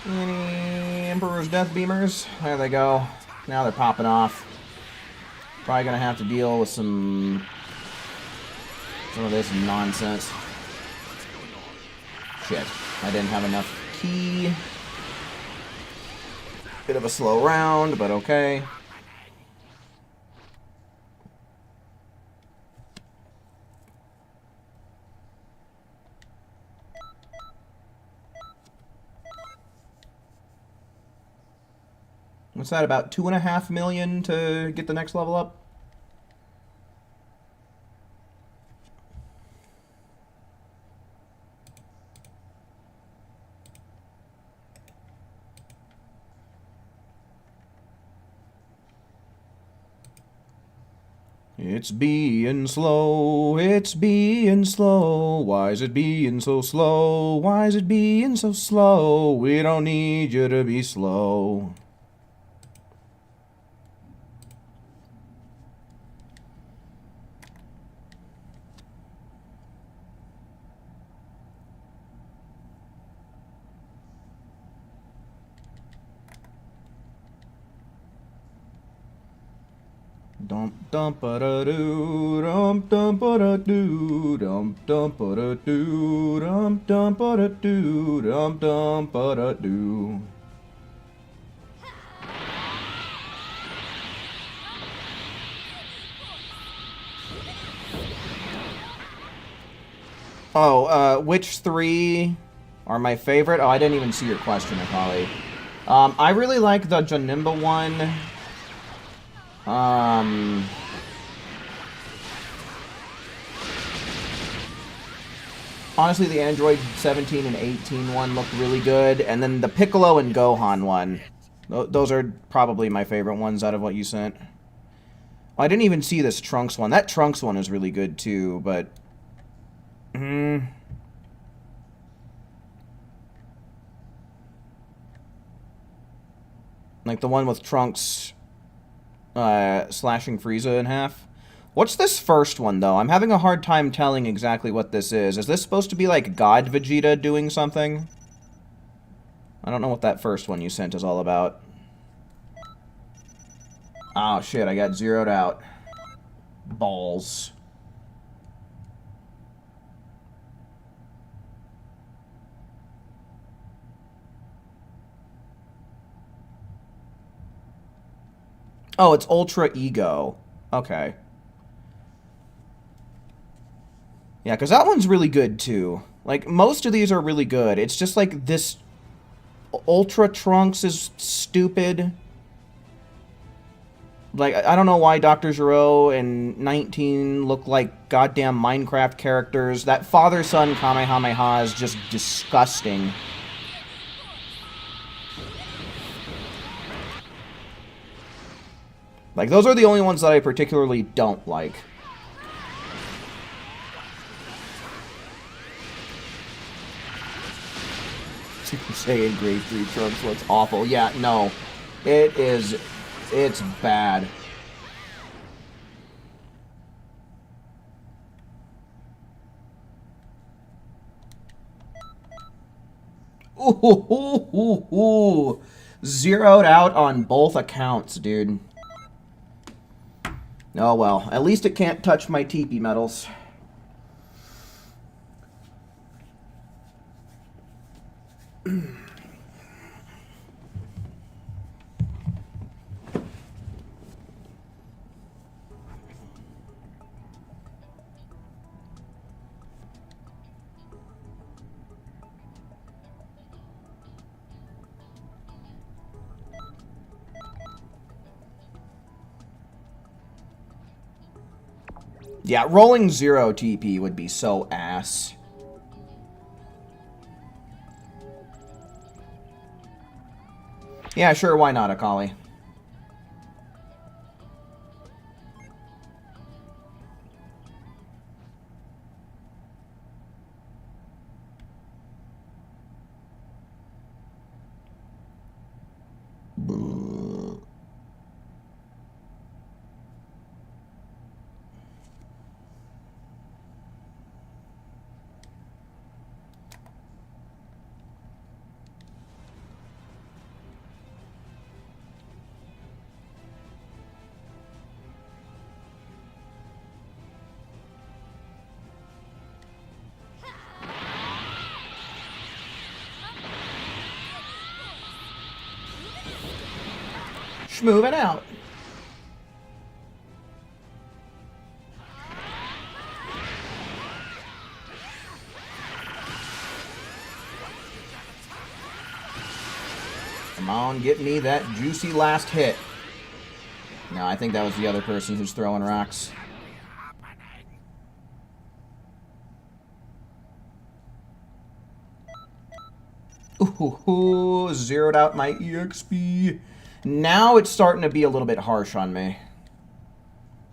Any Emperor's Death Beamers? There they go. Now they're popping off. Probably gonna have to deal with some of this nonsense. Shit. I didn't have enough key. Bit of a slow round, but okay. What's that, about 2.5 million to get the next level up? It's being slow, it's being slow. Why is it being so slow? Why is it being so slow? We don't need you to be slow. Dum dum ba da doo, dum ba da doo, dum ba da doo, dum ba da doo, dum ba da doo. Oh, which three are my favorite? Oh, I didn't even see your question, Akali. I really like the Janimba one. Honestly, the Android 17 and 18 one looked really good, and then the Piccolo and Gohan one. Those are probably my favorite ones out of what you sent. I didn't even see this Trunks one. That Trunks one is really good too, but... Like the one with Trunks... slashing Frieza in half. What's this first one, though? I'm having a hard time telling exactly what this is. Is this supposed to be like God Vegeta doing something? I don't know what that first one you sent is all about. Oh, shit, I got zeroed out. Balls. Oh, it's Ultra Ego. Okay. Yeah, because that one's really good, too. Like, most of these are really good. It's just like this Ultra Trunks is stupid. Like, I don't know why Dr. Gero and 19 look like goddamn Minecraft characters. That father-son Kamehameha is just disgusting. Like, those are the only ones that I particularly don't like. Super Saiyan Grade 3 Trunks looks awful. Yeah, no. It is... It's bad. Ooh. Zeroed out on both accounts, dude. Oh well, at least it can't touch my teepee metals. Yeah, rolling 0 TP would be so ass. Yeah, sure, why not, Akali? Moving out. Come on, get me that juicy last hit. No, I think that was the other person who's throwing rocks. Ooh, zeroed out my EXP. Now it's starting to be a little bit harsh on me.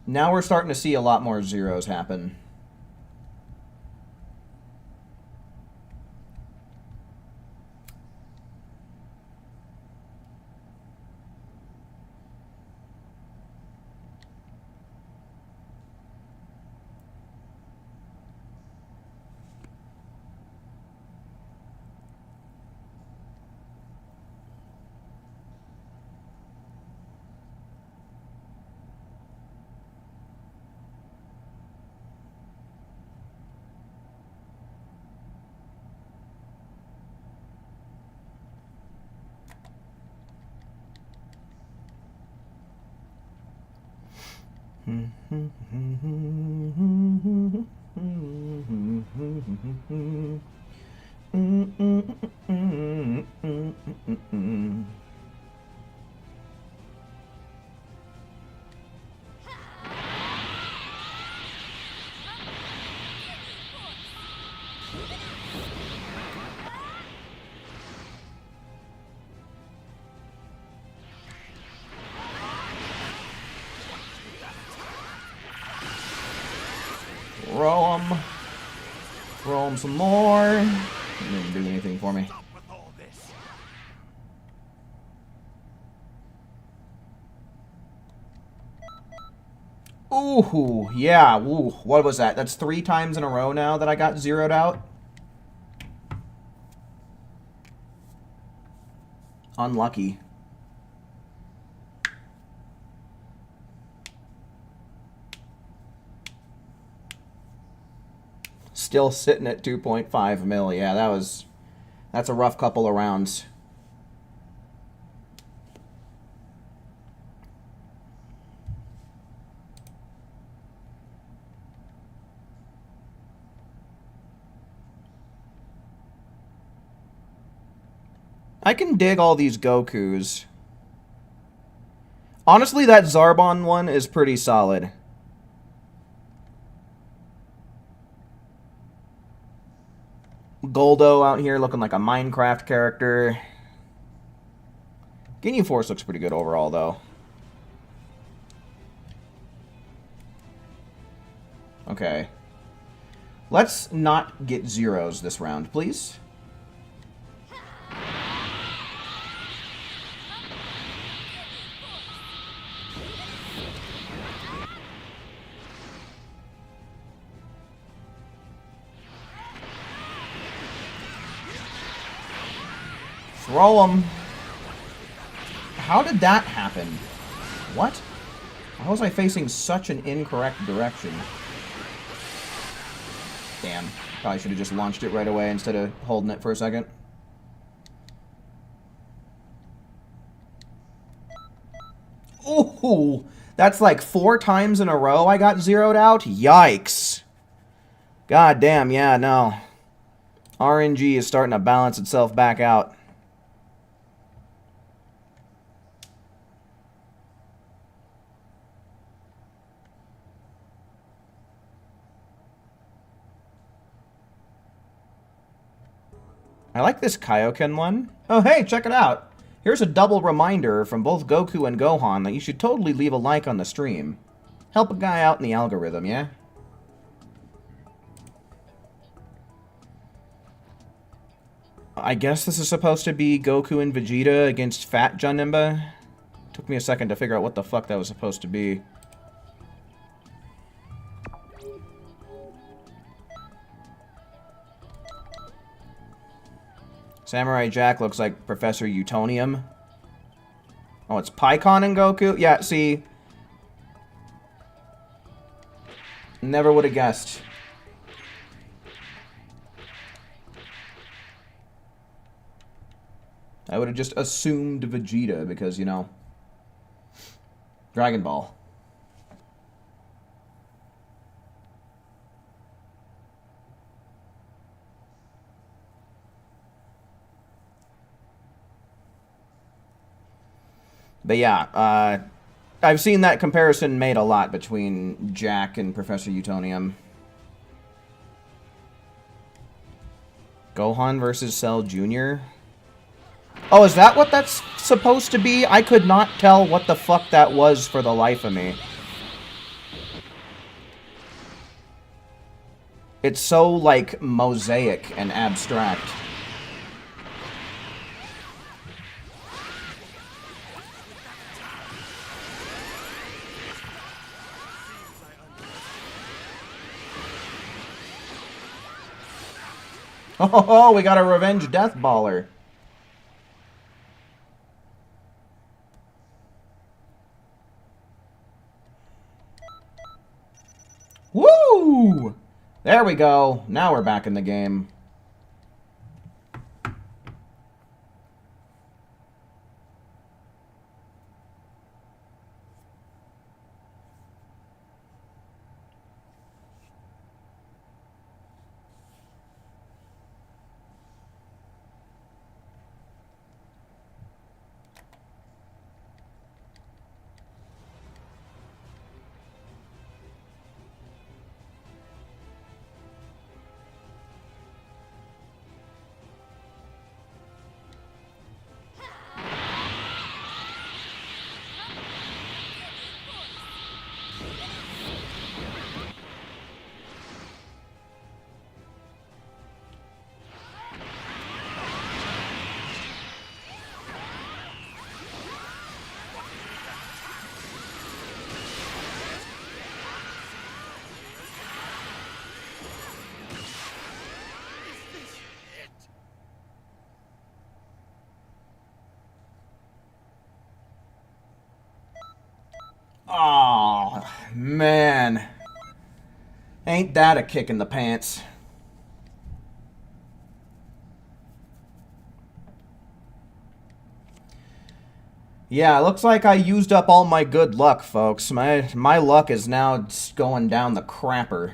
Now we're starting to see a lot more zeros happen. Throw him. Throw him some more. Didn't do anything for me. Stop with all this. Ooh, yeah. Ooh, what was that? That's 3 times in a row now that I got zeroed out. Unlucky. Still sitting at 2.5 mil. Yeah, that's a rough couple of rounds. I can dig all these Gokus. Honestly, that Zarbon one is pretty solid. Goldo out here looking like a Minecraft character. Ginyu Force looks pretty good overall, though. Okay. Let's not get zeros this round, please. Throw him. How did that happen? What? How was I facing such an incorrect direction? Damn. Probably should have just launched it right away instead of holding it for a second. Ooh! That's like 4 times in a row I got zeroed out? Yikes. God damn, yeah, no. RNG is starting to balance itself back out. I like this Kaioken one. Oh, hey, check it out. Here's a double reminder from both Goku and Gohan that you should totally leave a like on the stream. Help a guy out in the algorithm, yeah? I guess this is supposed to be Goku and Vegeta against Fat Janemba. Took me a second to figure out what the fuck that was supposed to be. Samurai Jack looks like Professor Utonium. Oh, it's Pikkon and Goku? Yeah, see. Never would have guessed. I would have just assumed Vegeta because, you know, Dragon Ball. But yeah, I've seen that comparison made a lot between Jack and Professor Utonium. Gohan versus Cell Jr.? Oh, is that what that's supposed to be? I could not tell what the fuck that was for the life of me. It's so, like, mosaic and abstract. Oh, we got a revenge death baller. Woo! There we go. Now we're back in the game. Oh, man. Ain't that a kick in the pants. Yeah, looks like I used up all my good luck, folks. My luck is now going down the crapper.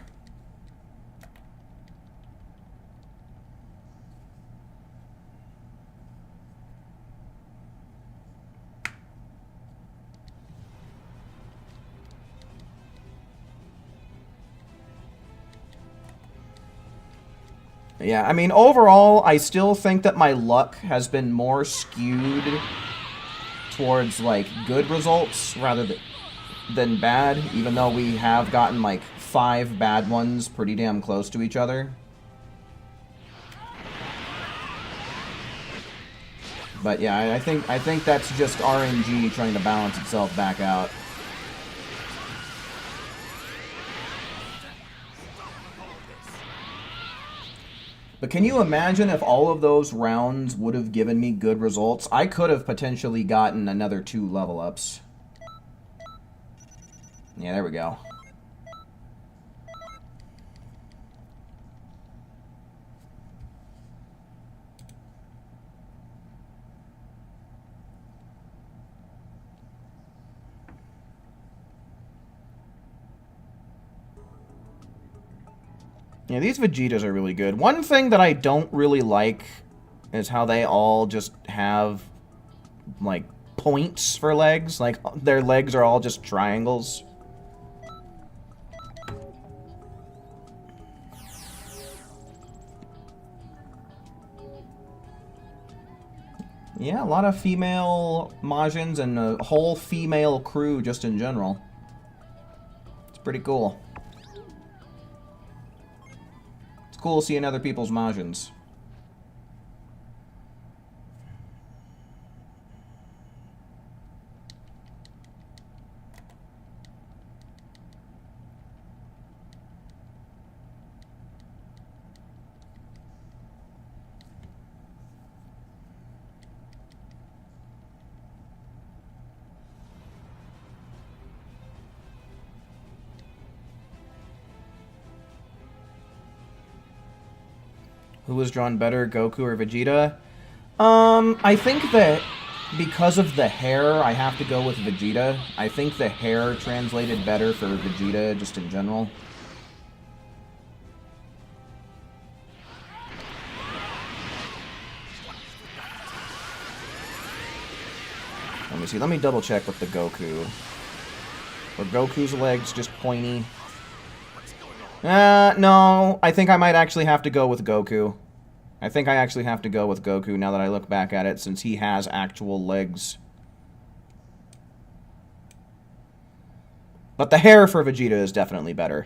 Yeah, I mean, overall, I still think that my luck has been more skewed towards, like, good results rather than bad, even though we have gotten, like, 5 bad ones pretty damn close to each other. But yeah, I think that's just RNG trying to balance itself back out. But can you imagine if all of those rounds would have given me good results? I could have potentially gotten another 2 level ups. Yeah, there we go. Yeah, these Vegetas are really good. One thing that I don't really like is how they all just have, like, points for legs. Like, their legs are all just triangles. Yeah, a lot of female Majins and a whole female crew just in general. It's pretty cool. It's cool seeing other people's Majins. Who was drawn better, Goku or Vegeta? I think that because of the hair, I have to go with Vegeta. I think the hair translated better for Vegeta, just in general. Let me see. Let me double check with the Goku. Were Goku's legs just pointy? No. I think I might actually have to go with Goku. I think I actually have to go with Goku now that I look back at it, since he has actual legs. But the hair for Vegeta is definitely better.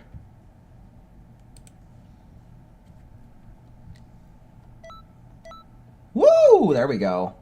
Woo! There we go.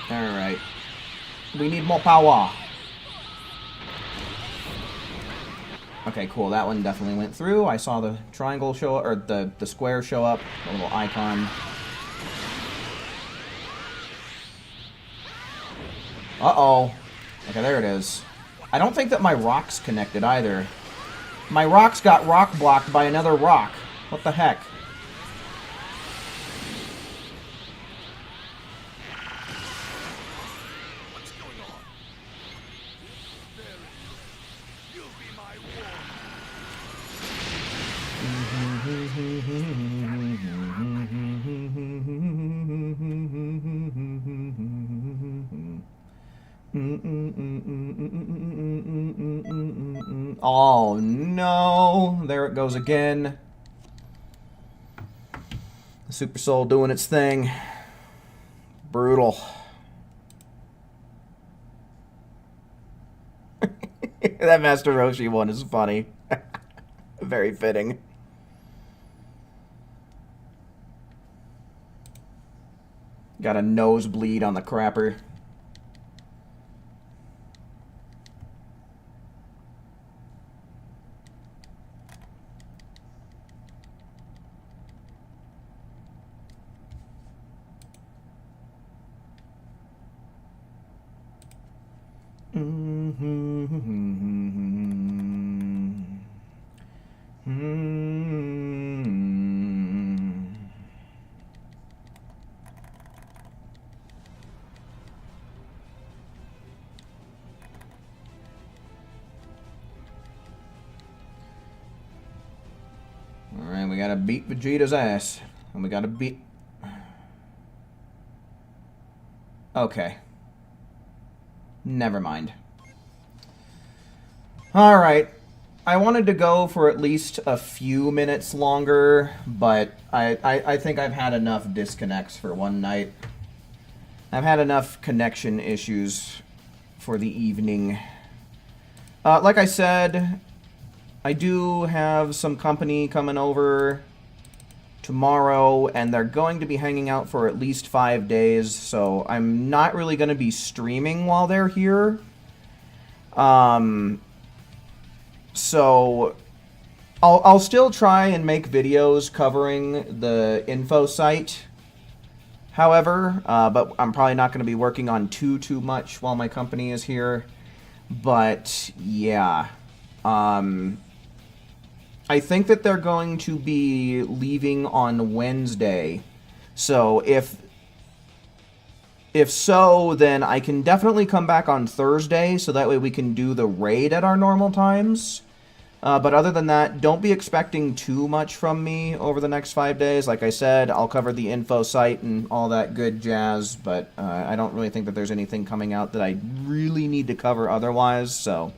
Alright. We need more power. Okay, cool. That one definitely went through. I saw the triangle show up, or the square show up, the little icon. Uh-oh. Okay, there it is. I don't think that my rock's connected either. My rock's got rock blocked by another rock. What the heck? What's going on? Very good. You'll be my Oh no, there it goes again. The Super Soul doing its thing. Brutal. That Master Roshi one is funny. Very fitting. Got a nosebleed on the crapper. Alright, we gotta beat Vegeta's ass. And we gotta beat... Okay. Never mind. Alright. I wanted to go for at least a few minutes longer, but I think I've had enough disconnects for one night. I've had enough connection issues for the evening. Like I said, I do have some company coming over tomorrow, and they're going to be hanging out for at least 5 days, so I'm not really going to be streaming while they're here. So I'll still try and make videos covering the info site, however, but I'm probably not going to be working on too much while my company is here. But yeah, I think that they're going to be leaving on Wednesday. So if so, then I can definitely come back on Thursday, so that way we can do the raid at our normal times. But other than that, don't be expecting too much from me over the next 5 days. Like I said, I'll cover the info site and all that good jazz, but I don't really think that there's anything coming out that I really need to cover otherwise, so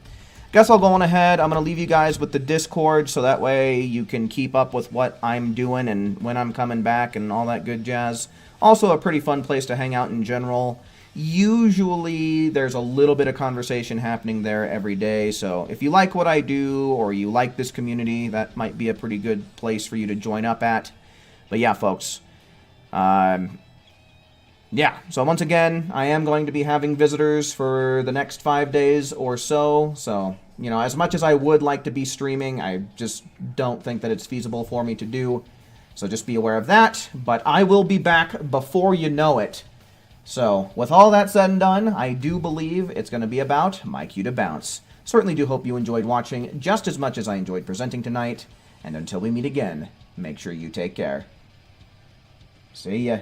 guess I'll go on ahead. I'm going to leave you guys with the Discord, so that way you can keep up with what I'm doing and when I'm coming back and all that good jazz. Also a pretty fun place to hang out in general. Usually there's a little bit of conversation happening there every day, so if you like what I do or you like this community, that might be a pretty good place for you to join up at. But yeah, folks. Yeah, so once again, I am going to be having visitors for the next 5 days or so, you know, as much as I would like to be streaming, I just don't think that it's feasible for me to do. So just be aware of that, but I will be back before you know it. So, with all that said and done, I do believe it's going to be about my cue to bounce. Certainly do hope you enjoyed watching just as much as I enjoyed presenting tonight, and until we meet again, make sure you take care. See ya.